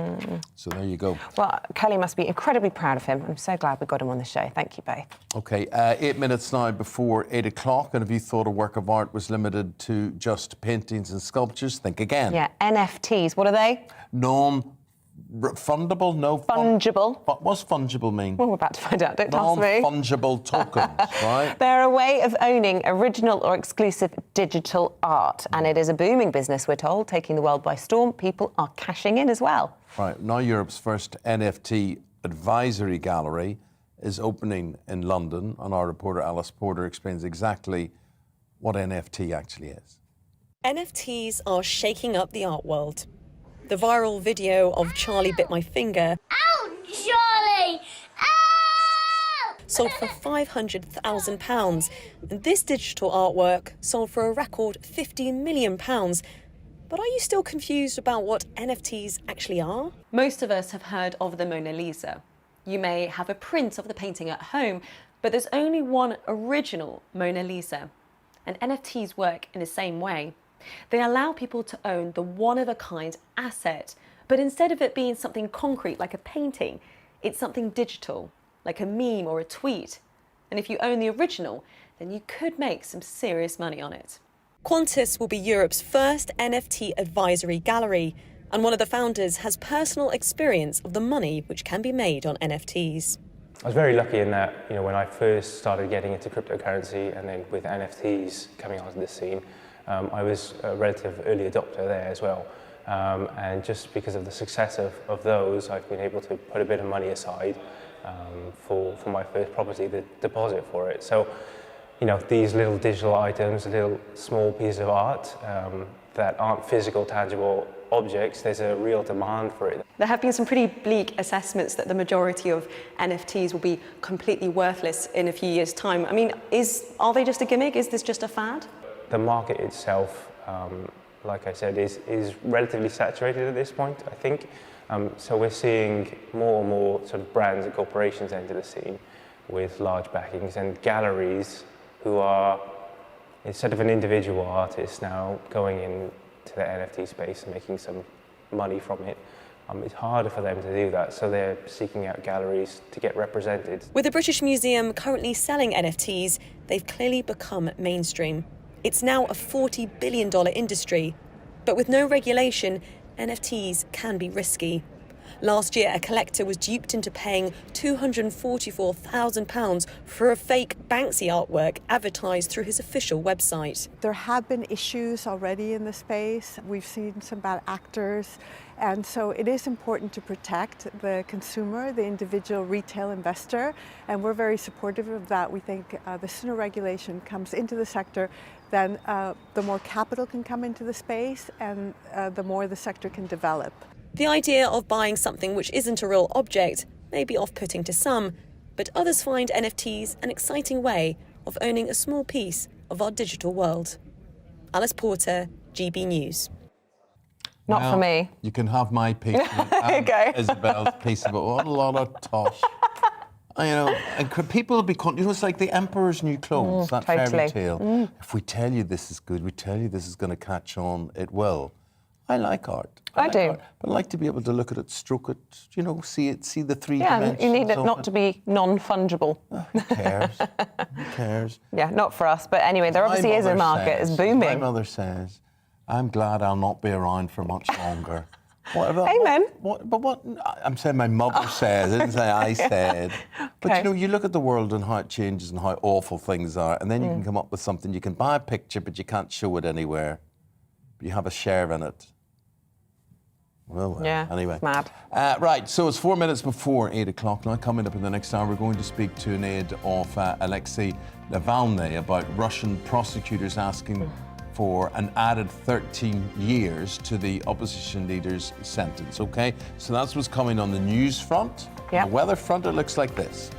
So there you go. Well, Kelly must be incredibly proud of him. I'm so glad we got him on the show. Thank you both. OK, 8 minutes now before 8 o'clock, and if you thought a work of art was limited to just paintings and sculptures, think again. Yeah, NFTs, what are they? Non-fundable? No. Fungible. What does fungible mean? Well, we're about to find out, don't ask me. Non-fungible tokens, right? They're a way of owning original or exclusive digital art, and it is a booming business, we're told, taking the world by storm. People are cashing in as well. Right, now Europe's first NFT advisory gallery is opening in London, and our reporter Alice Porter explains exactly what NFT actually is. NFTs are shaking up the art world. The viral video of Charlie Bit My Finger Charlie! sold for £500,000, and this digital artwork sold for a record £50 million. But are you still confused about what NFTs actually are? Most of us have heard of the Mona Lisa. You may have a print of the painting at home, but there's only one original Mona Lisa. And NFTs work in the same way. They allow people to own the one-of-a-kind asset, but instead of it being something concrete like a painting, it's something digital, like a meme or a tweet. And if you own the original, then you could make some serious money on it. Qantas will be Europe's first NFT advisory gallery, and one of the founders has personal experience of the money which can be made on NFTs. I was very lucky in that, when I first started getting into cryptocurrency and then with NFTs coming onto the scene, I was a relative early adopter there as well. And just because of the success of those, I've been able to put a bit of money aside for my first property, the deposit for it. So, these little digital items, little small pieces of art that aren't physical, tangible objects, there's a real demand for it. There have been some pretty bleak assessments that the majority of NFTs will be completely worthless in a few years' time. I mean, are they just a gimmick? Is this just a fad? The market itself, like I said, is relatively saturated at this point, I think. So we're seeing more and more sort of brands and corporations enter the scene with large backings, and galleries who are, instead of an individual artist now going into the NFT space and making some money from it, it's harder for them to do that, so they're seeking out galleries to get represented. With the British Museum currently selling NFTs, they've clearly become mainstream. It's now a $40 billion industry, but with no regulation, NFTs can be risky. Last year, a collector was duped into paying £244,000 for a fake Banksy artwork advertised through his official website. There have been issues already in the space. We've seen some bad actors, and so it is important to protect the consumer, the individual retail investor, and we're very supportive of that. We think the sooner regulation comes into the sector, then the more capital can come into the space and the more the sector can develop. The idea of buying something which isn't a real object may be off-putting to some, but others find NFTs an exciting way of owning a small piece of our digital world. Alice Porter, GB News. Not for me. You can have my piece of it and Isabel's piece of it. What a lot of tosh. And people will be, it's like the Emperor's New Clothes, that totally. fairy tale. If we tell you this is good, we tell you this is going to catch on, it will. I like art. I do. Art, but I like to be able to look at it, stroke it, see it, see the three Yeah, dimensions. you need it not to be non-fungible. Who cares? Who cares? Yeah, not for us. But anyway, there obviously is a market. It's booming. My mother says, I'm glad I'll not be around for much longer. Amen. What? I'm saying my mother says. I didn't say I said. But you look at the world and how it changes and how awful things are, and then you can come up with something. You can buy a picture, but you can't show it anywhere. But you have a share in it. Well, yeah, anyway. It's mad. Right, so it's 4 minutes before 8 o'clock. Now, coming up in the next hour, we're going to speak to an aide of Alexei Navalny about Russian prosecutors asking for an added 13 years to the opposition leader's sentence, OK? So that's what's coming on the news front. Yep. The weather front, it looks like this.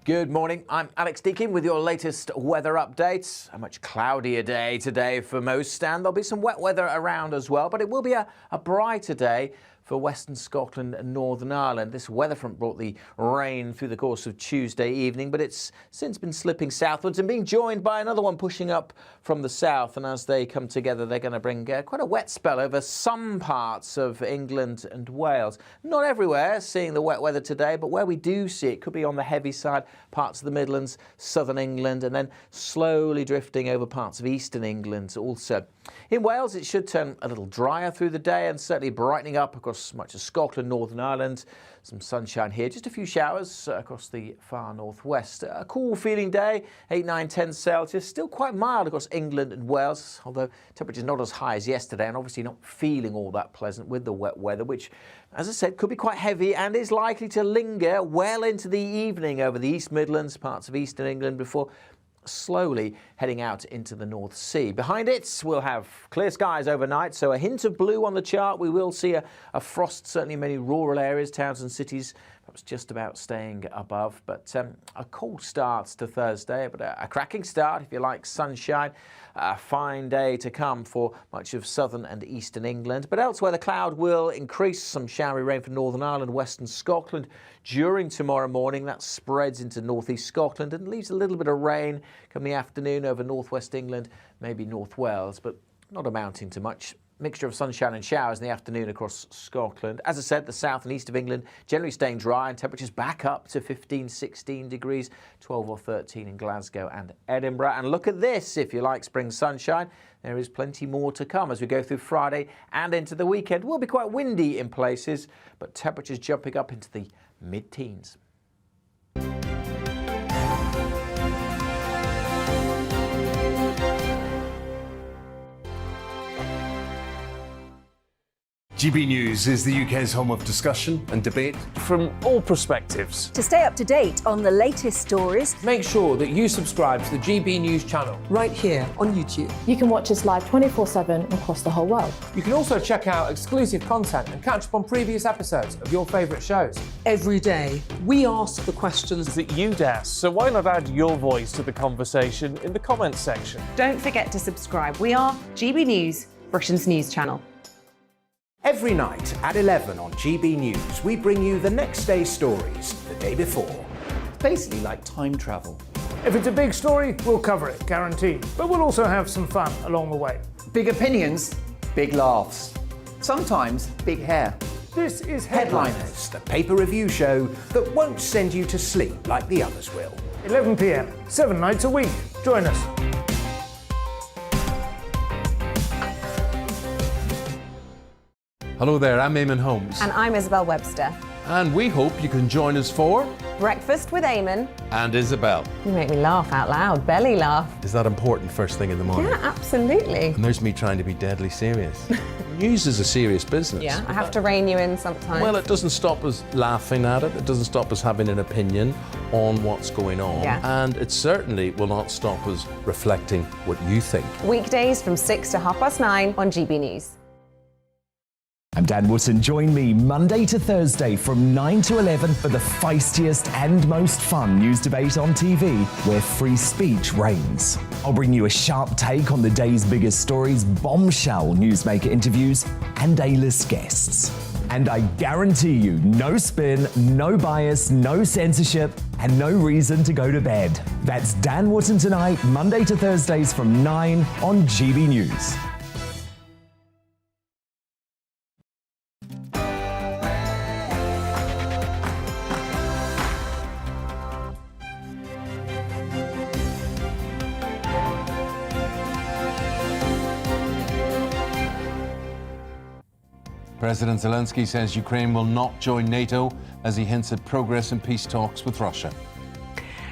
Good morning, I'm Alex Deakin with your latest weather updates. A much cloudier day today for most, and there'll be some wet weather around as well, but it will be a brighter day for Western Scotland and Northern Ireland. This weather front brought the rain through the course of Tuesday evening, but it's since been slipping southwards and being joined by another one pushing up from the south. And as they come together, they're going to bring quite a wet spell over some parts of England and Wales. Not everywhere seeing the wet weather today, but where we do see it could be on the heavy side, parts of the Midlands, southern England, and then slowly drifting over parts of eastern England also. In Wales, it should turn a little drier through the day and certainly brightening up across much of Scotland, Northern Ireland. Some sunshine here, just a few showers across the far northwest. A cool feeling day, 8, 9, 10 Celsius, still quite mild across England and Wales, although temperatures not as high as yesterday and obviously not feeling all that pleasant with the wet weather, which, as I said, could be quite heavy and is likely to linger well into the evening over the East Midlands, parts of eastern England before slowly heading out into the North Sea. Behind it, we'll have clear skies overnight, so a hint of blue on the chart. We will see a frost, certainly in many rural areas, towns and cities, perhaps just about staying above. But a cold start to Thursday, but a cracking start, if you like, sunshine. A fine day to come for much of southern and eastern England. But elsewhere, the cloud will increase. Some showery rain for Northern Ireland, western Scotland during tomorrow morning. That spreads into northeast Scotland and leaves a little bit of rain come the afternoon over northwest England, maybe North Wales, but not amounting to much. Mixture of sunshine and showers in the afternoon across Scotland. As I said, the south and east of England generally staying dry and temperatures back up to 15, 16 degrees, 12 or 13 in Glasgow and Edinburgh. And look at this, if you like spring sunshine, there is plenty more to come as we go through Friday and into the weekend. It will be quite windy in places, but temperatures jumping up into the mid-teens. GB News is the UK's home of discussion and debate from all perspectives. To stay up to date on the latest stories, make sure that you subscribe to the GB News channel right here on YouTube. You can watch us live 24/7 across the whole world. You can also check out exclusive content and catch up on previous episodes of your favourite shows. Every day, we ask the questions that you'd ask, so why not add your voice to the conversation in the comments section? Don't forget to subscribe. We are GB News, Britain's news channel. Every night at 11 on GB News, we bring you the next day's stories the day before. It's basically like time travel. If it's a big story, we'll cover it, guaranteed. But we'll also have some fun along the way. Big opinions, big laughs. Sometimes big hair. This is Headliners, the paper review show that won't send you to sleep like the others will. 11 p.m, 7 nights a week. Join us. Hello there, I'm Eamonn Holmes. And I'm Isabel Webster. And we hope you can join us for Breakfast with Eamonn and Isabel. You make me laugh out loud, belly laugh. Is that important first thing in the morning? Yeah, absolutely. And there's me trying to be deadly serious. News is a serious business. Yeah, I have to rein you in sometimes. Well, it doesn't stop us laughing at it. It doesn't stop us having an opinion on what's going on. Yeah. And it certainly will not stop us reflecting what you think. Weekdays from 6 to 9:30 on GB News. I'm Dan Wootton. Join me Monday to Thursday from 9 to 11 for the feistiest and most fun news debate on TV, where free speech reigns. I'll bring you a sharp take on the day's biggest stories, bombshell newsmaker interviews, and A-list guests. And I guarantee you, no spin, no bias, no censorship, and no reason to go to bed. That's Dan Wootton tonight, Monday to Thursdays from 9 on GB News. President Zelensky says Ukraine will not join NATO as he hints at progress in peace talks with Russia.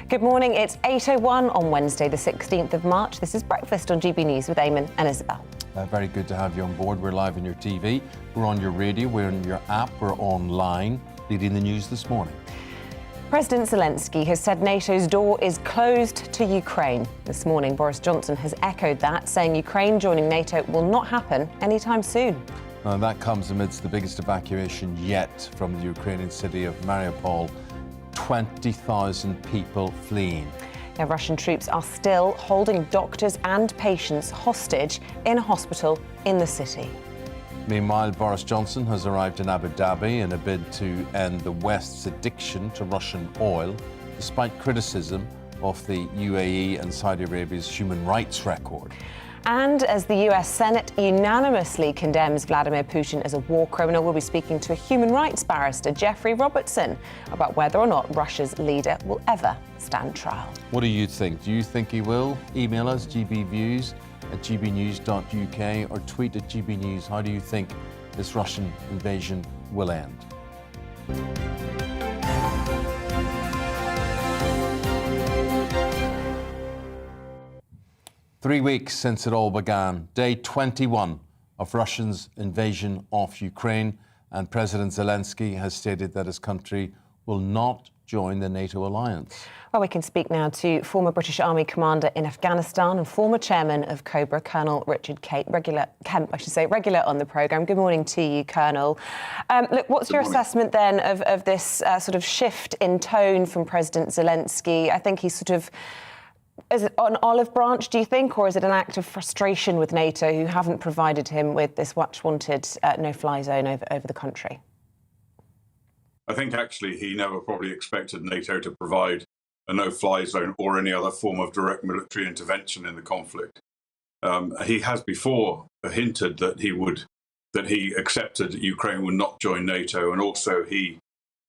Good morning, it's 8:01 on Wednesday, the 16th of March. This is Breakfast on GB News with Eamonn and Isabel. Very good to have you on board. We're live on your TV, we're on your radio, we're on your app, we're online, leading the news this morning. President Zelensky has said NATO's door is closed to Ukraine. This morning, Boris Johnson has echoed that, saying Ukraine joining NATO will not happen anytime soon. Now, that comes amidst the biggest evacuation yet from the Ukrainian city of Mariupol. 20,000 people fleeing. Now, Russian troops are still holding doctors and patients hostage in a hospital in the city. Meanwhile, Boris Johnson has arrived in Abu Dhabi in a bid to end the West's addiction to Russian oil, despite criticism of the UAE and Saudi Arabia's human rights record. And as the US Senate unanimously condemns Vladimir Putin as a war criminal, we'll be speaking to a human rights barrister, Jeffrey Robertson, about whether or not Russia's leader will ever stand trial. What do you think? Do you think he will? Email us, gbviews@gbnews.uk, or tweet at gbnews. How do you think this Russian invasion will end? 3 weeks since it all began, day 21 of Russia's invasion of Ukraine, and President Zelensky has stated that his country will not join the NATO alliance. Well, we can speak now to former British Army commander in Afghanistan and former chairman of Cobra, Colonel Richard Kemp, regular on the programme. Good morning to you, Colonel. Look, what's your assessment then of this sort of shift in tone from President Zelensky? I think he's sort of... Is it an olive branch, do you think, or is it an act of frustration with NATO, who haven't provided him with this much-wanted no-fly zone over the country? I think actually he never probably expected NATO to provide a no-fly zone or any other form of direct military intervention in the conflict. He has before hinted that he accepted that Ukraine would not join NATO, and also he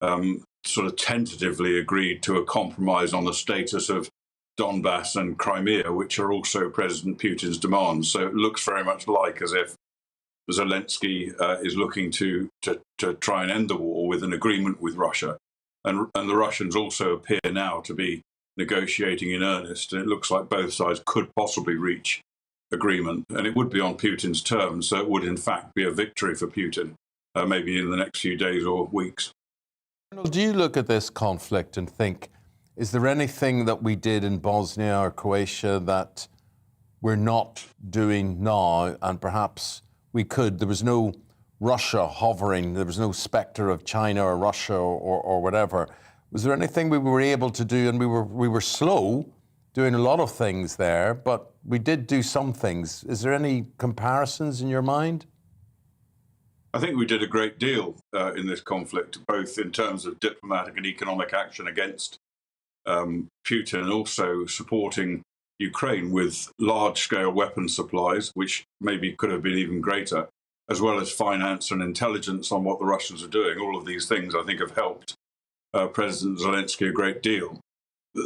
sort of tentatively agreed to a compromise on the status of Donbass and Crimea, which are also President Putin's demands. So it looks very much like as if Zelensky is looking to try and end the war with an agreement with Russia. And the Russians also appear now to be negotiating in earnest. And it looks like both sides could possibly reach agreement. And it would be on Putin's terms, so it would in fact be a victory for Putin, maybe in the next few days or weeks. Do you look at this conflict and think, is there anything that we did in Bosnia or Croatia that we're not doing now, and perhaps we could? There was no Russia hovering, there was no spectre of China or Russia or whatever. Was there anything we were able to do? And we were slow doing a lot of things there, but we did do some things. Is there any comparisons in your mind? I think we did a great deal in this conflict, both in terms of diplomatic and economic action against Putin, and also supporting Ukraine with large-scale weapons supplies, which maybe could have been even greater, as well as finance and intelligence on what the Russians are doing. All of these things, I think, have helped President Zelensky a great deal.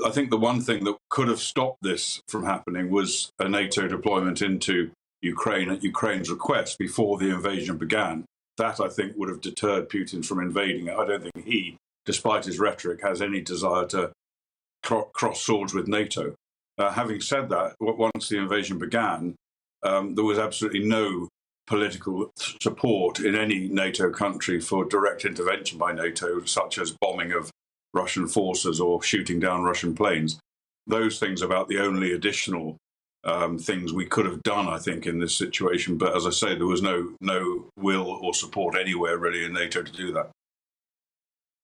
I think the one thing that could have stopped this from happening was a NATO deployment into Ukraine at Ukraine's request before the invasion began. That, I think, would have deterred Putin from invading it. I don't think he, despite his rhetoric, has any desire to cross swords with NATO. Having said that, once the invasion began, there was absolutely no political support in any NATO country for direct intervention by NATO, such as bombing of Russian forces or shooting down Russian planes. Those things are about the only additional things we could have done, I think, in this situation. But as I say, there was no will or support anywhere really in NATO to do that.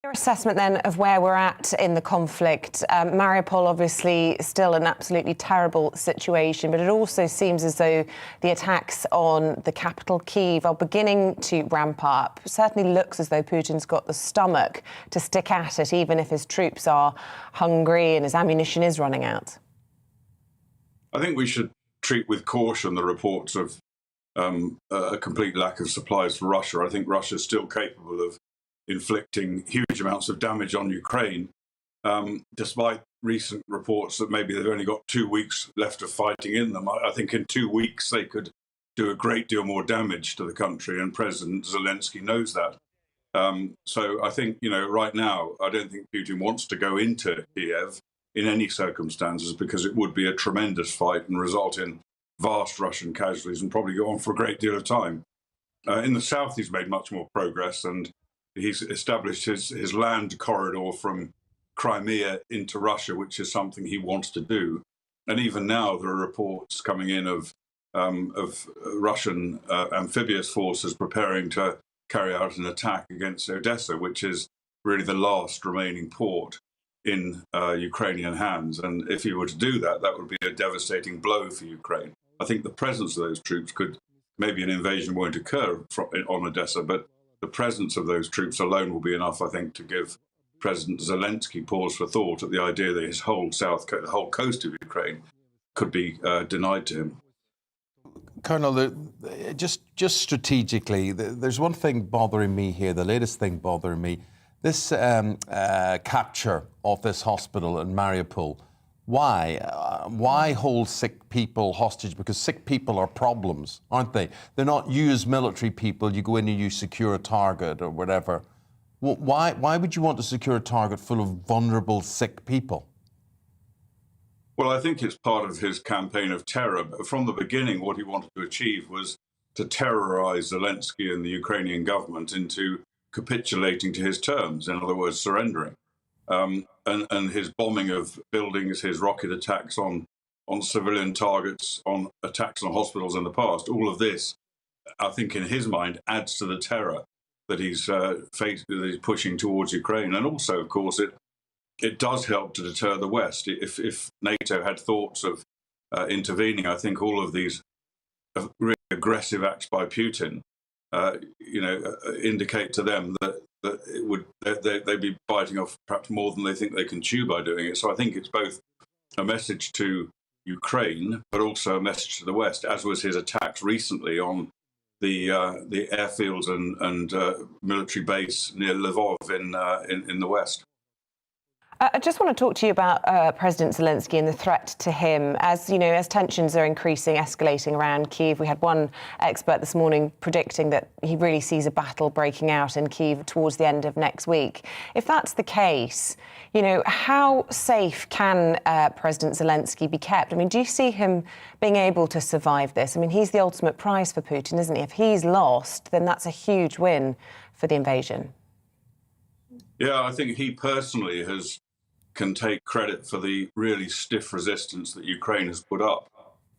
Your assessment then of where we're at in the conflict. Mariupol obviously still an absolutely terrible situation, but it also seems as though the attacks on the capital, Kyiv, are beginning to ramp up. It certainly looks as though Putin's got the stomach to stick at it, even if his troops are hungry and his ammunition is running out. I think we should treat with caution the reports of a complete lack of supplies for Russia. I think Russia is still capable of inflicting huge amounts of damage on Ukraine, despite recent reports that maybe they've only got 2 weeks left of fighting in them. I think in 2 weeks they could do a great deal more damage to the country, and President Zelensky knows that. So I think, right now, I don't think Putin wants to go into Kiev in any circumstances, because it would be a tremendous fight and result in vast Russian casualties and probably go on for a great deal of time. In the south, he's made much more progress, and he's established his land corridor from Crimea into Russia, which is something he wants to do. And even now, there are reports coming in of Russian amphibious forces preparing to carry out an attack against Odessa, which is really the last remaining port in Ukrainian hands. And if he were to do that, that would be a devastating blow for Ukraine. I think the presence of those troops could maybe an invasion won't occur on Odessa, but the presence of those troops alone will be enough, I think, to give President Zelensky pause for thought at the idea that his whole the whole coast of Ukraine could be denied to him. Colonel, just strategically, there's one thing bothering me here, the latest thing bothering me. This capture of this hospital in Mariupol, why hold sick people hostage? Because sick people are problems, aren't they? They're not you as military people, you go in and you secure a target or whatever. Why would you want to secure a target full of vulnerable, sick people? Well, I think it's part of his campaign of terror. But from the beginning, what he wanted to achieve was to terrorize Zelensky and the Ukrainian government into capitulating to his terms, in other words, surrendering. And his bombing of buildings, his rocket attacks on civilian targets, on attacks on hospitals in the past, all of this, I think in his mind, adds to the terror that he's pushing towards Ukraine. And also, of course, it does help to deter the West. If NATO had thoughts of intervening, I think all of these really aggressive acts by Putin, indicate to them that they'd be biting off perhaps more than they think they can chew by doing it. So I think it's both a message to Ukraine, but also a message to the West, as was his attacks recently on the airfields and military base near Lvov in the West. I just want to talk to you about President Zelensky and the threat to him. As you know, as tensions are increasing, escalating around Kyiv, we had one expert this morning predicting that he really sees a battle breaking out in Kyiv towards the end of next week. If that's the case, how safe can President Zelensky be kept? I mean, do you see him being able to survive this? I mean, he's the ultimate prize for Putin, isn't he? If he's lost, then that's a huge win for the invasion. Yeah, I think he personally can take credit for the really stiff resistance that Ukraine has put up.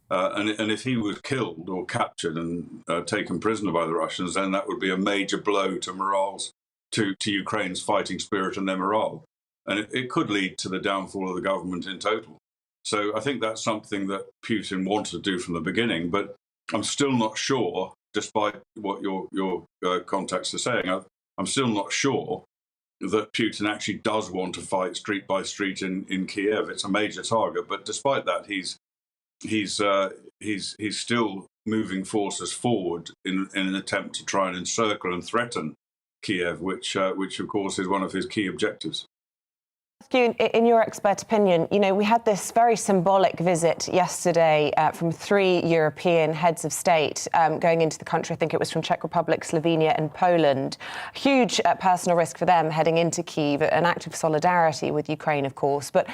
And if he was killed or captured and taken prisoner by the Russians, then that would be a major blow to morals, to Ukraine's fighting spirit and their morale. And it could lead to the downfall of the government in total. So I think that's something that Putin wanted to do from the beginning. But I'm still not sure, despite what your contacts are saying, I'm still not sure that Putin actually does want to fight street by street in Kiev. It's a major target, but despite that, he's still moving forces forward in an attempt to try and encircle and threaten Kiev, which of course is one of his key objectives. In your expert opinion, we had this very symbolic visit yesterday from 3 European heads of state going into the country. I think it was from Czech Republic, Slovenia and Poland. Huge personal risk for them heading into Kyiv, an act of solidarity with Ukraine, of course. But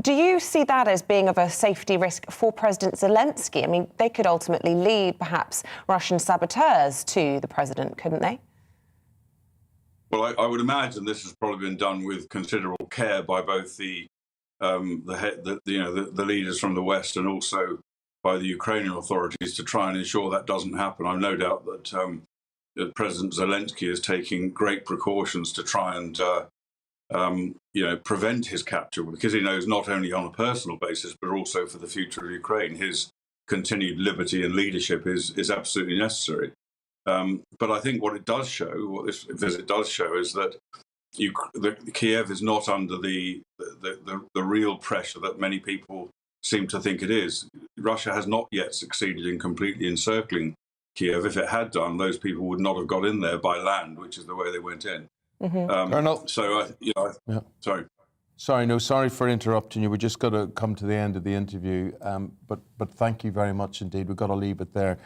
do you see that as being of a safety risk for President Zelensky? I mean, they could ultimately lead perhaps Russian saboteurs to the president, couldn't they? Well, I would imagine this has probably been done with considerable care by both the leaders from the West and also by the Ukrainian authorities to try and ensure that doesn't happen. I've no doubt that President Zelensky is taking great precautions to try and prevent his capture, because he knows not only on a personal basis but also for the future of Ukraine, his continued liberty and leadership is absolutely necessary. But I think what this visit does show, is that Kiev is not under the real pressure that many people seem to think it is. Russia has not yet succeeded in completely encircling Kiev. If it had done, those people would not have got in there by land, which is the way they went in. Mm-hmm. Colonel, sorry. Sorry for interrupting you. We just got to come to the end of the interview. But thank you very much indeed. We've got to leave it there.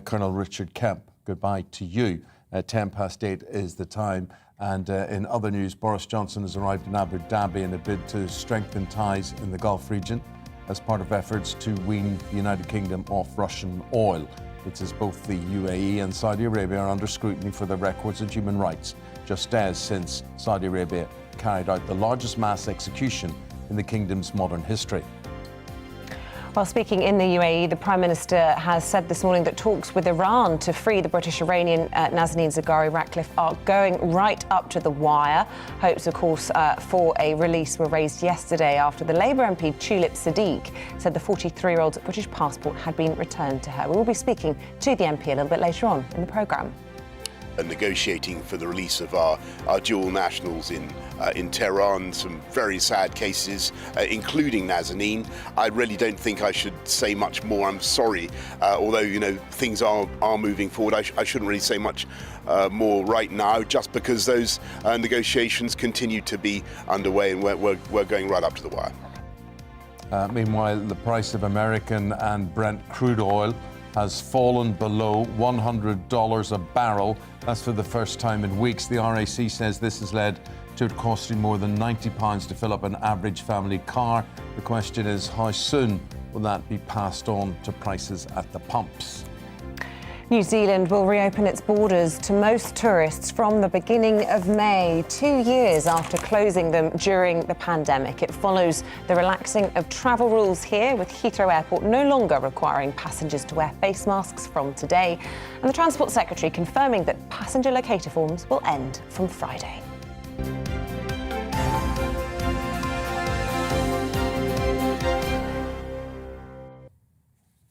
Colonel Richard Kemp, goodbye to you. 8:10 is the time. And in other news, Boris Johnson has arrived in Abu Dhabi in a bid to strengthen ties in the Gulf region as part of efforts to wean the United Kingdom off Russian oil. It's as both the UAE and Saudi Arabia are under scrutiny for their records of human rights, just as since Saudi Arabia carried out the largest mass execution in the kingdom's modern history. While speaking in the UAE, the Prime Minister has said this morning that talks with Iran to free the British Iranian Nazanin Zaghari Ratcliffe are going right up to the wire. Hopes, of course, for a release were raised yesterday after the Labour MP Tulip Sadiq said the 43-year-old's British passport had been returned to her. We will be speaking to the MP a little bit later on in the programme. And negotiating for the release of our dual nationals in Tehran, some very sad cases, including Nazanin. I really don't think I should say much more. I'm sorry, although things are moving forward. I shouldn't really say much more right now, just because those negotiations continue to be underway, and we're going right up to the wire. Meanwhile, the price of American and Brent crude oil has fallen below $100 a barrel. That's for the first time in weeks. The RAC says this has led to it costing more than £90 to fill up an average family car. The question is, how soon will that be passed on to prices at the pumps? New Zealand will reopen its borders to most tourists from the beginning of May, 2 years after closing them during the pandemic. It follows the relaxing of travel rules here, with Heathrow Airport no longer requiring passengers to wear face masks from today, and the Transport Secretary confirming that passenger locator forms will end from Friday.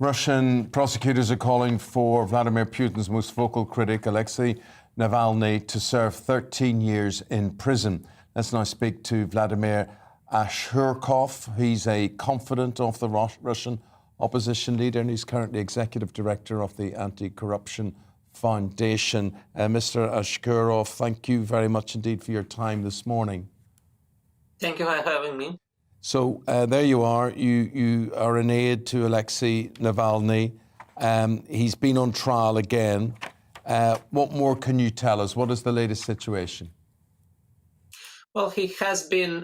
Russian prosecutors are calling for Vladimir Putin's most vocal critic, Alexei Navalny, to serve 13 years in prison. Let's now speak to Vladimir Ashurkov. He's a confidant of the Russian opposition leader, and he's currently executive director of the Anti-Corruption Foundation. Mr. Ashurkov, thank you very much indeed for your time this morning. Thank you for having me. So there you are. You are an aide to Alexei Navalny. He's been on trial again. What more can you tell us? What is the latest situation? Well, he has been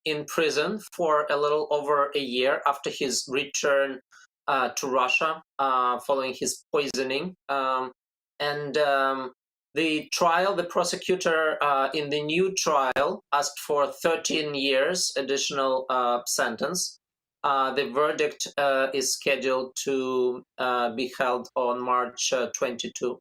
in prison for a little over a year after his return to Russia following his poisoning. The trial, the prosecutor in the new trial asked for 13 years additional sentence. The verdict is scheduled to be held on March 22.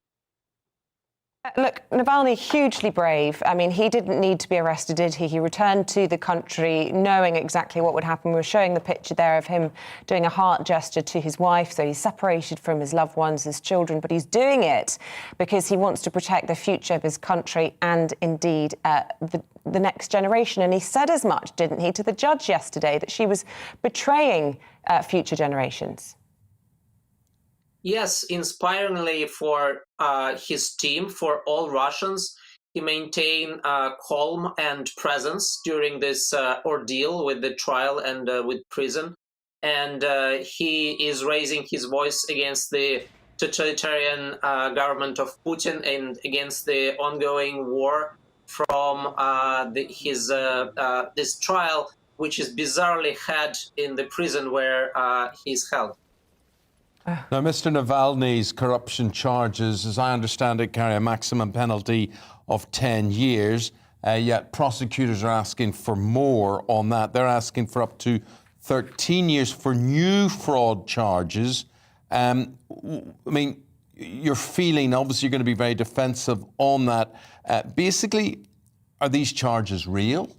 Look, Navalny, hugely brave. I mean, he didn't need to be arrested, did he? He returned to the country knowing exactly what would happen. We were showing the picture there of him doing a heart gesture to his wife. So he's separated from his loved ones, his children, but he's doing it because he wants to protect the future of his country and indeed the next generation. And he said as much, didn't he, to the judge yesterday, that she was betraying future generations. Yes, inspiringly for his team, for all Russians, he maintained calm and presence during this ordeal with the trial and with prison. And he is raising his voice against the totalitarian government of Putin and against the ongoing war from this trial, which is bizarrely had in the prison where he's held. Now, Mr. Navalny's corruption charges, as I understand it, carry a maximum penalty of 10 years, yet prosecutors are asking for more on that. They're asking for up to 13 years for new fraud charges. I mean, you're feeling, obviously, you're going to be very defensive on that. Basically, are these charges real?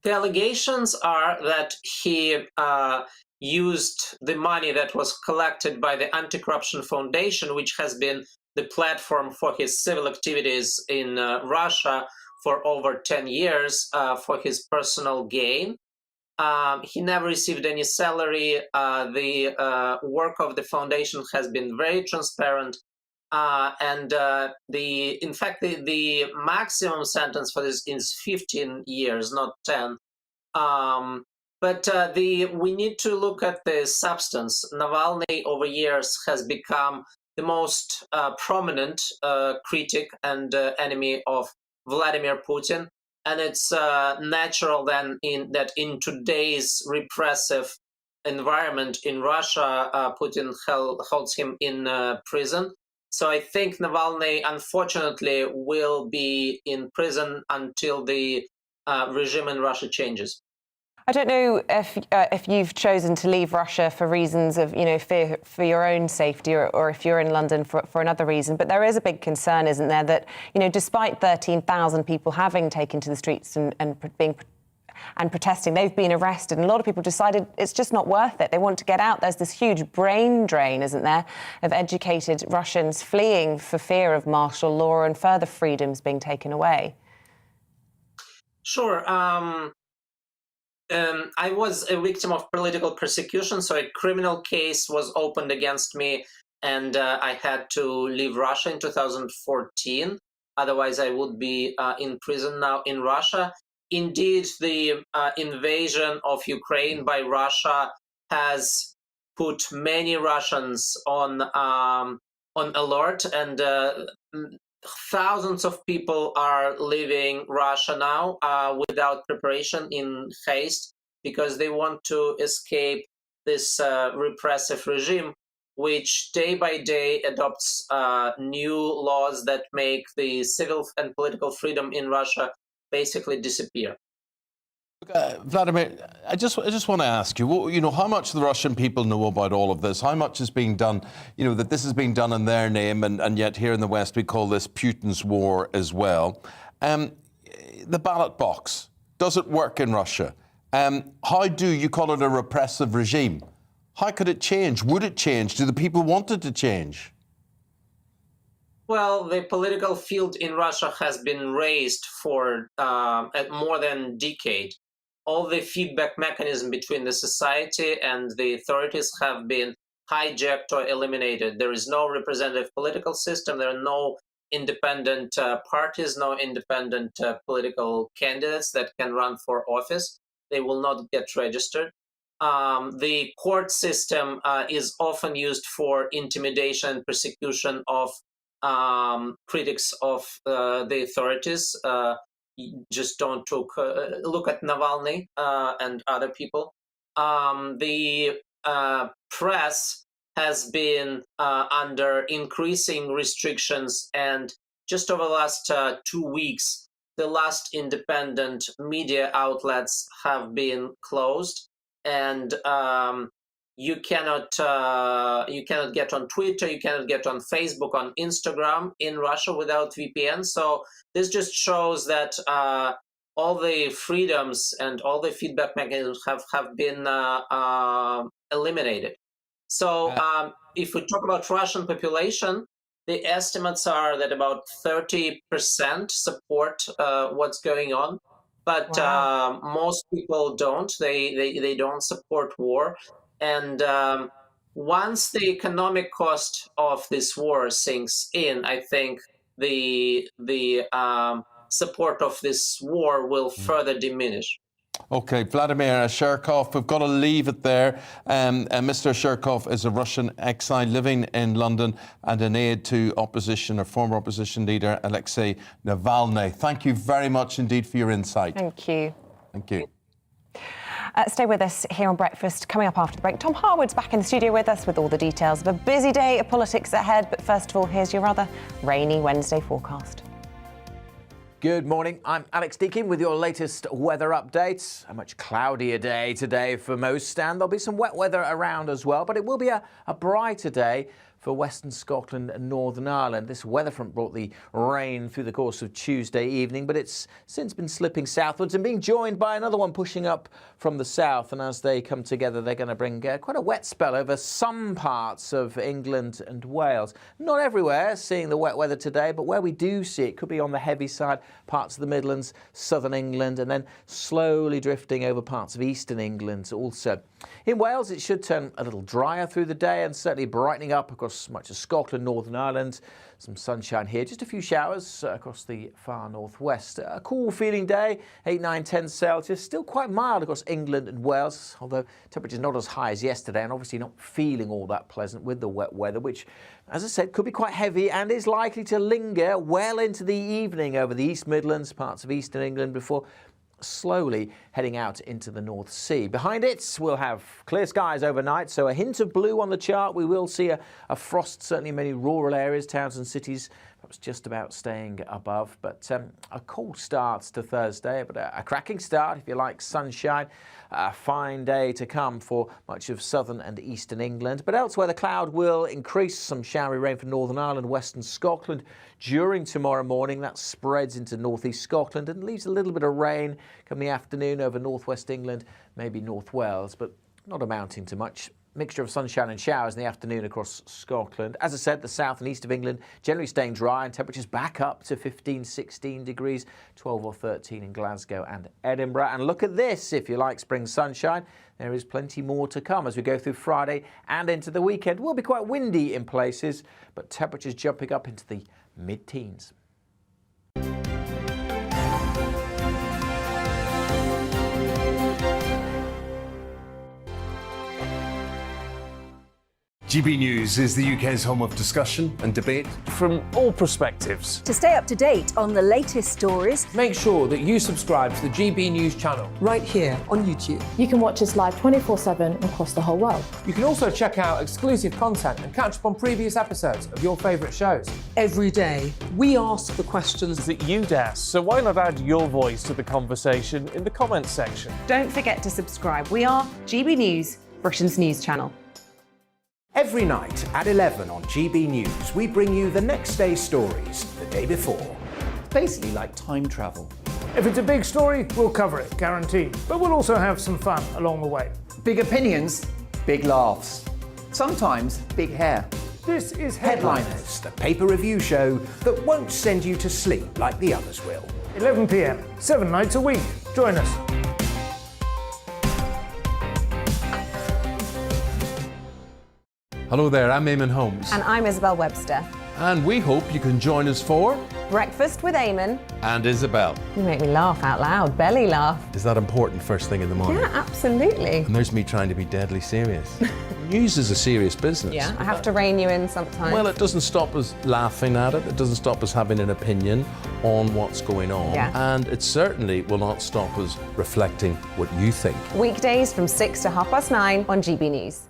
The allegations are that he used the money that was collected by the Anti-Corruption Foundation, which has been the platform for his civil activities in Russia for over 10 years for his personal gain. He never received any salary. The work of the foundation has been very transparent. In fact, the maximum sentence for this is 15 years, not 10. But we need to look at the substance. Navalny over years has become the most prominent critic and enemy of Vladimir Putin. And it's natural then that in today's repressive environment in Russia, Putin holds him in prison. So I think Navalny, unfortunately, will be in prison until the regime in Russia changes. I don't know if you've chosen to leave Russia for reasons of, fear for your own safety or if you're in London for another reason, but there is a big concern, isn't there, that, despite 13,000 people having taken to the streets and protesting, they've been arrested, and a lot of people decided it's just not worth it. They want to get out. There's this huge brain drain, isn't there, of educated Russians fleeing for fear of martial law and further freedoms being taken away. Sure. I was a victim of political persecution, so a criminal case was opened against me, and I had to leave Russia in 2014. Otherwise, I would be in prison now in Russia. Indeed, the invasion of Ukraine by Russia has put many Russians on alert, and thousands of people are leaving Russia now without preparation, in haste, because they want to escape this repressive regime, which day by day adopts new laws that make the civil and political freedom in Russia basically disappear. Vladimir, I just want to ask you, how much the Russian people know about all of this? How much is being done, that this is being done in their name, and yet here in the West we call this Putin's war as well. The ballot box, does it work in Russia? How do you call it a repressive regime? How could it change? Would it change? Do the people want it to change? Well, the political field in Russia has been raised for more than a decade. All the feedback mechanism between the society and the authorities have been hijacked or eliminated. There is no representative political system. There are no independent parties, no independent political candidates that can run for office. They will not get registered. The court system is often used for intimidation and persecution of critics of the authorities. Just don't look at Navalny and other people. The press has been under increasing restrictions, and just over the last 2 weeks, the last independent media outlets have been closed, and you cannot get on Twitter, you cannot get on Facebook, on Instagram in Russia without VPN. So this just shows that all the freedoms and all the feedback mechanisms have been eliminated. So if we talk about Russian population, the estimates are that about 30% support what's going on. But most people don't. They don't support war. And once the economic cost of this war sinks in, I think the support of this war will further diminish. OK, Vladimir Sherkov, we've got to leave it there. Mr. Sherkov is a Russian exile living in London and an aide to former opposition leader Alexei Navalny. Thank you very much indeed for your insight. Thank you. Thank you. Stay with us here on Breakfast. Coming up after the break, Tom Harwood's back in the studio with us with all the details of a busy day of politics ahead. But first of all, here's your rather rainy Wednesday forecast. Good morning. I'm Alex Deakin with your latest weather updates. A much cloudier day today for most, and there'll be some wet weather around as well, but it will be a brighter day for Western Scotland and Northern Ireland. This weather front brought the rain through the course of Tuesday evening, but it's since been slipping southwards and being joined by another one pushing up from the south. And as they come together, they're going to bring quite a wet spell over some parts of England and Wales. Not everywhere seeing the wet weather today, but where we do see it could be on the heavy side, parts of the Midlands, southern England, and then slowly drifting over parts of eastern England also. In Wales, it should turn a little drier through the day and certainly brightening up across much of Scotland, Northern Ireland. Some sunshine here, just a few showers across the far northwest. A cool feeling day, 8, 9, 10 Celsius. Still quite mild across England and Wales, although temperatures not as high as yesterday and obviously not feeling all that pleasant with the wet weather, which, as I said, could be quite heavy and is likely to linger well into the evening over the East Midlands, parts of eastern England before slowly heading out into the North Sea. Behind it, we'll have clear skies overnight, so a hint of blue on the chart. We will see a frost, certainly in many rural areas, towns and cities, Perhaps just about staying above, but a cool start to Thursday, but a cracking start if you like sunshine. A fine day to come for much of southern and eastern England, but elsewhere the cloud will increase. Some showery rain for Northern Ireland, western Scotland during tomorrow morning. That spreads into northeast Scotland and leaves a little bit of rain come the afternoon over northwest England, maybe North Wales, but not amounting to much. Mixture of sunshine and showers in the afternoon across Scotland. As I said, the south and east of England generally staying dry and temperatures back up to 15, 16 degrees, 12 or 13 in Glasgow and Edinburgh. And look at this, if you like spring sunshine, there is plenty more to come as we go through Friday and into the weekend. It will be quite windy in places, but temperatures jumping up into the mid-teens. GB News is the UK's home of discussion and debate from all perspectives. To stay up to date on the latest stories, make sure that you subscribe to the GB News channel right here on YouTube. You can watch us live 24/7 across the whole world. You can also check out exclusive content and catch up on previous episodes of your favourite shows. Every day, we ask the questions that you'd ask, so why not add your voice to the conversation in the comments section? Don't forget to subscribe. We are GB News, Britain's news channel. Every night at 11 on GB News, we bring you the next day's stories the day before. Basically like time travel. If it's a big story, we'll cover it, guaranteed. But we'll also have some fun along the way. Big opinions, big laughs. Sometimes big hair. This is Headliners, the paper review show that won't send you to sleep like the others will. 11 p.m, 7 nights a week. Join us. Hello there, I'm Eamonn Holmes. And I'm Isabel Webster. And we hope you can join us for Breakfast with Eamonn and Isabel. You make me laugh out loud, belly laugh. Is that important first thing in the morning? Yeah, absolutely. And there's me trying to be deadly serious. News is a serious business. Yeah, I have to rein you in sometimes. Well, it doesn't stop us laughing at it. It doesn't stop us having an opinion on what's going on. Yeah. And it certainly will not stop us reflecting what you think. Weekdays from 6 to 9:30 on GB News.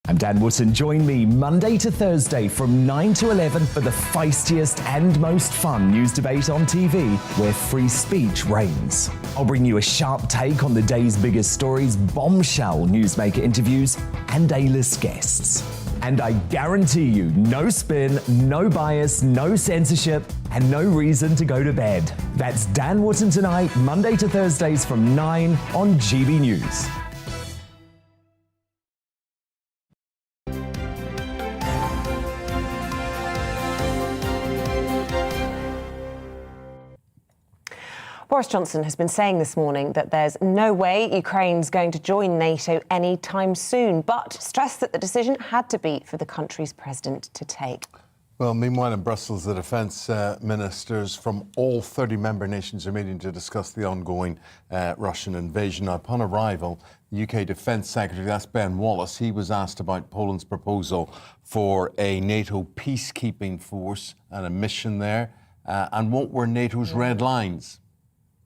I'm Dan Wootton. Join me Monday to Thursday from 9 to 11 for the feistiest and most fun news debate on TV, where free speech reigns. I'll bring you a sharp take on the day's biggest stories, bombshell newsmaker interviews, and A-list guests. And I guarantee you, no spin, no bias, no censorship, and no reason to go to bed. That's Dan Wootton tonight, Monday to Thursdays from 9 on GB News. Boris Johnson has been saying this morning that there's no way Ukraine's going to join NATO anytime soon, but stressed that the decision had to be for the country's president to take. Well, meanwhile in Brussels, the defence ministers from all 30 member nations are meeting to discuss the ongoing Russian invasion. Now, upon arrival, the UK Defence Secretary, that's Ben Wallace, he was asked about Poland's proposal for a NATO peacekeeping force and a mission there, and what were NATO's red lines.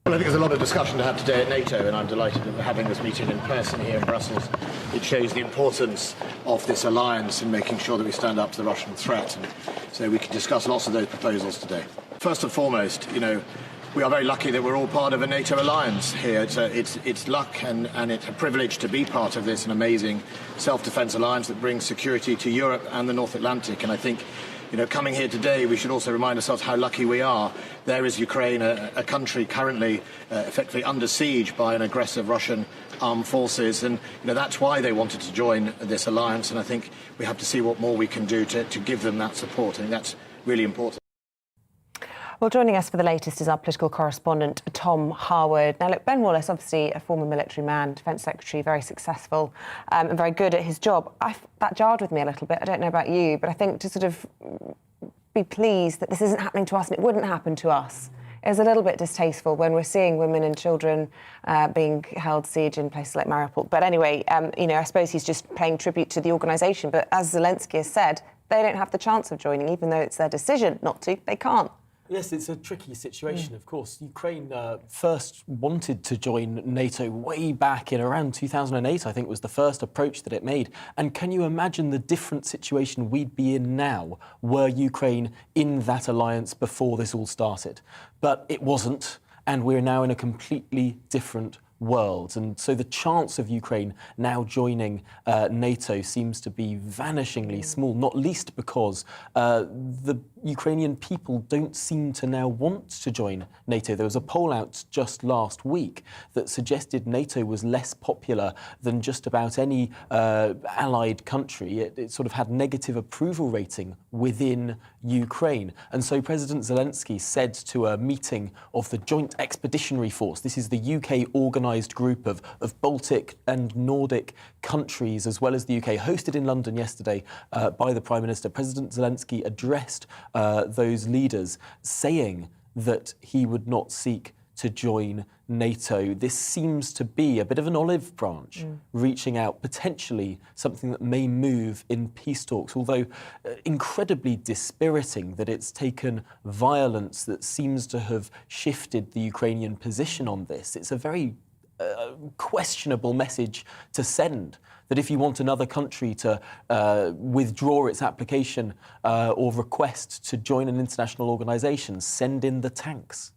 Well, I think there's a lot of discussion to have today at NATO, and I'm delighted that we're having this meeting in person here in Brussels. It shows the importance of this alliance in making sure that we stand up to the Russian threat, and so we can discuss lots of those proposals today. First and foremost, we are very lucky that we're all part of a NATO alliance here. It's luck and it's a privilege to be part of this, an amazing self-defense alliance that brings security to Europe and the North Atlantic, and I think coming here today, we should also remind ourselves how lucky we are. There is Ukraine, a country currently effectively under siege by an aggressive Russian armed forces, and that's why they wanted to join this alliance, and I think we have to see what more we can do to give them that support. I think that's really important. Well, joining us for the latest is our political correspondent, Tom Harwood. Now, look, Ben Wallace, obviously a former military man, Defence Secretary, very successful and very good at his job. That jarred with me a little bit. I don't know about you, but I think to sort of be pleased that this isn't happening to us and it wouldn't happen to us is a little bit distasteful when we're seeing women and children being held siege in places like Mariupol. But anyway, I suppose he's just paying tribute to the organisation. But as Zelensky has said, they don't have the chance of joining, even though it's their decision not to. They can't. Yes, it's a tricky situation, of course. Ukraine first wanted to join NATO way back in around 2008, I think was the first approach that it made. And can you imagine the different situation we'd be in now were Ukraine in that alliance before this all started? But it wasn't, and we're now in a completely different world. And so the chance of Ukraine now joining NATO seems to be vanishingly small, not least because the Ukrainian people don't seem to now want to join NATO. There was a poll out just last week that suggested NATO was less popular than just about any allied country. It sort of had negative approval rating within Ukraine. And so President Zelensky said to a meeting of the Joint Expeditionary Force, this is the UK organised group of Baltic and Nordic countries, as well as the UK, hosted in London yesterday by the Prime Minister. President Zelensky addressed those leaders, saying that he would not seek to join NATO. This seems to be a bit of an olive branch, reaching out, potentially something that may move in peace talks, although incredibly dispiriting that it's taken violence that seems to have shifted the Ukrainian position on this. It's a very questionable message to send, that if you want another country to withdraw its application or request to join an international organisation, send in the tanks.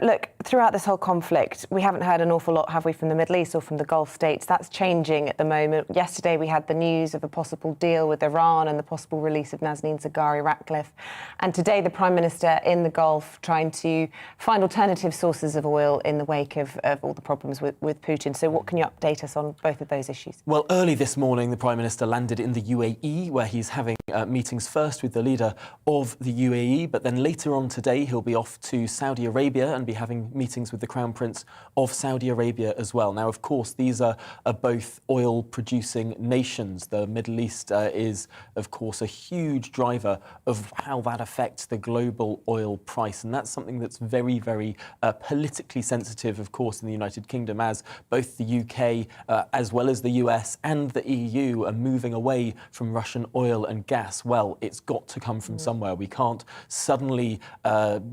Look, throughout this whole conflict, we haven't heard an awful lot, have we, from the Middle East or from the Gulf states? That's changing at the moment. Yesterday, we had the news of a possible deal with Iran and the possible release of Nazanin Zaghari-Ratcliffe. And today, the Prime Minister in the Gulf trying to find alternative sources of oil in the wake of all the problems with Putin. So what can you update us on both of those issues? Well, early this morning, the Prime Minister landed in the UAE, where he's having meetings first with the leader of the UAE, but then later on today, he'll be off to Saudi Arabia and be having meetings with the Crown Prince of Saudi Arabia as well. Now, of course, these are both oil-producing nations. The Middle East is, of course, a huge driver of how that affects the global oil price. And that's something that's very, very politically sensitive, of course, in the United Kingdom, as both the UK, as well as the US and the EU are moving away from Russian oil and gas. Well, it's got to come from somewhere. We can't suddenly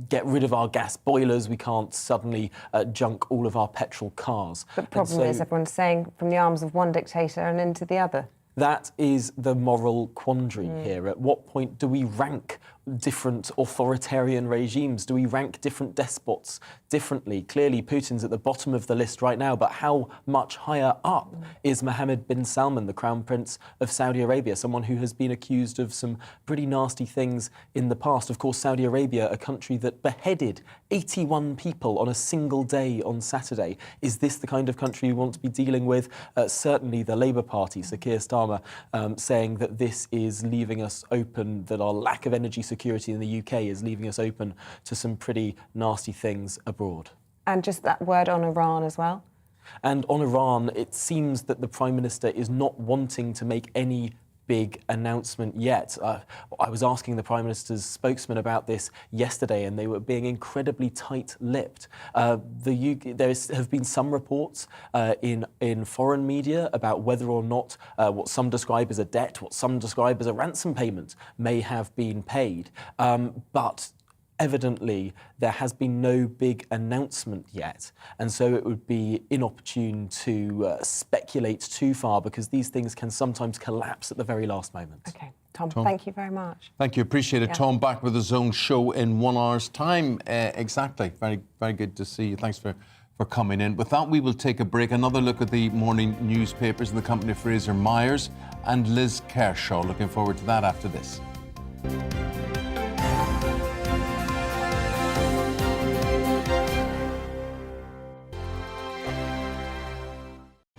get rid of our gas boilers. We can't suddenly junk all of our petrol cars. But the problem is everyone's saying from the arms of one dictator and into the other. That is the moral quandary here. At what point do we rank different authoritarian regimes? Do we rank different despots differently? Clearly, Putin's at the bottom of the list right now, but how much higher up is Mohammed bin Salman, the Crown Prince of Saudi Arabia, someone who has been accused of some pretty nasty things in the past? Of course, Saudi Arabia, a country that beheaded 81 people on a single day on Saturday. Is this the kind of country we want to be dealing with? Certainly the Labour Party, Sir Keir Starmer, saying that this is leaving us open, that our lack of energy security in the UK is leaving us open to some pretty nasty things abroad. And just that word on Iran as well? And on Iran, it seems that the Prime Minister is not wanting to make any big announcement yet. I was asking the Prime Minister's spokesman about this yesterday, and they were being incredibly tight-lipped. There have been some reports in foreign media about whether or not what some describe as a debt, what some describe as a ransom payment, may have been paid. But evidently, there has been no big announcement yet, and so it would be inopportune to speculate too far, because these things can sometimes collapse at the very last moment. OK. Tom, thank you very much. Thank you. Appreciate it. Yeah. Tom, back with his own show in 1 hour's time. Exactly. Very, very good to see you. Thanks for coming in. With that, we will take a break. Another look at the morning newspapers in the company of Fraser Myers and Liz Kershaw. Looking forward to that after this.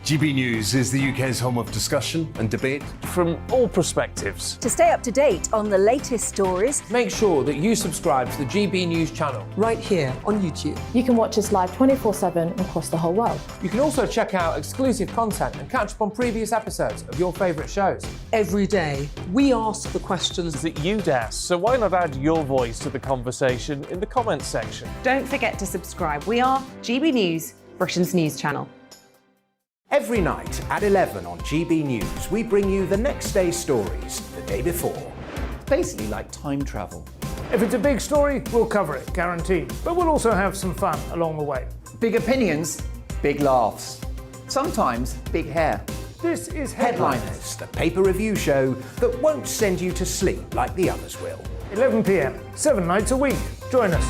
GBNews is the UK's home of discussion and debate from all perspectives. To stay up to date on the latest stories, make sure that you subscribe to the GB News channel right here on YouTube. You can watch us live 24/7 across the whole world. You can also check out exclusive content and catch up on previous episodes of your favourite shows. Every day, we ask the questions that you'd ask, so why not add your voice to the conversation in the comments section? Don't forget to subscribe. We are GB News, Britain's news channel. Every night at 11 on GB News, we bring you the next day's stories the day before. It's basically like time travel. If it's a big story, we'll cover it, guaranteed. But we'll also have some fun along the way. Big opinions, big laughs. Sometimes big hair. This is Headliners, the paper review show that won't send you to sleep like the others will. 11 p.m, 7 nights a week. Join us.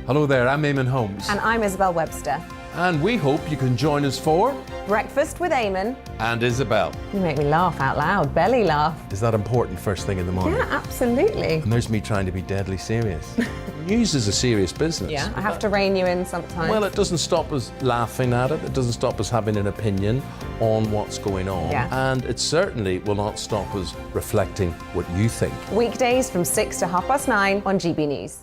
Hello there, I'm Eamonn Holmes. And I'm Isabel Webster. And we hope you can join us for Breakfast with Eamonn. And Isabel. You make me laugh out loud, belly laugh. Is that important first thing in the morning? Yeah, absolutely. And there's me trying to be deadly serious. News is a serious business. Yeah, I have to rein you in sometimes. Well, it doesn't stop us laughing at it. It doesn't stop us having an opinion on what's going on. Yeah. And it certainly will not stop us reflecting what you think. Weekdays from 6 to 9:30 on GB News.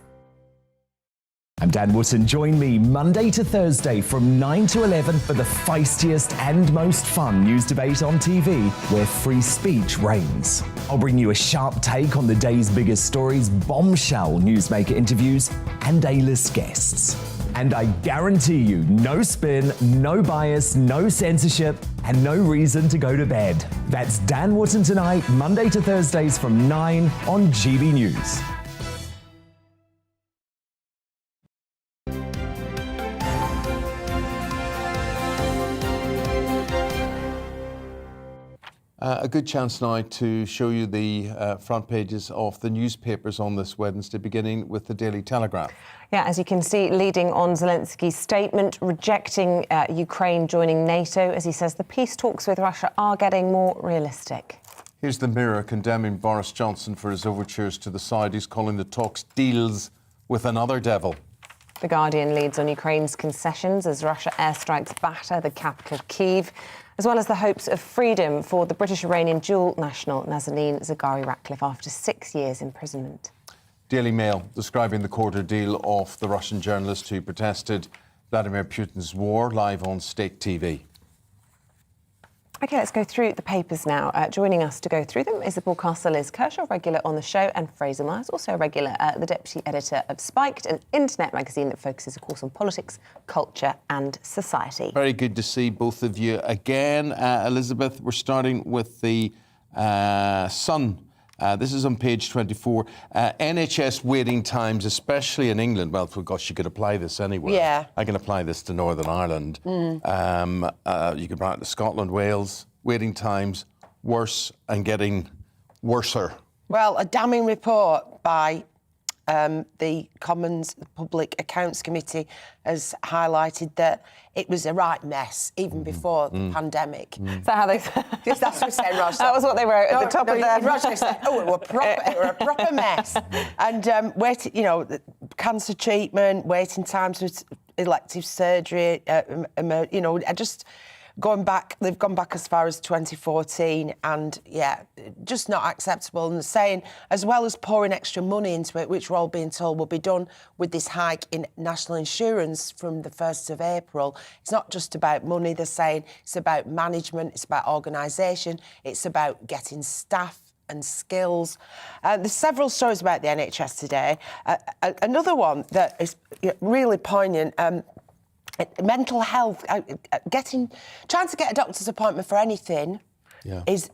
I'm Dan Wootton. Join me Monday to Thursday from 9 to 11 for the feistiest and most fun news debate on TV, where free speech reigns. I'll bring you a sharp take on the day's biggest stories, bombshell newsmaker interviews, and A-list guests. And I guarantee you, no spin, no bias, no censorship, and no reason to go to bed. That's Dan Wootton Tonight, Monday to Thursdays from 9 on GB News. A good chance now to show you the front pages of the newspapers on this Wednesday, beginning with the Daily Telegraph. Yeah, as you can see, leading on Zelensky's statement rejecting Ukraine joining NATO, as he says the peace talks with Russia are getting more realistic. Here's the Mirror condemning Boris Johnson for his overtures to the Saudis, calling the talks deals with another devil. The Guardian leads on Ukraine's concessions as Russia airstrikes batter the capital Kyiv, as well as the hopes of freedom for the British-Iranian dual national Nazanin Zaghari-Ratcliffe after 6 years imprisonment. Daily Mail describing the court ordeal of the Russian journalist who protested Vladimir Putin's war, live on state TV. OK, let's go through the papers now. Joining us to go through them is the broadcaster Liz Kershaw, regular on the show, and Fraser Myers, also a regular, the deputy editor of Spiked, an internet magazine that focuses, of course, on politics, culture and society. Very good to see both of you again. Elizabeth, we're starting with the Sun. This is on page 24. NHS waiting times, especially in England. Well, for gosh, you could apply this anywhere. Yeah. I can apply this to Northern Ireland. You could apply it to Scotland, Wales. Waiting times worse and getting worser. Well, a damning report by the Commons Public Accounts Committee has highlighted that it was a right mess even before the pandemic. Is that how they said? Yes, that's what said Roger. That was what they wrote at the top of their... Roger said, it were a proper mess. And cancer treatment, waiting times with elective surgery, they've gone back as far as 2014 and, just not acceptable. And saying, as well as pouring extra money into it, which we're all being told will be done with this hike in national insurance from the 1st of April, it's not just about money, they're saying it's about management, it's about organisation, it's about getting staff and skills. There's several stories about the NHS today. Another one that is really poignant, mental health, trying to get a doctor's appointment for anything is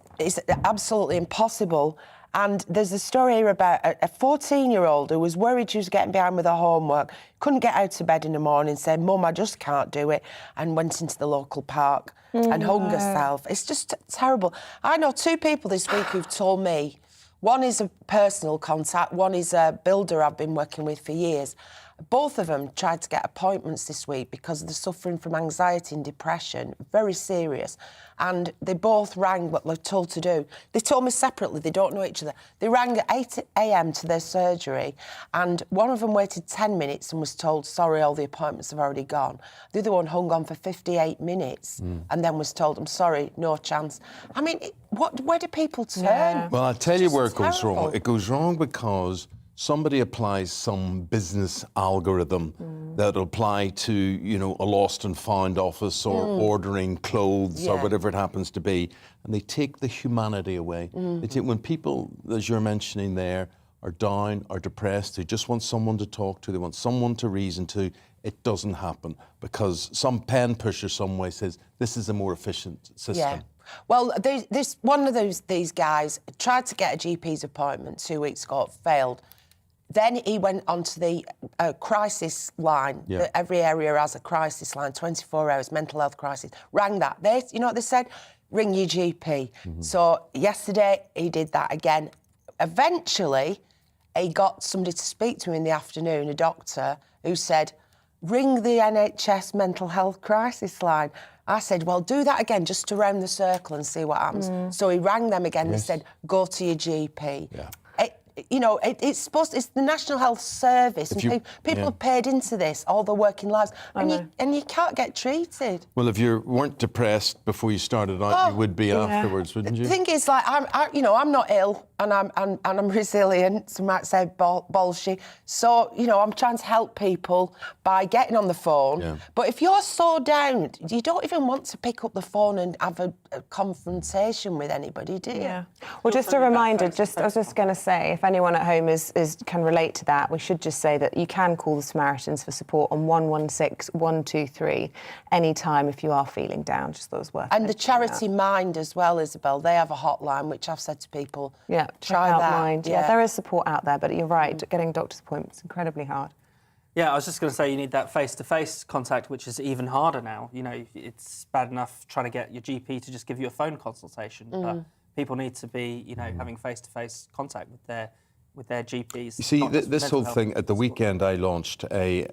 absolutely impossible. And there's a story here about a 14-year-old who was worried she was getting behind with her homework, couldn't get out of bed in the morning, said, "Mum, I just can't do it," and went into the local park and hung herself. It's just terrible. I know 2 people this week who've told me, one is a personal contact, one is a builder I've been working with for years. Both of them tried to get appointments this week because they're suffering from anxiety and depression, very serious. And they both rang what they're told to do. They told me separately, they don't know each other. They rang at 8 a.m. to their surgery, and one of them waited 10 minutes and was told, "Sorry, all the appointments have already gone." The other one hung on for 58 minutes and then was told, "I'm sorry, no chance." I mean, where do people turn? Yeah. Well, I'll tell you where it goes terrible. wrong. It goes wrong because somebody applies some business algorithm that'll apply to, a lost and found office or ordering clothes or whatever it happens to be, and they take the humanity away. They take, when people, as you're mentioning there, are down or depressed, they just want someone to talk to, they want someone to reason to, it doesn't happen because some pen pusher somewhere says this is a more efficient system. Well, this one of these guys tried to get a GP's appointment 2 weeks ago, failed. Then he went onto the crisis line. Yeah. Every area has a crisis line, 24 hours, mental health crisis. Rang that. You know what they said? Ring your GP. So yesterday he did that again. Eventually, he got somebody to speak to him in the afternoon, a doctor, who said, ring the NHS mental health crisis line. I said, well, do that again just to round the circle and see what happens. So he rang them again and said, go to your GP. Yeah. It's the National Health Service, and people have paid into this all their working lives, and you can't get treated. Well, if you weren't depressed before you started out, you would be afterwards, wouldn't you? The thing is, like, I'm not ill, and I'm resilient. Some might say bolshy. So, I'm trying to help people by getting on the phone. Yeah. But if you're so down, you don't even want to pick up the phone and have a confrontation with anybody, do you? Yeah. Well, just a reminder. I was just going to say, if anyone at home can relate to that, we should just say that you can call the Samaritans for support on 116 123 anytime if you are feeling down. Just thought it was worth. And the charity Mind as well, Isabel. They have a hotline which I've said to people. Yeah, try out that. Mind. Yeah, there is support out there, but you're right. Getting doctor's appointments is incredibly hard. Yeah, I was just going to say you need that face-to-face contact, which is even harder now. It's bad enough trying to get your GP to just give you a phone consultation, but people need to be, having face-to-face contact with their GPs. You see, this whole thing at the weekend, I launched a.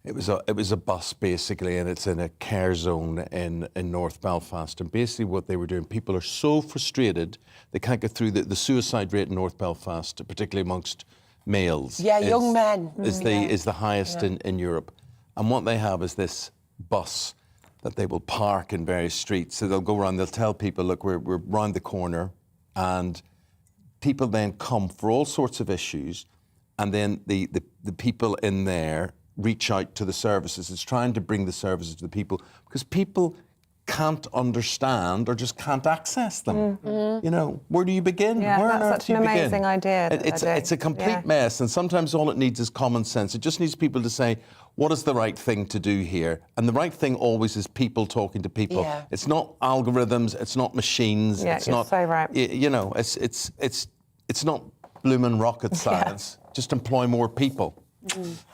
It was a bus basically, and it's in a care zone in North Belfast. And basically, what they were doing, people are so frustrated they can't get through. The suicide rate in North Belfast, particularly amongst males, young men, is the highest in Europe. And what they have is this bus that they will park in various streets. So they'll go around, they'll tell people, look, we're round the corner, and people then come for all sorts of issues, and then the people in there reach out to the services. It's trying to bring the services to the people, because people can't understand or just can't access them. Where do you begin? Yeah, Where that's such an amazing idea. It's a complete mess, and sometimes all it needs is common sense. It just needs people to say, what is the right thing to do here? And the right thing always is people talking to people. Yeah. It's not algorithms, it's not machines. Yeah, it's you're not, so right. It's not blooming rocket science. Just employ more people.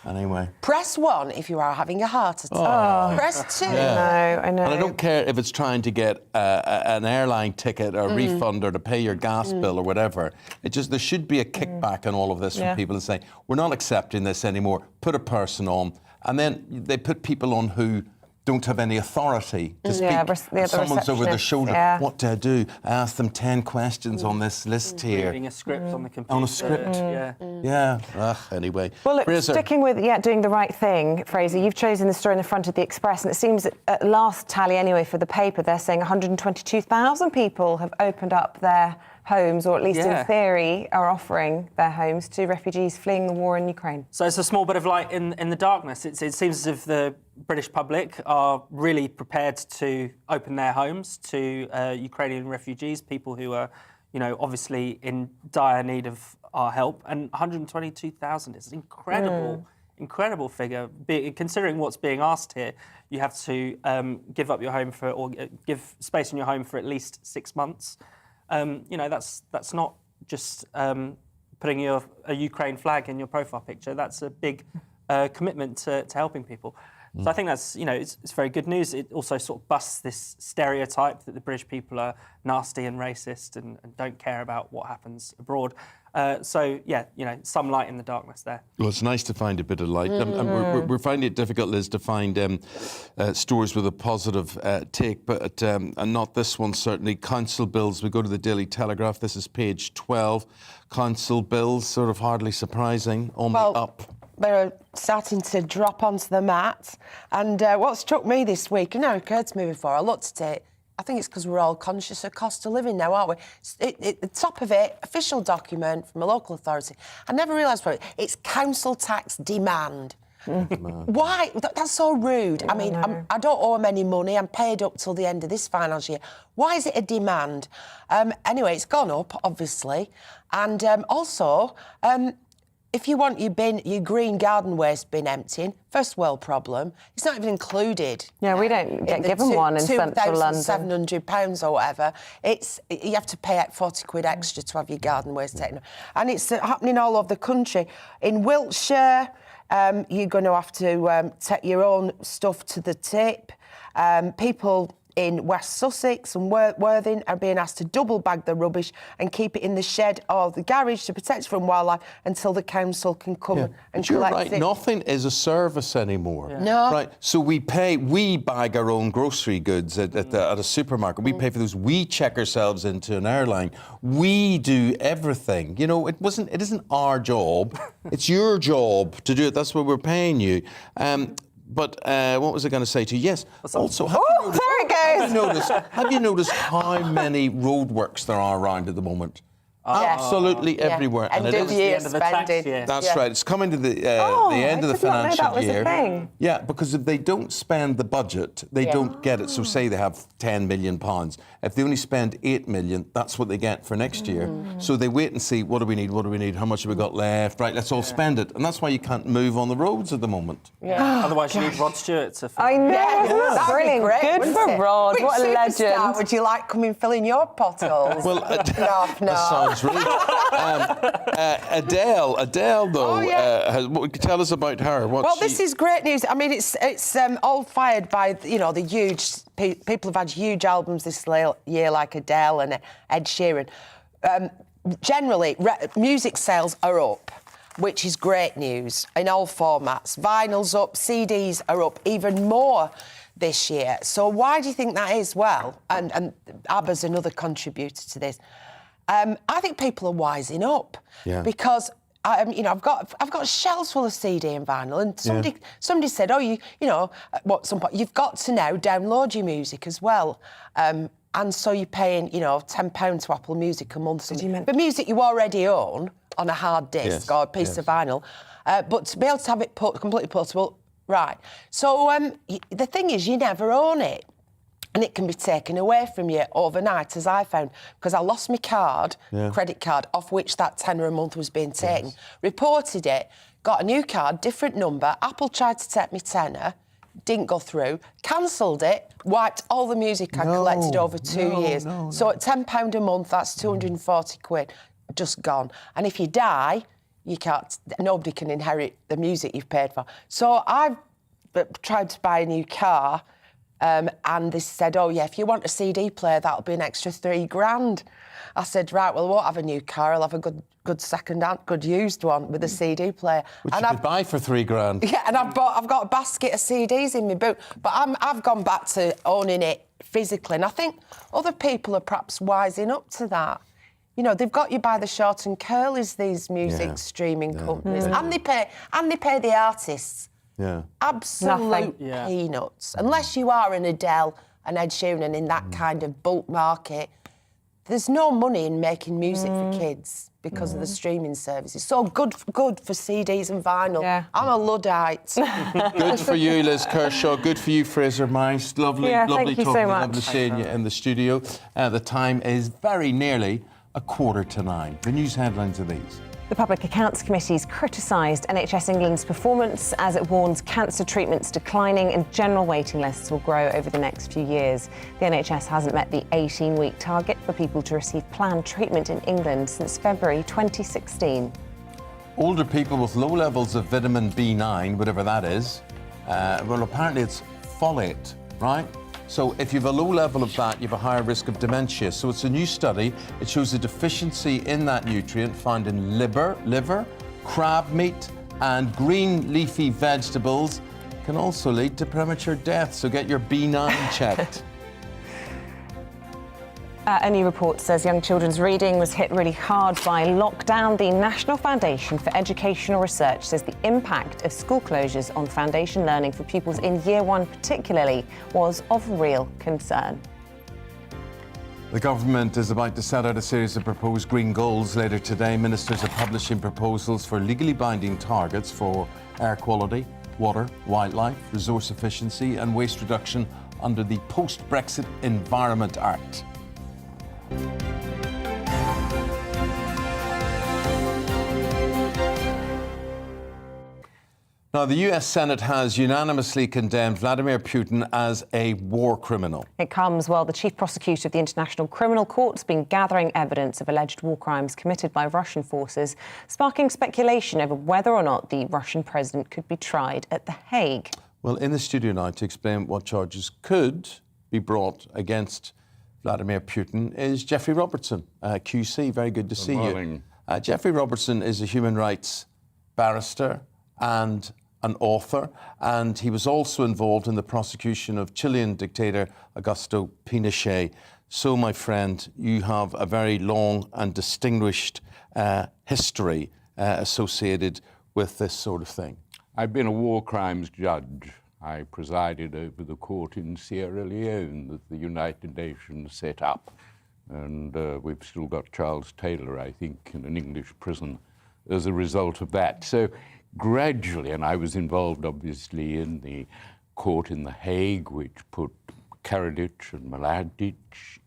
Anyway. Press 1 if you are having a heart attack. Oh. Press 2. I know. And I don't care if it's trying to get an airline ticket or a refund or to pay your gas bill or whatever. There should be a kickback on all of this from people and say, we're not accepting this anymore. Put a person on. And then they put people on who don't have any authority to speak. Someone's over their shoulder. Yeah. What do I do? I ask them 10 questions on this list here. Reading a script on the computer. On a script. Yeah. Anyway. Well, look, Fraser. sticking with doing the right thing, Fraser, you've chosen the story in the front of the Express, and it seems that at last tally anyway for the paper, they're saying 122,000 people have opened up their homes, or at least in theory are offering their homes to refugees fleeing the war in Ukraine. So it's a small bit of light in the darkness. It seems as if the British public are really prepared to open their homes to Ukrainian refugees, people who are, obviously in dire need of our help. And 122,000 is an incredible figure. Considering what's being asked here, you have to give up your home or give space in your home for at least 6 months. That's not just putting a Ukraine flag in your profile picture. That's a big commitment to helping people. So I think that's, it's very good news. It also sort of busts this stereotype that the British people are nasty and racist and don't care about what happens abroad. Some light in the darkness there. Well, it's nice to find a bit of light. And we're finding it difficult, Liz, to find stories with a positive take, but and not this one, certainly. Council bills. We go to the Daily Telegraph. This is page 12. Council bills, sort of hardly surprising, on the up. They're starting to drop onto the mat. And what struck me this week, it never occurred to me before, I looked at it, I think it's because we're all conscious of cost of living now, aren't we? The top of it, official document from a local authority. I never realised what it's council tax demand. Why? That's so rude. I mean, I don't owe them any money. I'm paid up till the end of this financial year. Why is it a demand? Anyway, it's gone up, obviously. And also... if you want your green garden waste bin emptying, first world problem, it's not even included. Yeah, we don't get given one in central London. £2,700 or whatever. You have to pay 40 quid extra to have your garden waste taken. And it's happening all over the country. In Wiltshire, you're going to have to take your own stuff to the tip. People in West Sussex and Worthing are being asked to double bag their rubbish and keep it in the shed or the garage to protect it from wildlife until the council can come and you're collect right, it. nothing is a service anymore. Yeah. No. Right, so we bag our own grocery goods at a supermarket. We pay for those. We check ourselves into an airline. We do everything. You know, it isn't our job. It's your job to do it. That's what we're paying you. But what was I going to say to you? Yes. Also, have you noticed how many roadworks there are around at the moment? Absolutely everywhere. And it is the end of the tax year. That's right. It's coming to the end of the financial year. Yeah, because if they don't spend the budget, they don't get it. So say they have £10 million. If they only spend £8 million, that's what they get for next year. So they wait and see, what do we need? How much have we got left? Right, let's all spend it. And that's why you can't move on the roads at the moment. Yeah. Otherwise, you need Rod Stewart to... I know, That'd brilliant. Great, Good for Rod. Which what a superstar legend. would you like coming filling your potholes? Well, no. sounds really... Adele, though, tell us about her. This is great news. I mean, it's all fired by, the huge... People have had huge albums this year, like Adele and Ed Sheeran. Generally, music sales are up, which is great news in all formats. Vinyl's up, CDs are up even more this year. So why do you think that is? Well, and ABBA's another contributor to this. I think people are wising up because I've got shelves full of CD and vinyl, and somebody said, you've got to now download your music as well. And so you're paying, £10 to Apple Music a month for music you already own on a hard disk or a piece of vinyl. But to be able to have it completely portable, right. So the thing is, you never own it. And it can be taken away from you overnight, as I found, because I lost my card, credit card, off which that tenner a month was being taken, reported it, got a new card, different number, Apple tried to take me tenner, didn't go through, cancelled it, wiped all the music I collected over 2 years. So at £10 a month, that's 240 quid, just gone. And if you die, nobody can inherit the music you've paid for. So I've tried to buy a new car, and they said, if you want a CD player, that'll be an extra £3,000. I said, right, well, I won't have a new car. I'll have a good second-hand, good used one with a CD player. Which you could buy for £3,000. Yeah, and I've got a basket of CDs in my boot. But I've gone back to owning it physically, and I think other people are perhaps wising up to that. They've got you by the short and curlies, these music streaming companies, and they pay the artists. Yeah. Absolute peanuts. Unless you are an Adele and Ed Sheeran and in that kind of bulk market, there's no money in making music for kids because of the streaming services. So good for CDs and vinyl. Yeah. I'm a Luddite. Good for you, Liz Kershaw. Good for you, Fraser Mice. Lovely talking to you. Lovely seeing you in the studio. The time is very nearly 8:45. The news headlines are these. The Public Accounts Committee's criticised NHS England's performance as it warns cancer treatments declining and general waiting lists will grow over the next few years. The NHS hasn't met the 18-week target for people to receive planned treatment in England since February 2016. Older people with low levels of vitamin B9, whatever that is, apparently it's folate, right? So if you have a low level of that, you have a higher risk of dementia. So it's a new study. It shows a deficiency in that nutrient found in liver, crab meat, and green leafy vegetables can also lead to premature death. So get your B9 checked. A new report says young children's reading was hit really hard by lockdown. The National Foundation for Educational Research says the impact of school closures on foundation learning for pupils in Year 1 particularly was of real concern. The government is about to set out a series of proposed green goals later today. Ministers are publishing proposals for legally binding targets for air quality, water, wildlife, resource efficiency and waste reduction under the Post-Brexit Environment Act. Now, the US Senate has unanimously condemned Vladimir Putin as a war criminal. It comes while the chief prosecutor of the International Criminal Court has been gathering evidence of alleged war crimes committed by Russian forces, sparking speculation over whether or not the Russian president could be tried at The Hague. Well, in the studio now to explain what charges could be brought against Vladimir Putin is Jeffrey Robertson, QC. Very good to see you. Jeffrey Robertson is a human rights barrister and an author, and he was also involved in the prosecution of Chilean dictator Augusto Pinochet. So, my friend, you have a very long and distinguished history associated with this sort of thing. I've been a war crimes judge. I presided over the court in Sierra Leone that the United Nations set up. And we've still got Charles Taylor, I think, in an English prison as a result of that. So gradually, and I was involved, obviously, in the court in The Hague, which put Karadzic and Mladic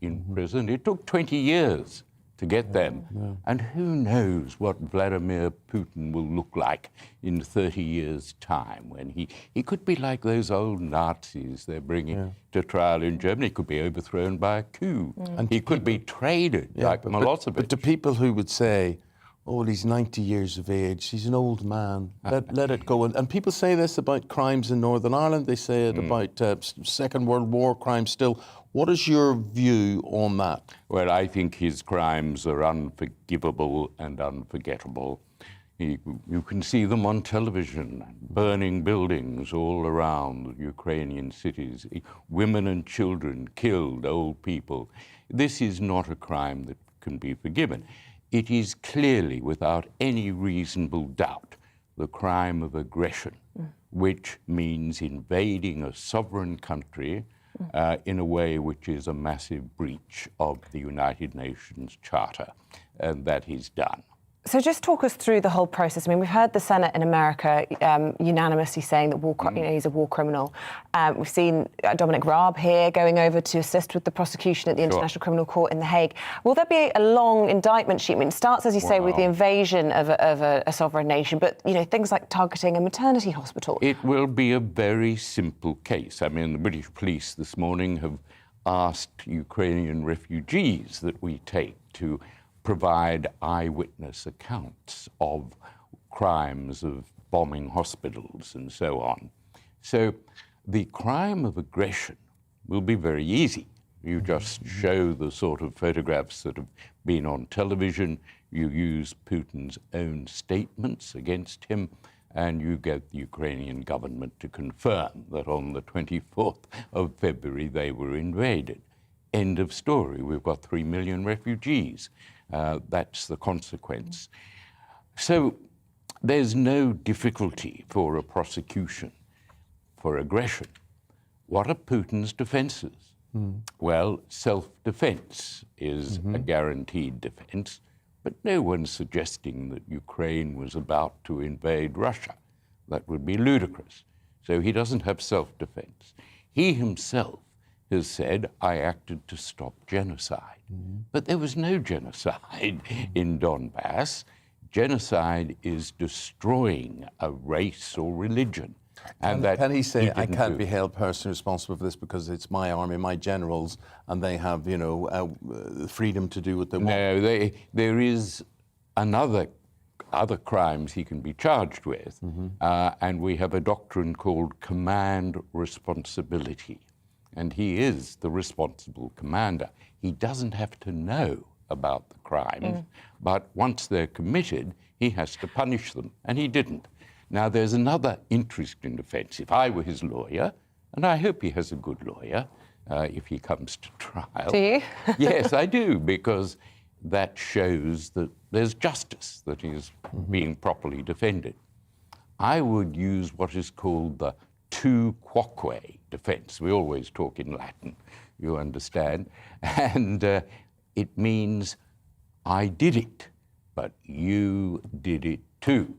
in prison. It took 20 years to get them. And who knows what Vladimir Putin will look like in 30 years' time, when he could be like those old Nazis they're bringing to trial in Germany. He could be overthrown by a coup. And he could be traded like Milosevic. But to people who would say, oh, he's 90 years of age, he's an old man, let it go. And people say this about crimes in Northern Ireland, they say it about Second World War crimes still. What is your view on that? Well, I think his crimes are unforgivable and unforgettable. You can see them on television, burning buildings all around Ukrainian cities, women and children killed, old people. This is not a crime that can be forgiven. It is clearly, without any reasonable doubt, the crime of aggression, which means invading a sovereign country in a way which is a massive breach of the United Nations Charter, and that is done. So just talk us through the whole process. I mean, we've heard the Senate in America unanimously saying that he's a war criminal. We've seen Dominic Raab here going over to assist with the prosecution at the International Criminal Court in The Hague. Will there be a long indictment sheet? I mean, it starts, as you say, with the invasion of a sovereign nation, but, things like targeting a maternity hospital. It will be a very simple case. I mean, the British police this morning have asked Ukrainian refugees that we take to provide eyewitness accounts of crimes of bombing hospitals and so on. So the crime of aggression will be very easy. You just show the sort of photographs that have been on television, you use Putin's own statements against him, and you get the Ukrainian government to confirm that on the 24th of February they were invaded. End of story. We've got 3 million refugees. That's the consequence. So there's no difficulty for a prosecution for aggression. What are Putin's defenses? Well, self-defense is a guaranteed defense, but no one's suggesting that Ukraine was about to invade Russia. That would be ludicrous. So he doesn't have self-defense. He himself has said, I acted to stop genocide. But there was no genocide in Donbass. Genocide is destroying a race or religion. And can he say, I can't be held personally responsible for this because it's my army, my generals, and they have, freedom to do what they want? No, there is other crimes he can be charged with. And we have a doctrine called command responsibility. And he is the responsible commander. He doesn't have to know about the crimes, but once they're committed, he has to punish them, and he didn't. Now, there's another interesting defense. If I were his lawyer, and I hope he has a good lawyer if he comes to trial. Do you? Yes, I do, because that shows that there's justice, that he is being properly defended. I would use what is called the tu quoque defense. We always talk in Latin, you understand. And it means, I did it, but you did it too.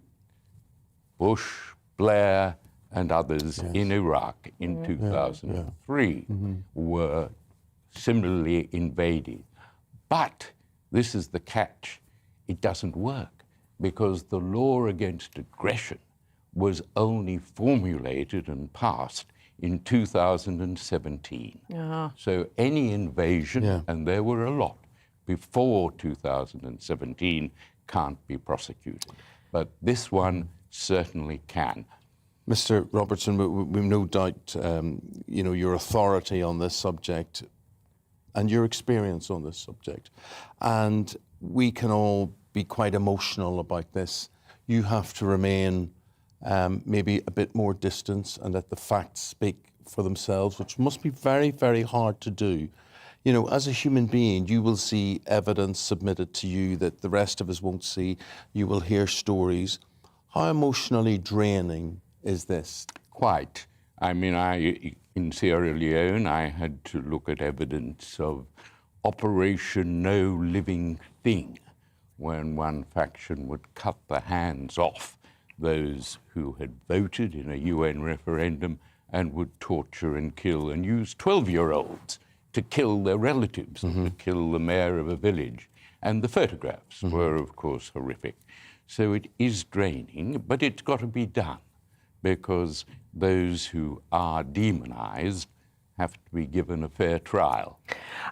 Bush, Blair, and others in Iraq in 2003 were similarly invaded. But this is the catch. It doesn't work because the law against aggression was only formulated and passed in 2017. So any invasion, and there were a lot before 2017, can't be prosecuted. But this one certainly can. Mr. Robertson, we've no doubt, you know, your authority on this subject and your experience on this subject. And we can all be quite emotional about this. You have to remain maybe a bit more distant and let the facts speak for themselves, which must be very, very hard to do. You know, as a human being, you will see evidence submitted to you that the rest of us won't see. You will hear stories. How emotionally draining is this? Quite. I mean, in Sierra Leone, I had to look at evidence of Operation No Living Thing, when one faction would cut the hands off those who had voted in a UN referendum and would torture and kill and use 12-year-olds to kill their relatives, to kill the mayor of a village. And the photographs were, of course, horrific. So it is draining, but it's got to be done, because those who are demonized have to be given a fair trial.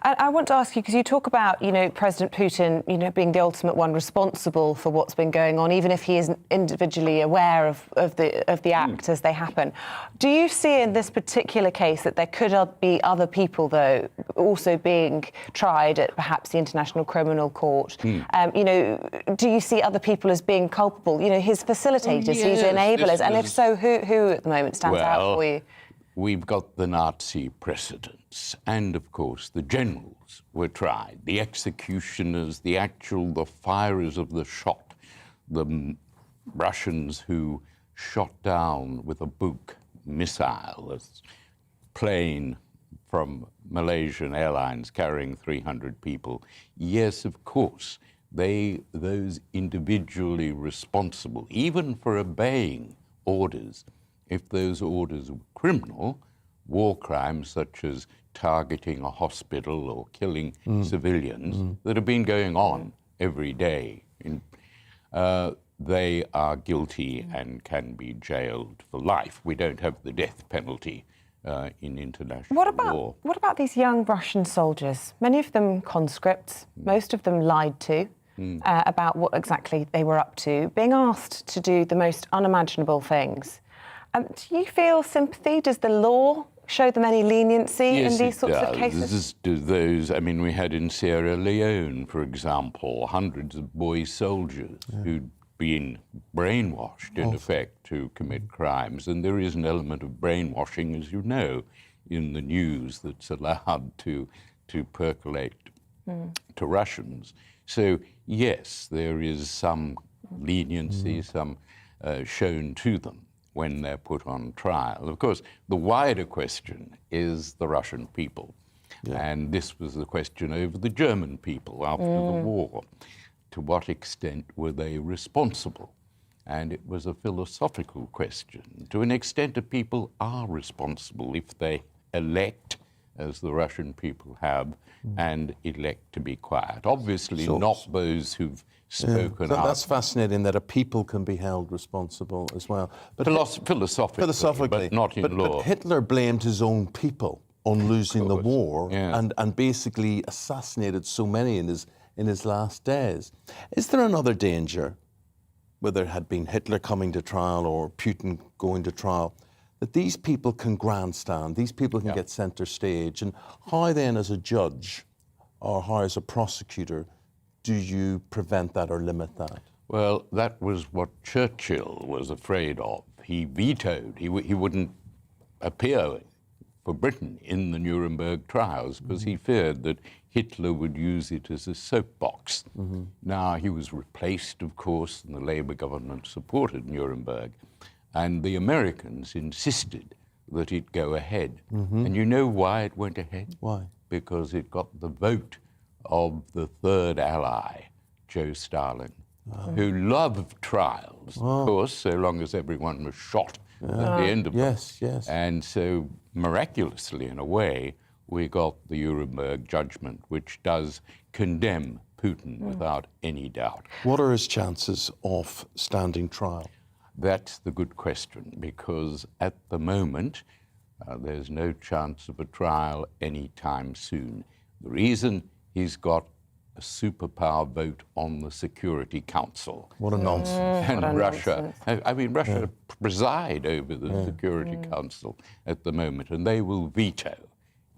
I want to ask you, because you talk about, you know, President Putin, you know, being the ultimate one responsible for what's been going on, even if he isn't individually aware of the act as they happen. Do you see in this particular case that there could be other people, though, also being tried at perhaps the International Criminal Court? You know, do you see other people as being culpable? You know, his facilitators, his enablers, and if so, who at the moment stands out for you? We've got the Nazi precedents, and of course the generals were tried, the executioners, the firers of the shot, the Russians who shot down with a Buk missile, a plane from Malaysian Airlines carrying 300 people. Yes, of course, those individually responsible, even for obeying orders, if those orders were criminal, war crimes such as targeting a hospital or killing civilians that have been going on every day, they are guilty and can be jailed for life. We don't have the death penalty in international law. What about these young Russian soldiers? Many of them conscripts, most of them lied to about what exactly they were up to, being asked to do the most unimaginable things. Do you feel sympathy? Does the law show them any leniency in these sorts of cases? Do those, I mean, we had in Sierra Leone, for example, hundreds of boy soldiers who'd been brainwashed, in effect, to commit crimes. And there is an element of brainwashing, as you know, in the news that's allowed to percolate to Russians. So, yes, there is some leniency, some shown to them when they're put on trial. Of course, the wider question is the Russian people. And this was the question over the German people after the war. To what extent were they responsible? And it was a philosophical question. To an extent, the people are responsible if they elect, as the Russian people have, and elect to be quiet. Obviously, not those who've spoken out. That's fascinating that a people can be held responsible as well. But philosophically, but not in law. But Hitler blamed his own people on losing the war and basically assassinated so many in his last days. Is there another danger, whether it had been Hitler coming to trial or Putin going to trial, that these people can grandstand, these people can get centre stage? And how then, as a judge, or how as a prosecutor, do you prevent that or limit that? Well, that was what Churchill was afraid of. He vetoed, he wouldn't appear for Britain in the Nuremberg trials because he feared that Hitler would use it as a soapbox. Now, he was replaced, of course, and the Labour government supported Nuremberg. And the Americans insisted that it go ahead. And you know why it went ahead? Why? Because it got the vote of the third ally, Joe Stalin, who loved trials, of course, so long as everyone was shot at the end of them. Yes. And so, miraculously, in a way, we got the Nuremberg judgment, which does condemn Putin without any doubt. What are his chances of standing trial? That's the good question, because at the moment, there's no chance of a trial anytime soon. The reason, he's got a superpower vote on the Security Council. What a nonsense. And Russia, I mean, Russia preside over the Security Council at the moment, and they will veto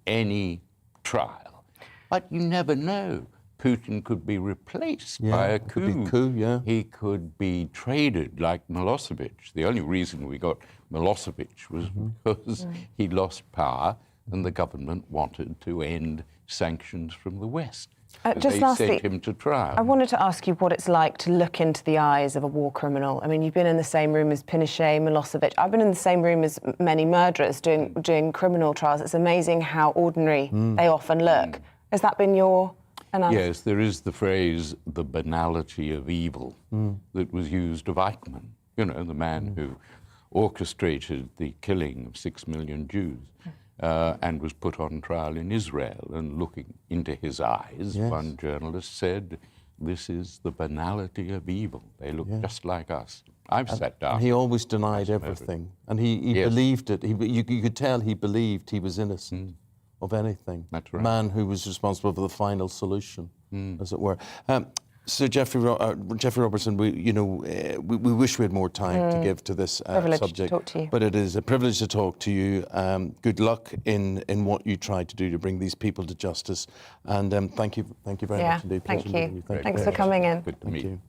any trial. But you never know. Putin could be replaced by a coup. Could be coup, yeah. He could be traded like Milosevic. The only reason we got Milosevic was because he lost power and the government wanted to end sanctions from the West. Just they lastly, sent him to trial. I wanted to ask you what it's like to look into the eyes of a war criminal. I mean, you've been in the same room as Pinochet, Milosevic. I've been in the same room as many murderers doing criminal trials. It's amazing how ordinary they often look. Has that been your analysis? Yes, there is the phrase, the banality of evil, that was used of Eichmann, you know, the man who orchestrated the killing of 6 million Jews. And was put on trial in Israel. And looking into his eyes, one journalist said, this is the banality of evil. They look just like us. I've sat down. And he always denied everything. And he believed it. You could tell he believed he was innocent of anything. That's right. Man who was responsible for the final solution, as it were. So Jeffrey Robertson, we wish we had more time to give to this subject. To talk to you. But it is a privilege to talk to you. Good luck in what you try to do to bring these people to justice. And thank you very much indeed. Thank Pleasure you. meeting Thanks for coming in. Good to meet you.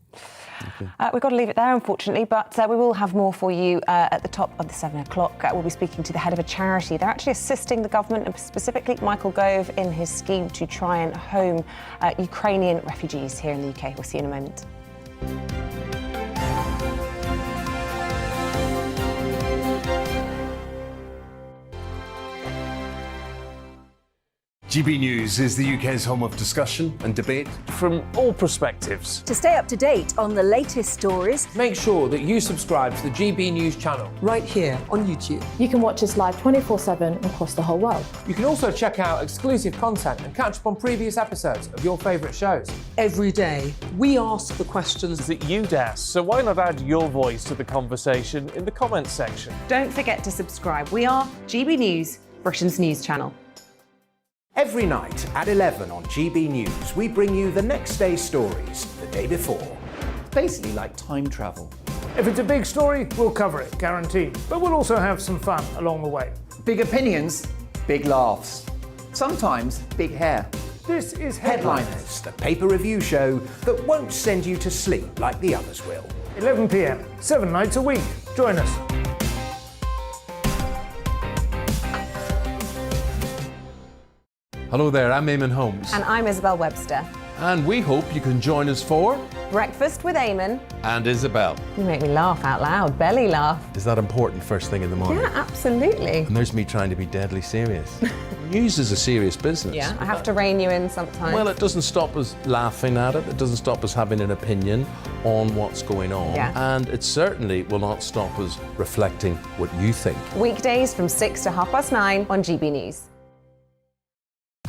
We've got to leave it there, unfortunately, but we will have more for you at the top of the 7 o'clock. We'll be speaking to the head of a charity. They're actually assisting the government, and specifically Michael Gove, in his scheme to try and home Ukrainian refugees here in the UK. We'll see you in a moment. GB News is the UK's home of discussion and debate from all perspectives. To stay up to date on the latest stories, make sure that you subscribe to the GB News channel right here on YouTube. You can watch us live 24/7 across the whole world. You can also check out exclusive content and catch up on previous episodes of your favourite shows. Every day, we ask the questions that you'd ask, so why not add your voice to the conversation in the comments section? Don't forget to subscribe. We are GB News, Britain's news channel. Every night at 11 on GB News, we bring you the next day's stories the day before. It's basically like time travel. If it's a big story, we'll cover it, guaranteed. But we'll also have some fun along the way. Big opinions, big laughs. Sometimes big hair. This is Headliners, the paper review show that won't send you to sleep like the others will. 11 p.m, 7 nights a week. Join us. Hello there, I'm Eamonn Holmes. And I'm Isabel Webster. And we hope you can join us for Breakfast with Eamonn and Isabel. You make me laugh out loud, belly laugh. Is that important first thing in the morning? Yeah, absolutely. And there's me trying to be deadly serious. News is a serious business. Yeah, I have to rein you in sometimes. Well, it doesn't stop us laughing at it. It doesn't stop us having an opinion on what's going on. Yeah. And it certainly will not stop us reflecting what you think. Weekdays from 6 to 9:30 on GB News.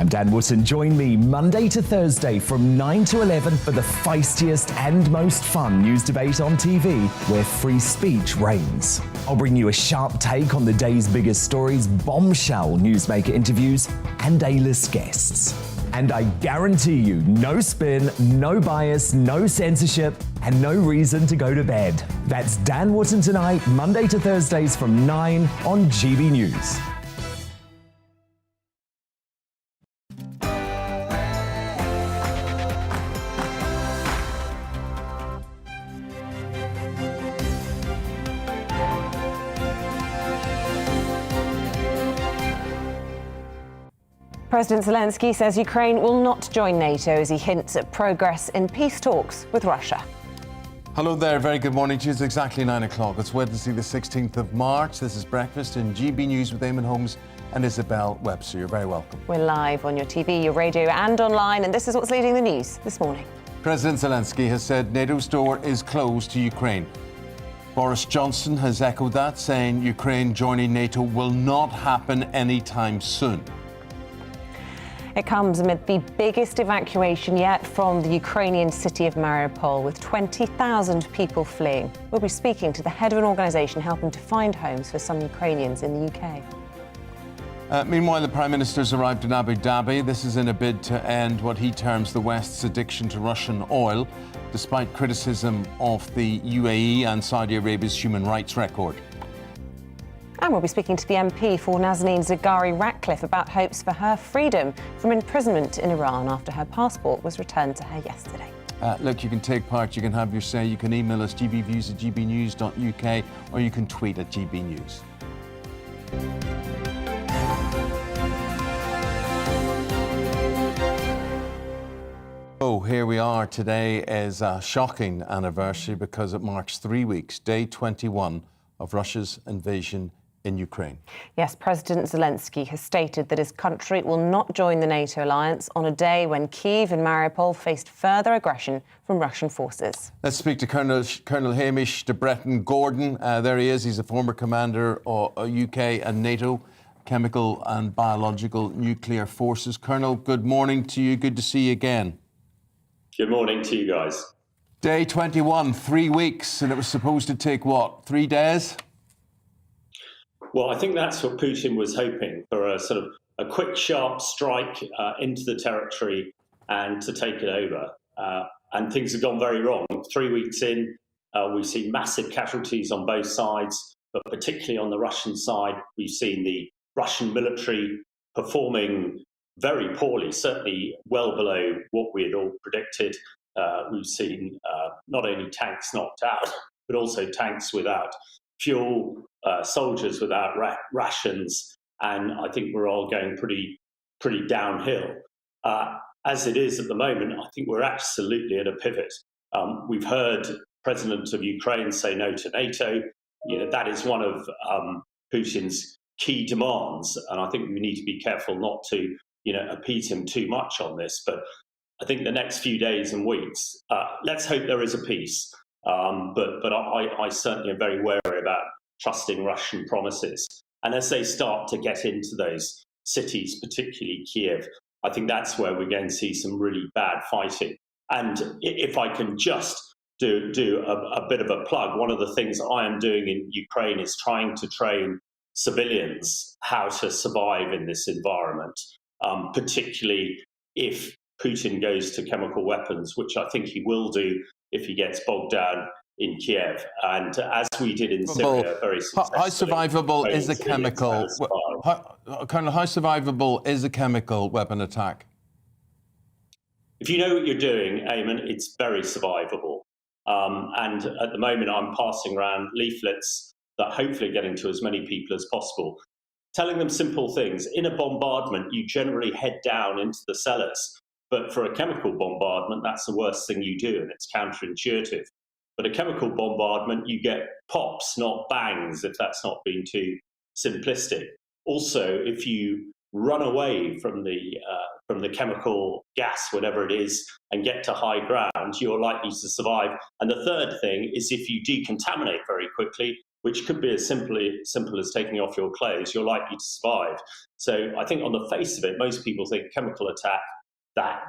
I'm Dan Wootton. Join me Monday to Thursday from 9 to 11 for the feistiest and most fun news debate on TV, where free speech reigns. I'll bring you a sharp take on the day's biggest stories, bombshell newsmaker interviews, and A-list guests. And I guarantee you, no spin, no bias, no censorship, and no reason to go to bed. That's Dan Wootton Tonight, Monday to Thursdays from 9 on GB News. President Zelensky says Ukraine will not join NATO as he hints at progress in peace talks with Russia. Hello there, very good morning to you. It's exactly 9 o'clock. It's Wednesday the 16th of March. This is Breakfast in GB News with Eamonn Holmes and Isabel Webster. You're very welcome. We're live on your TV, your radio and online, and this is what's leading the news this morning. President Zelensky has said NATO's door is closed to Ukraine. Boris Johnson has echoed that, saying Ukraine joining NATO will not happen anytime soon. It comes amid the biggest evacuation yet from the Ukrainian city of Mariupol, with 20,000 people fleeing. We'll be speaking to the head of an organisation helping to find homes for some Ukrainians in the UK. Meanwhile, the Prime Minister's arrived in Abu Dhabi. This is in a bid to end what he terms the West's addiction to Russian oil, despite criticism of the UAE and Saudi Arabia's human rights record. And we'll be speaking to the MP for Nazanin Zaghari-Ratcliffe about hopes for her freedom from imprisonment in Iran after her passport was returned to her yesterday. Look, you can take part, you can have your say, you can email us gbviews@gbnews.uk, or you can tweet at gbnews. Oh, here we are. Today is a shocking anniversary because it marks 3 weeks, day 21 of Russia's invasion in Ukraine. Yes, President Zelensky has stated that his country will not join the NATO alliance on a day when Kyiv and Mariupol faced further aggression from Russian forces. Let's speak to Colonel Hamish de Breton Gordon. There he is. He's a former commander of UK and NATO chemical and biological nuclear forces. Colonel, good morning to you. Good to see you again. Good morning to you guys. Day 21, 3 weeks, and it was supposed to take, what, 3 days? Well, I think that's what Putin was hoping, for a sort of a quick, sharp strike into the territory and to take it over. And things have gone very wrong. 3 weeks in, we've seen massive casualties on both sides, but particularly on the Russian side, we've seen the Russian military performing very poorly, certainly well below what we had all predicted. We've seen not only tanks knocked out, but also tanks without fuel, soldiers without rations, and I think we're all going pretty downhill. As it is at the moment, I think we're absolutely at a pivot. We've heard President of Ukraine say no to NATO. That is one of Putin's key demands, and I think we need to be careful not to appease him too much on this. But I think the next few days and weeks, let's hope there is a peace. But I certainly am very wary about trusting Russian promises. And as they start to get into those cities, particularly Kiev, I think that's where we're going to see some really bad fighting. And if I can just do a bit of a plug, one of the things I am doing in Ukraine is trying to train civilians how to survive in this environment. Particularly if Putin goes to chemical weapons, which I think he will do if he gets bogged down in Kiev. And as we did in Syria, very successfully. How survivable is a chemical? Colonel, how survivable is a chemical weapon attack? If you know what you're doing, Eamonn, it's very survivable. And at the moment, I'm passing around leaflets that hopefully are getting to as many people as possible, telling them simple things. In a bombardment, you generally head down into the cellars. But for a chemical bombardment, that's the worst thing you do, and it's counterintuitive. But a chemical bombardment, you get pops, not bangs, if that's not being too simplistic. Also, if you run away from the chemical gas, whatever it is, and get to high ground, you're likely to survive. And the third thing is if you decontaminate very quickly, which could be as simple as taking off your clothes, you're likely to survive. So I think on the face of it, most people think chemical attack,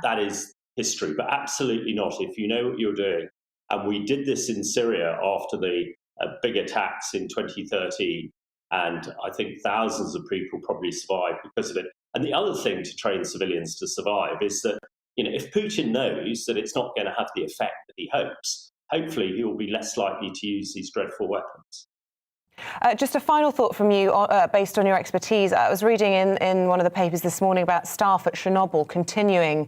that is history, but absolutely not if you know what you're doing. And we did this in Syria after the big attacks in 2013, and I think thousands of people probably survived because of it. And the other thing to train civilians to survive is that, if Putin knows that it's not going to have the effect that he hopes, hopefully he will be less likely to use these dreadful weapons. Just a final thought from you, based on your expertise. I was reading in one of the papers this morning about staff at Chernobyl continuing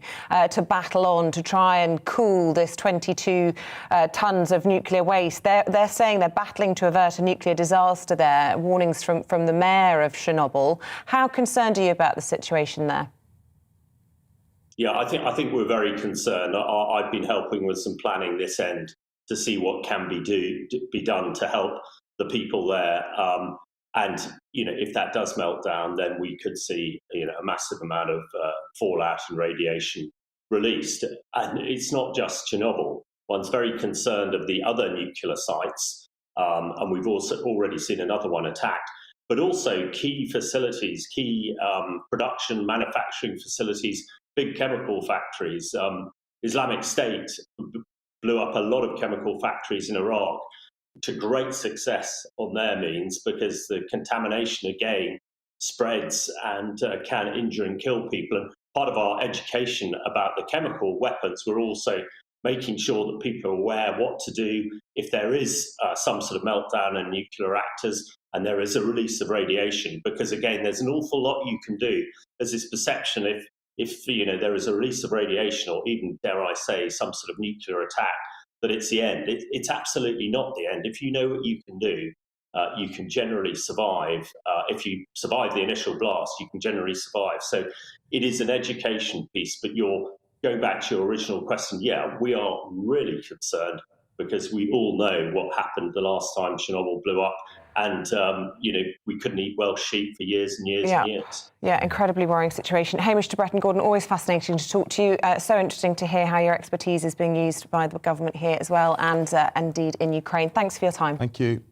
to battle on to try and cool this 22 tons of nuclear waste. They're saying they're battling to avert a nuclear disaster there. Warnings from the mayor of Chernobyl. How concerned are you about the situation there? Yeah, I think we're very concerned. I've been helping with some planning this end to see what can be done to help the people there, and if that does melt down, then we could see a massive amount of fallout and radiation released. And it's not just Chernobyl. One's very concerned of the other nuclear sites, and we've also already seen another one attacked. but also key facilities, key production, manufacturing facilities, big chemical factories. Islamic State blew up a lot of chemical factories in Iraq to great success on their means, because the contamination again spreads and can injure and kill people. And part of our education about the chemical weapons, we're also making sure that people are aware what to do if there is some sort of meltdown in nuclear reactors and there is a release of radiation. Because again, there's an awful lot you can do. There's this perception if there is a release of radiation, or even, dare I say, some sort of nuclear attack, that it's the end. It's absolutely not the end. If you know what you can do, you can generally survive. If you survive the initial blast, you can generally survive. So it is an education piece, but you're going back to your original question. Yeah, we are really concerned, because we all know what happened the last time Chernobyl blew up. And, we couldn't eat Welsh sheep for years and years and years. Yeah, incredibly worrying situation. Hamish de Bretton-Gordon, always fascinating to talk to you. So interesting to hear how your expertise is being used by the government here as well, and indeed in Ukraine. Thanks for your time. Thank you.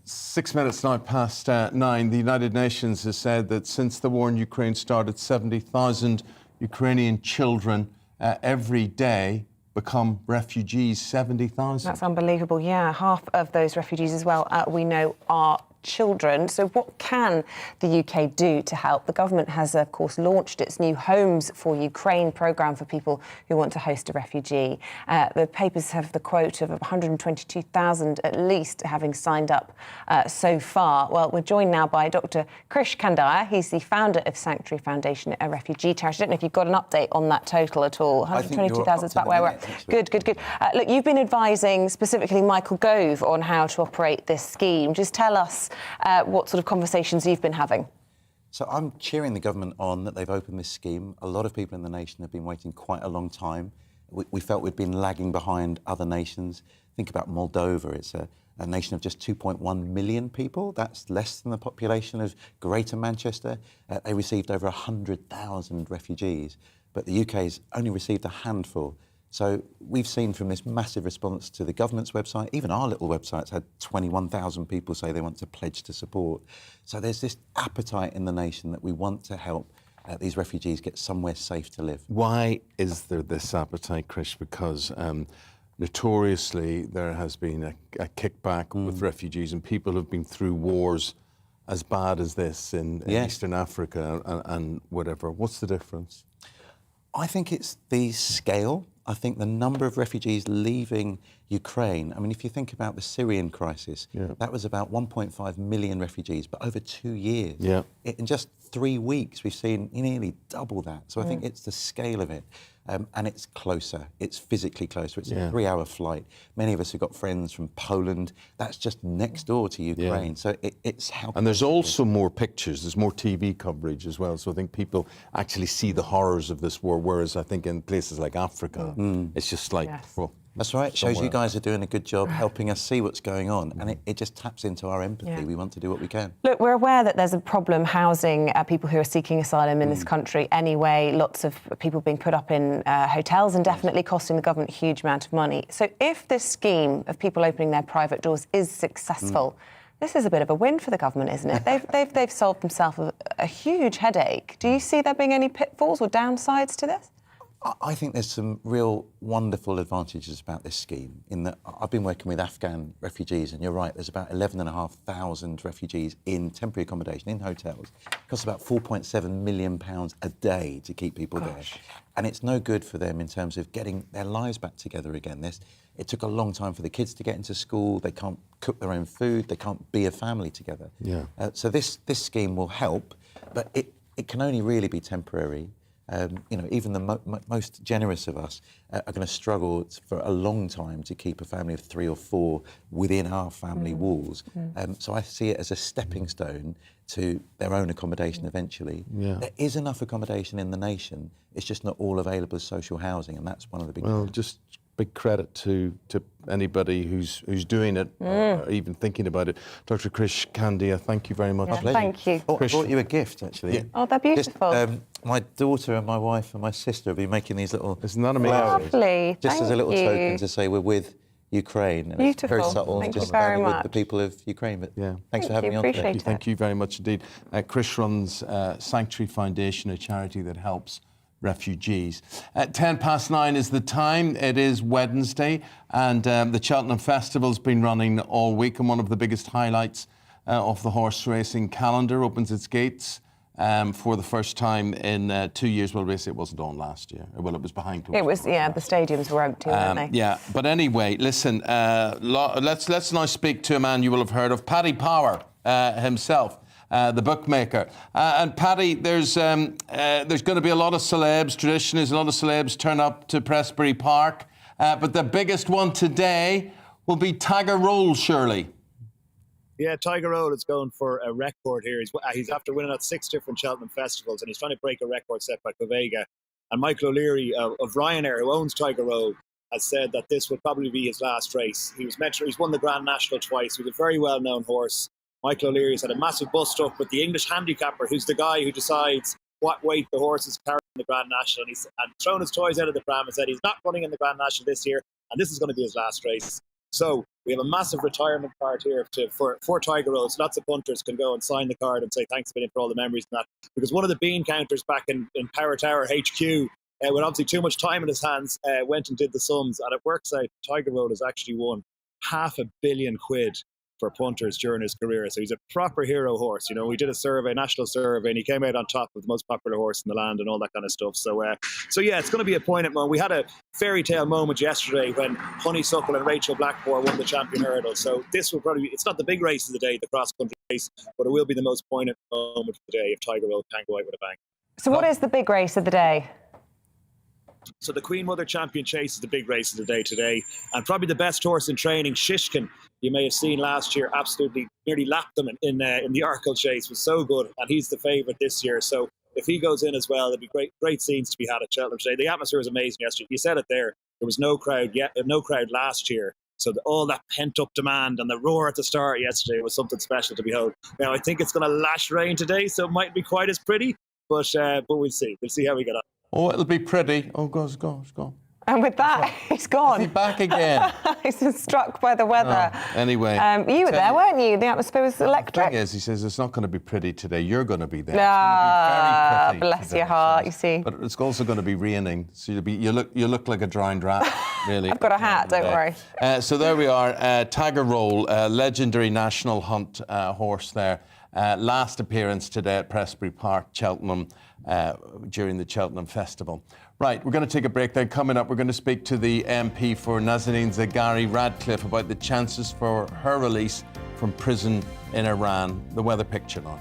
6 minutes now past 9. The United Nations has said that since the war in Ukraine started, 70,000 Ukrainian children every day become refugees. 70,000. That's unbelievable. Yeah, half of those refugees as well, we know, are children. So what can the UK do to help? The government has, of course, launched its new Homes for Ukraine programme for people who want to host a refugee. The papers have the quote of 122,000 at least having signed up so far. Well, we're joined now by Dr. Krish Kandiah. He's the founder of Sanctuary Foundation, a refugee charity. I don't know if you've got an update on that total at all. 122,000 is about where we're at. Good. Look, you've been advising specifically Michael Gove on how to operate this scheme. Just tell us what sort of conversations you've been having. So I'm cheering the government on that they've opened this scheme. A lot of people in the nation have been waiting quite a long time. We felt we'd been lagging behind other nations. Think about Moldova. It's a nation of just 2.1 million people. That's less than the population of Greater Manchester. They received over 100,000 refugees, but the UK's only received a handful. So we've seen from this massive response to the government's website, even our little website's had 21,000 people say they want to pledge to support. So there's this appetite in the nation that we want to help these refugees get somewhere safe to live. Why is there this appetite, Krish? Because notoriously there has been a kickback with refugees, and people have been through wars as bad as this in Eastern Africa and whatever. What's the difference? I think it's the scale. I think the number of refugees leaving Ukraine, I mean, if you think about the Syrian crisis, that was about 1.5 million refugees, but over 2 years. In just 3 weeks, we've seen nearly double that. So I think it's the scale of it. And it's closer. It's physically closer. It's a 3-hour flight. Many of us have got friends from Poland. That's just next door to Ukraine. So it's how. And there's also more pictures. There's more TV coverage as well. So I think people actually see the horrors of this war, whereas I think in places like Africa, it's just like, well, that's right. It shows you guys are doing a good job helping us see what's going on. And it just taps into our empathy. We want to do what we can. Look, we're aware that there's a problem housing people who are seeking asylum in this country anyway. Lots of people being put up in hotels and definitely costing the government a huge amount of money. So if this scheme of people opening their private doors is successful, this is a bit of a win for the government, isn't it? They've solved themselves a huge headache. Do you see there being any pitfalls or downsides to this? I think there's some real wonderful advantages about this scheme in that I've been working with Afghan refugees, and you're right, there's about 11,500 refugees in temporary accommodation, in hotels. It costs about £4.7 million a day to keep people there. And it's no good for them in terms of getting their lives back together again. It took a long time for the kids to get into school. They can't cook their own food. They can't be a family together. So this scheme will help, but it can only really be temporary. Even the most generous of us are going to struggle for a long time to keep a family of 3 or 4 within our family walls. So I see it as a stepping stone to their own accommodation eventually. There is enough accommodation in the nation. It's just not all available as social housing, and that's one of the big Well, just big credit to anybody who's doing it, or even thinking about it. Dr. Krish Kandiah, thank you very much. Thank you. I brought you a gift, actually. Oh, they're beautiful. My daughter and my wife and my sister have been making these little flowers. Lovely. Just as a little token to say we're with Ukraine. And Beautiful. It's very subtle. Thank you just very with much. the people of Ukraine. But yeah, thanks for having me on today. Appreciate it. Thank you very much indeed. Chris runs Sanctuary Foundation, a charity that helps refugees. At 9:10 is the time. It is Wednesday, and the Cheltenham Festival's been running all week, and one of the biggest highlights of the horse racing calendar opens its gates for the first time in 2 years. Well, basically, it wasn't on last year. Well, it was behind. It was, yeah, the stadiums were empty, weren't they? Yeah, but anyway, listen, let's now speak to a man you will have heard of, Paddy Power himself. The bookmaker. And Paddy, there's going to be a lot of celebs. Traditionally, a lot of celebs turn up to Prestbury Park. But the biggest one today will be Tiger Roll, surely. Yeah, Tiger Roll is going for a record here. He's after winning at 6 different Cheltenham festivals, and he's trying to break a record set by Covega. And Michael O'Leary of Ryanair, who owns Tiger Roll, has said that this will probably be his last race. He's won the Grand National twice. He's a very well-known horse. Michael O'Leary's had a massive bust-up with the English handicapper, who's the guy who decides what weight the horse is carrying in the Grand National. And he's thrown his toys out of the pram and said he's not running in the Grand National this year, and this is going to be his last race. So we have a massive retirement card here for Tiger Roll. So lots of punters can go and sign the card and say thanks a million for all the memories and that. Because one of the bean counters back in Power Tower HQ, with obviously too much time in his hands, went and did the sums. And it works out Tiger Roll has actually won £500 million for punters during his career. So he's a proper hero horse. You know, we did a survey, national survey, and he came out on top of the most popular horse in the land and all that kind of stuff. So yeah, it's going to be a poignant moment. We had a fairy tale moment yesterday when Honeysuckle and Rachel Blackmore won the champion hurdle. So this will probably be, it's not the big race of the day, the cross-country race, but it will be the most poignant moment of the day if Tiger Roll can go out with a bang. So what is the big race of the day? So the Queen Mother Champion Chase is the big race of the day today, and probably the best horse in training, Shishkin, you may have seen last year, absolutely nearly lapped them in the Arkle Chase, was so good, and he's the favourite this year. So if he goes in as well, there'll be great scenes to be had at Cheltenham today. The atmosphere was amazing yesterday. You said it there was no crowd last year. So all that pent-up demand and the roar at the start yesterday was something special to behold. Now I think it's going to lash rain today, so it mightn't be quite as pretty, but we'll see. We'll see how we get on. Oh, it'll be pretty. Oh, it's gone. And with that, he's gone. Is he back again? He's been struck by the weather. Oh, anyway. You were there, weren't you? The atmosphere was electric. The thing is, he says it's not going to be pretty today. You're going to be there. Ah, it's going to be very pretty bless today, your heart, you see. But it's also going to be raining, so you look like a drowned rat, really. I've got a hat, don't worry. So there we are, Tiger Roll, legendary national hunt horse there. Last appearance today at Prestbury Park, Cheltenham, during the Cheltenham Festival. Right, we're going to take a break then. Coming up, we're going to speak to the MP for Nazanin Zaghari Radcliffe about the chances for her release from prison in Iran. The weather picture now.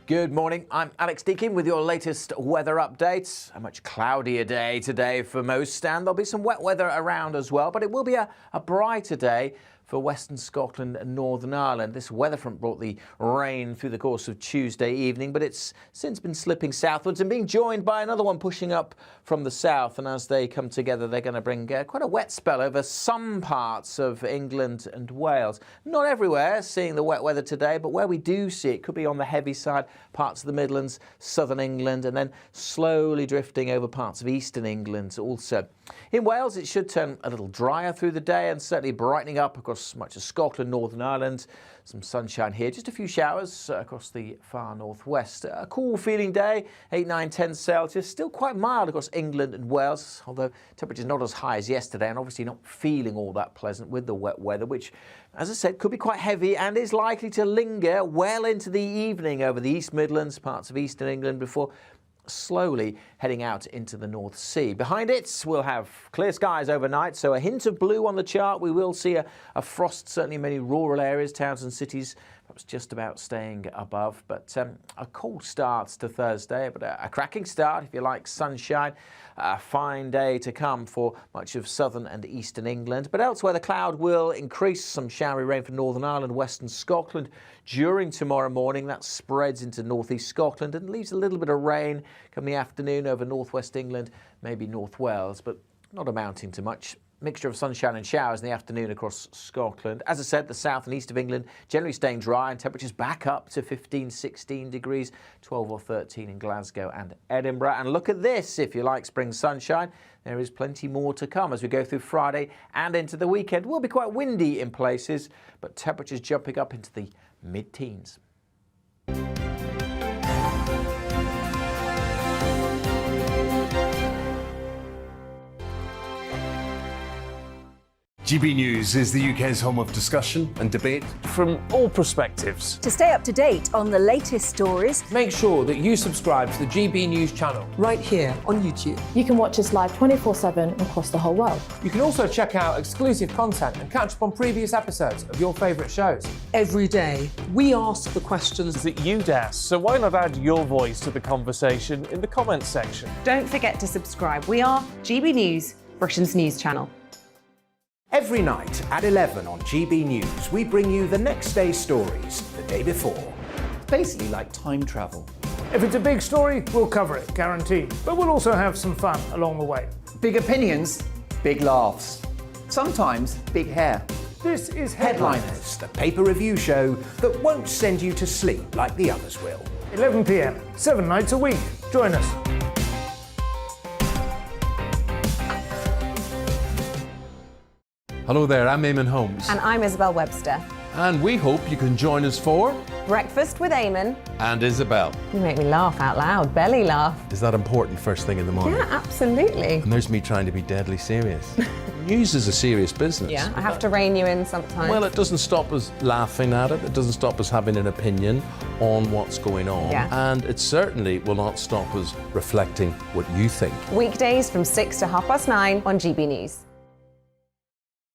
Good morning, I'm Alex Deakin with your latest weather updates. A much cloudier day today for most, and there'll be some wet weather around as well, but it will be a brighter day for Western Scotland and Northern Ireland. This weather front brought the rain through the course of Tuesday evening, but it's since been slipping southwards and being joined by another one pushing up from the south. And as they come together, they're going to bring quite a wet spell over some parts of England and Wales. Not everywhere seeing the wet weather today, but where we do see it could be on the heavy side, parts of the Midlands, southern England, and then slowly drifting over parts of eastern England also. In Wales, it should turn a little drier through the day and certainly brightening up across much of Scotland, Northern Ireland. Some sunshine here, just a few showers across the far northwest. A cool feeling day, 8, 9, 10 Celsius. Still quite mild across England and Wales, although temperatures not as high as yesterday and obviously not feeling all that pleasant with the wet weather, which, as I said, could be quite heavy and is likely to linger well into the evening over the East Midlands, parts of eastern England before slowly heading out into the North Sea. Behind it, we'll have clear skies overnight, so a hint of blue on the chart. We will see a frost, certainly in many rural areas, towns and cities, perhaps just about staying above. But a cold start to Thursday, but a cracking start, if you like, sunshine. A fine day to come for much of southern and eastern England. But elsewhere, the cloud will increase. Some showery rain for Northern Ireland, western Scotland during tomorrow morning. That spreads into northeast Scotland and leaves a little bit of rain come the afternoon over northwest England, maybe North Wales, but not amounting to much. Mixture of sunshine and showers in the afternoon across Scotland. As I said, the south and east of England generally staying dry and temperatures back up to 15, 16 degrees, 12 or 13 in Glasgow and Edinburgh. And look at this, if you like spring sunshine, there is plenty more to come as we go through Friday and into the weekend. It will be quite windy in places, but temperatures jumping up into the mid-teens. GB News is the UK's home of discussion and debate From all perspectives. To stay up to date on the latest stories, Make sure that you subscribe to the GB News channel. right here on YouTube. You can watch us live 24/7 across the whole world. You can also check out exclusive content and catch up on previous episodes of your favourite shows. Every day, we ask the questions That you'd ask, so why not add your voice to the conversation in the comments section? Don't forget to subscribe. We are GB News, Britain's news channel. Every night at 11 on GB News, we bring you the next day's stories the day before. It's basically like time travel. If it's a big story, we'll cover it, guaranteed. But we'll also have some fun along the way. Big opinions, big laughs. Sometimes big hair. This is Headliners, the paper review show that won't send you to sleep like the others will. 11 p.m, 7 nights a week. Join us. Hello there, I'm Eamonn Holmes. And I'm Isabel Webster. And we hope you can join us for Breakfast with Eamonn. And Isabel. You make me laugh out loud, belly laugh. Is that important first thing in the morning? Yeah, absolutely. And there's me trying to be deadly serious. News is a serious business. Yeah, I have to rein you in sometimes. Well, it doesn't stop us laughing at it. It doesn't stop us having an opinion on what's going on. Yeah. And it certainly will not stop us reflecting what you think. Weekdays from 6 to 9:30 on GB News.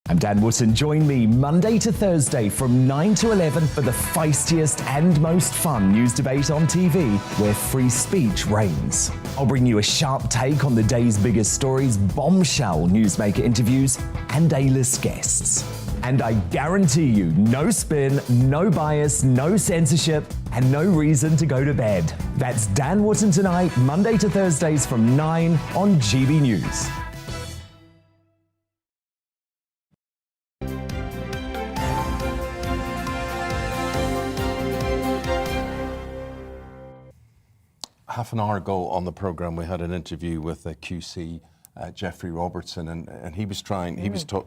I'm Dan Wootton. Join me Monday to Thursday from 9 to 11 for the feistiest and most fun news debate on TV, where free speech reigns. I'll bring you a sharp take on the day's biggest stories, bombshell newsmaker interviews, and A-list guests. And I guarantee you, no spin, no bias, no censorship, and no reason to go to bed. That's Dan Wootton tonight, Monday to Thursdays from 9 on GB News. Half an hour ago on the programme, we had an interview with a QC, Jeffrey Robertson, and he was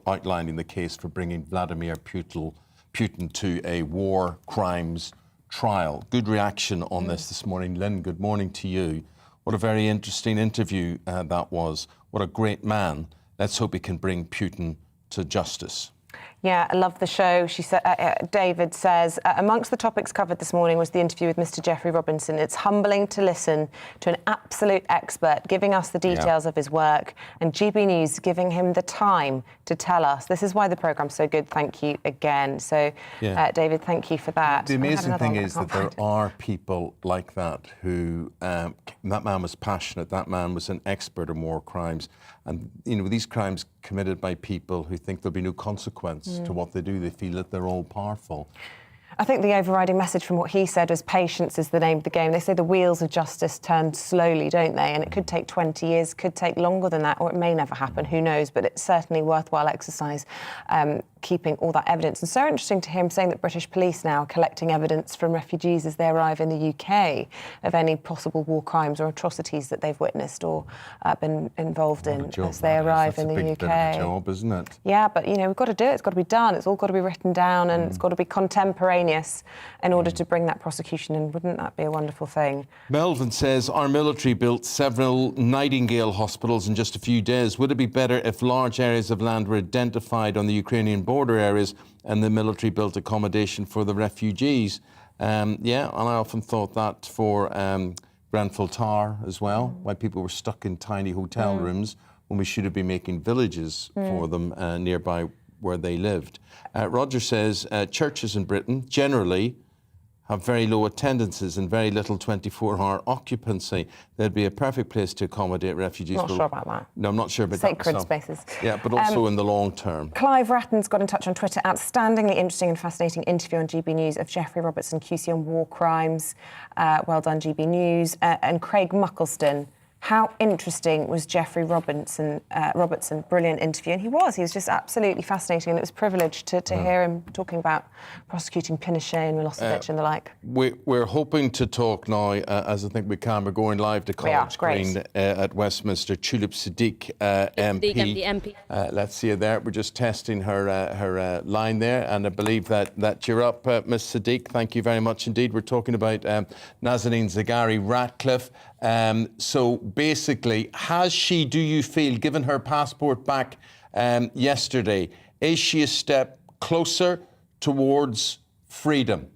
outlining the case for bringing Vladimir Putin to a war crimes trial. Good reaction on this morning. Lynn, good morning to you. What a very interesting interview that was. What a great man. Let's hope he can bring Putin to justice. Yeah, I love the show. She said, David says, amongst the topics covered this morning was the interview with Mr. Jeffrey Robinson. It's humbling to listen to an absolute expert giving us the details of his work, and GB News giving him the time to tell us. This is why the programme's so good. Thank you again. So, David, thank you for that. The amazing thing is that there are people like that who, that man was passionate, that man was an expert in war crimes. And, you know, these crimes committed by people who think there'll be no consequence to what they do. They feel that they're all powerful. I think the overriding message from what he said was patience is the name of the game. They say the wheels of justice turn slowly, don't they? And it could take 20 years, could take longer than that, or it may never happen, who knows? But it's certainly worthwhile exercise, keeping all that evidence. And so interesting to him saying that British police now are collecting evidence from refugees as they arrive in the UK of any possible war crimes or atrocities that they've witnessed or been involved in as they arrive in the UK. That's a big bit of a job, isn't it? Yeah, but, you know, we've got to do it. It's got to be done. It's all got to be written down and it's got to be contemporaneous in order to bring that prosecution in. Wouldn't that be a wonderful thing? Melvin says, our military built several Nightingale hospitals in just a few days. Would it be better if large areas of land were identified on the Ukrainian border areas and the military built accommodation for the refugees? Yeah, and I often thought that for Grenfell Tower as well, why people were stuck in tiny hotel rooms when we should have been making villages for them nearby where they lived. Roger says churches in Britain generally have very low attendances and very little 24-hour occupancy. They'd be a perfect place to accommodate refugees. Not sure about that. No, I'm not sure about that. Sacred spaces. Yeah, but also in the long term. Clive Ratton's got in touch on Twitter. Outstandingly interesting and fascinating interview on GB News of Jeffrey Robertson, QC on war crimes. Well done, GB News. And Craig Muckleston how interesting was Geoffrey Robertson? Brilliant interview, and he was just absolutely fascinating, and it was a privilege to hear him talking about prosecuting Pinochet and Milosevic and the like. We're hoping to talk now, as I think we can. We're going live to College Green at Westminster. Tulip Siddiq, MP. Let's see her there. We're just testing her line there, and I believe that you're up, Ms. Siddiq. Thank you very much indeed. We're talking about Nazanin Zaghari-Ratcliffe. So basically, do you feel, given her passport back yesterday, is she a step closer towards freedom?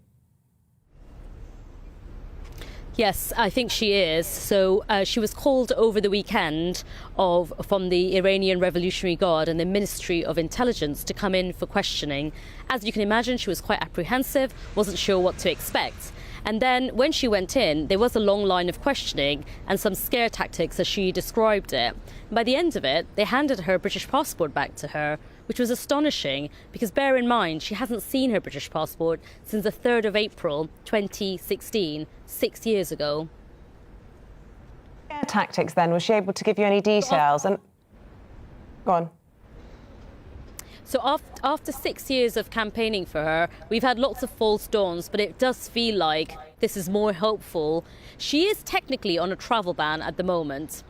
Yes, I think she is. So she was called over the weekend from the Iranian Revolutionary Guard and the Ministry of Intelligence to come in for questioning. As you can imagine, she was quite apprehensive, wasn't sure what to expect. And then when she went in, there was a long line of questioning and some scare tactics, as she described it. By the end of it, they handed her British passport back to her, which was astonishing because bear in mind, she hasn't seen her British passport since the 3rd of April 2016, 6 years ago. Scare tactics then, was she able to give you any details? And go on. So after 6 years of campaigning for her, we've had lots of false dawns, but it does feel like this is more hopeful. She is technically on a travel ban at the moment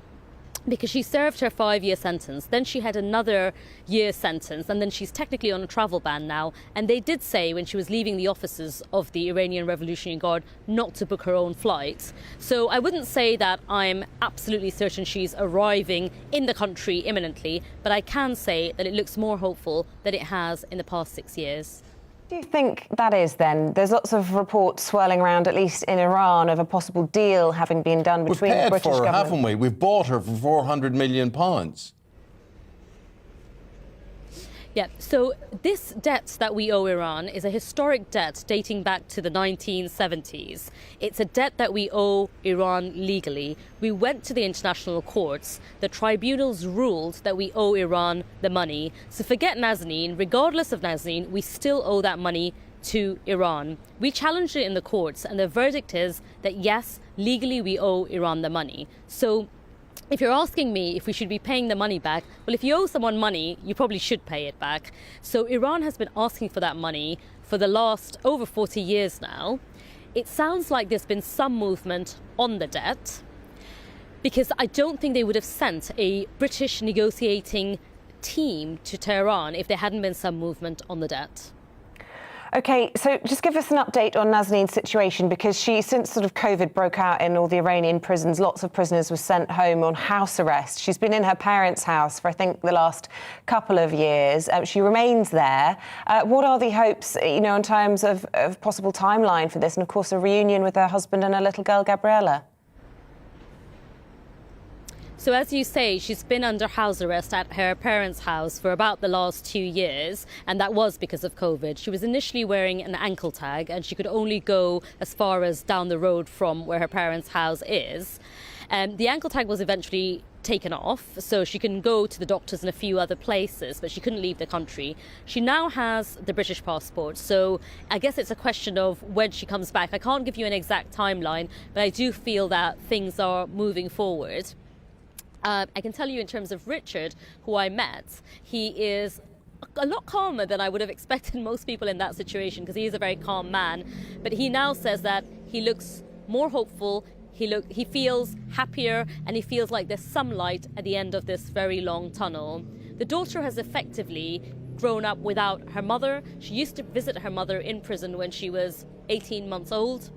because she served her 5-year sentence. Then she had another year sentence, and then she's technically on a travel ban now. And they did say when she was leaving the offices of the Iranian Revolutionary Guard not to book her own flight. So I wouldn't say that I'm absolutely certain she's arriving in the country imminently, but I can say that it looks more hopeful than it has in the past 6 years. Do you think that is then? There's lots of reports swirling around, at least in Iran, of a possible deal having been done between the British government. We've paid for her, haven't we? We've bought her for £400 million. Yeah, so this debt that we owe Iran is a historic debt dating back to the 1970s. It's a debt that we owe Iran legally. We went to the international courts. The tribunals ruled that we owe Iran the money. So forget Nazanin. Regardless of Nazanin, we still owe that money to Iran. We challenged it in the courts, and the verdict is that yes, legally we owe Iran the money. So if you're asking me if we should be paying the money back, well, if you owe someone money, you probably should pay it back. So Iran has been asking for that money for the last over 40 years now. It sounds like there's been some movement on the debt, because I don't think they would have sent a British negotiating team to Tehran if there hadn't been some movement on the debt. OK, so just give us an update on Nazanin's situation, because since sort of COVID broke out in all the Iranian prisons, lots of prisoners were sent home on house arrest. She's been in her parents' house for, I think, the last couple of years. She remains there. What are the hopes, in terms of possible timeline for this? And, of course, a reunion with her husband and her little girl, Gabriella. So as you say, she's been under house arrest at her parents' house for about the last 2 years, and that was because of COVID. She was initially wearing an ankle tag, and she could only go as far as down the road from where her parents' house is. The ankle tag was eventually taken off, so she can go to the doctors in a few other places, but she couldn't leave the country. She now has the British passport, so I guess it's a question of when she comes back. I can't give you an exact timeline, but I do feel that things are moving forward. I can tell you in terms of Richard, who I met, he is a lot calmer than I would have expected most people in that situation, because he is a very calm man. But he now says that he looks more hopeful, he feels happier, and he feels like there's some light at the end of this very long tunnel. The daughter has effectively grown up without her mother. She used to visit her mother in prison when she was 18 months old.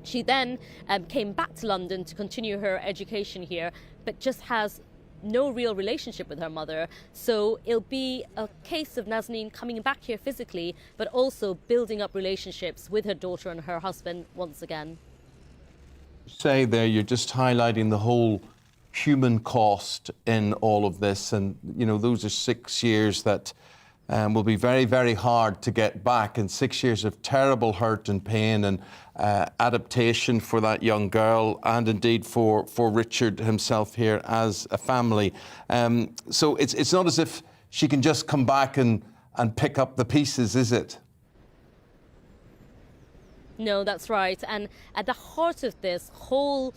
She then came back to London to continue her education here, but just has no real relationship with her mother. So it'll be a case of Nazanin coming back here physically, but also building up relationships with her daughter and her husband once again. Say there, you're just highlighting the whole human cost in all of this, and those are 6 years that will be very, very hard to get back, and 6 years of terrible hurt and pain and adaptation for that young girl, and indeed for Richard himself here as a family. So it's not as if she can just come back and pick up the pieces, is it? No, that's right. And at the heart of this whole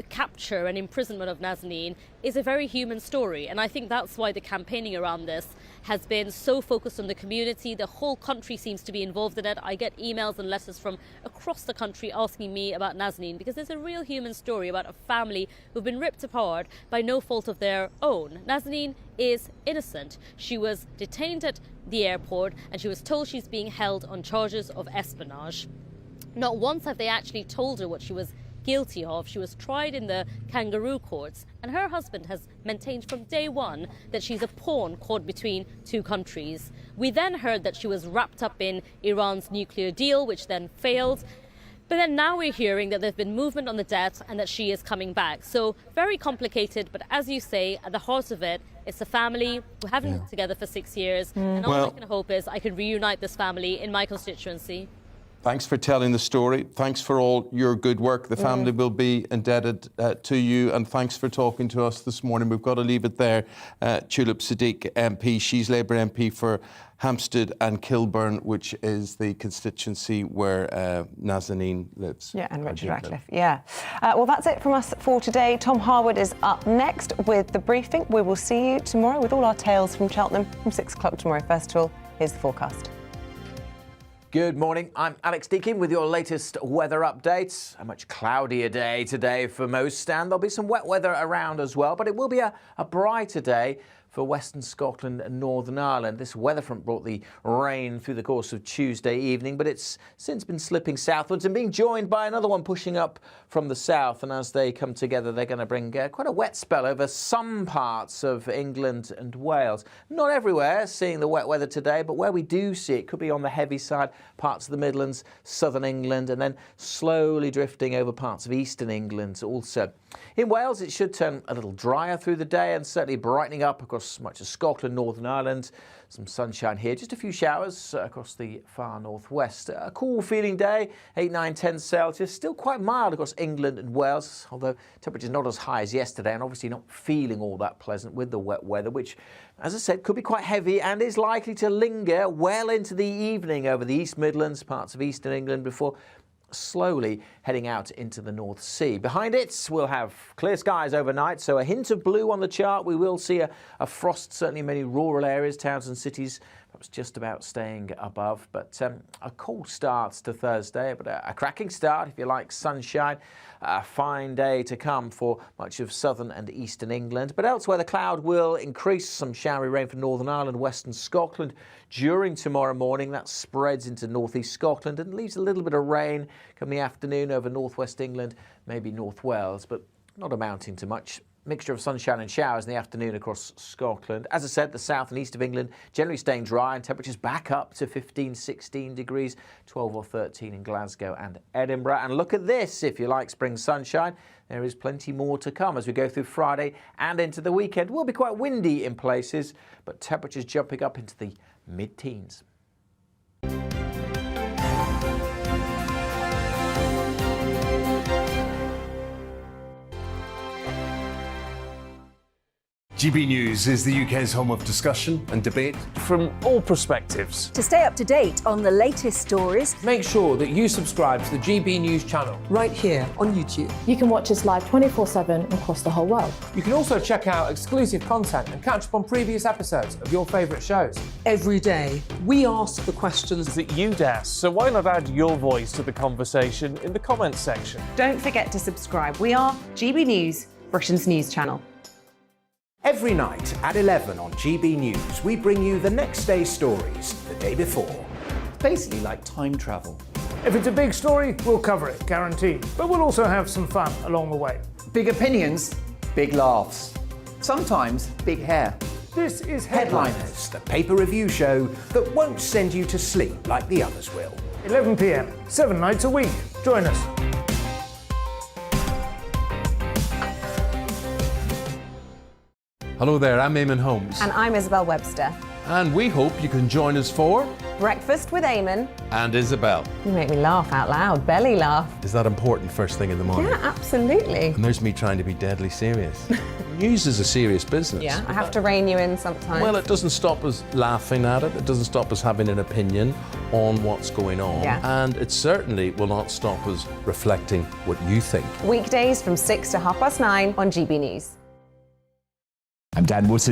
capture and imprisonment of Nazanin is a very human story. And I think that's why the campaigning around this has been so focused on the community. The whole country seems to be involved in it. I get emails and letters from across the country asking me about Nazanin, because there's a real human story about a family who've been ripped apart by no fault of their own. Nazanin is innocent. She was detained at the airport and she was told she's being held on charges of espionage. Not once have they actually told her what she was guilty of. She was tried in the kangaroo courts, and her husband has maintained from day one that she's a pawn caught between two countries. We then heard that she was wrapped up in Iran's nuclear deal, which then failed. But then now we're hearing that there's been movement on the debt and that she is coming back. So very complicated, but as you say, at the heart of it, it's a family who haven't been together for 6 years. And all I can hope is I can reunite this family in my constituency. Thanks for telling the story. Thanks for all your good work. The family will be indebted to you, and thanks for talking to us this morning. We've got to leave it there. Tulip Siddiq MP, she's Labour MP for Hampstead and Kilburn, which is the constituency where Nazanin lives. Yeah, and Richard Ratcliffe. Yeah. Well, that's it from us for today. Tom Harwood is up next with the briefing. We will see you tomorrow with all our tales from Cheltenham from 6 o'clock tomorrow. First of all, here's the forecast. Good morning, I'm Alex Deakin with your latest weather updates. A much cloudier day today for most, and there'll be some wet weather around as well, but it will be a brighter day for Western Scotland and Northern Ireland. This weather front brought the rain through the course of Tuesday evening, but it's since been slipping southwards and being joined by another one pushing up from the south. And as they come together, they're going to bring quite a wet spell over some parts of England and Wales. Not everywhere seeing the wet weather today, but where we do see it could be on the heavy side, parts of the Midlands, southern England, and then slowly drifting over parts of eastern England also. In Wales, it should turn a little drier through the day and certainly brightening up across much of Scotland, Northern Ireland. Some sunshine here, just a few showers across the far northwest. A cool feeling day, 8, 9, 10 Celsius. Still quite mild across England and Wales, although temperatures not as high as yesterday and obviously not feeling all that pleasant with the wet weather, which, as I said, could be quite heavy and is likely to linger well into the evening over the East Midlands, parts of eastern England, before slowly heading out into the North Sea. Behind it, we'll have clear skies overnight, so a hint of blue on the chart. We will see a frost, certainly in many rural areas, towns and cities, perhaps just about staying above. But a cold start to Thursday, but a cracking start, if you like, sunshine. A fine day to come for much of southern and eastern England. But elsewhere, the cloud will increase. Some showery rain for Northern Ireland, western Scotland during tomorrow morning. That spreads into northeast Scotland and leaves a little bit of rain come the afternoon over northwest England, maybe North Wales, but not amounting to much. Mixture of sunshine and showers in the afternoon across Scotland. As I said, the south and east of England generally staying dry and temperatures back up to 15, 16 degrees, 12 or 13 in Glasgow and Edinburgh. And look at this, if you like spring sunshine, there is plenty more to come as we go through Friday and into the weekend. It will be quite windy in places, but temperatures jumping up into the mid-teens. GB News is the UK's home of discussion and debate from all perspectives. To stay up to date on the latest stories, make sure that you subscribe to the GB News channel right here on YouTube. You can watch us live 24/7 across the whole world. You can also check out exclusive content and catch up on previous episodes of your favourite shows. Every day, we ask the questions that you'd ask, so why not add your voice to the conversation in the comments section? Don't forget to subscribe. We are GB News, Britain's news channel. Every night at 11 on GB News, we bring you the next day's stories the day before. Basically like time travel. If it's a big story, we'll cover it, guaranteed. But we'll also have some fun along the way. Big opinions, big laughs. Sometimes big hair. This is Headliners, the paper review show that won't send you to sleep like the others will. 11 p.m, 7 nights a week. Join us. Hello there, I'm Eamonn Holmes. And I'm Isabel Webster. And we hope you can join us for Breakfast with Eamonn and Isabel. You make me laugh out loud, belly laugh. Is that important first thing in the morning? Yeah, absolutely. And there's me trying to be deadly serious. News is a serious business. Yeah, I have to rein you in sometimes. Well, it doesn't stop us laughing at it. It doesn't stop us having an opinion on what's going on. Yeah. And it certainly will not stop us reflecting what you think. Weekdays from 6 to 9:30 on GB News. I'm Dan Wootton.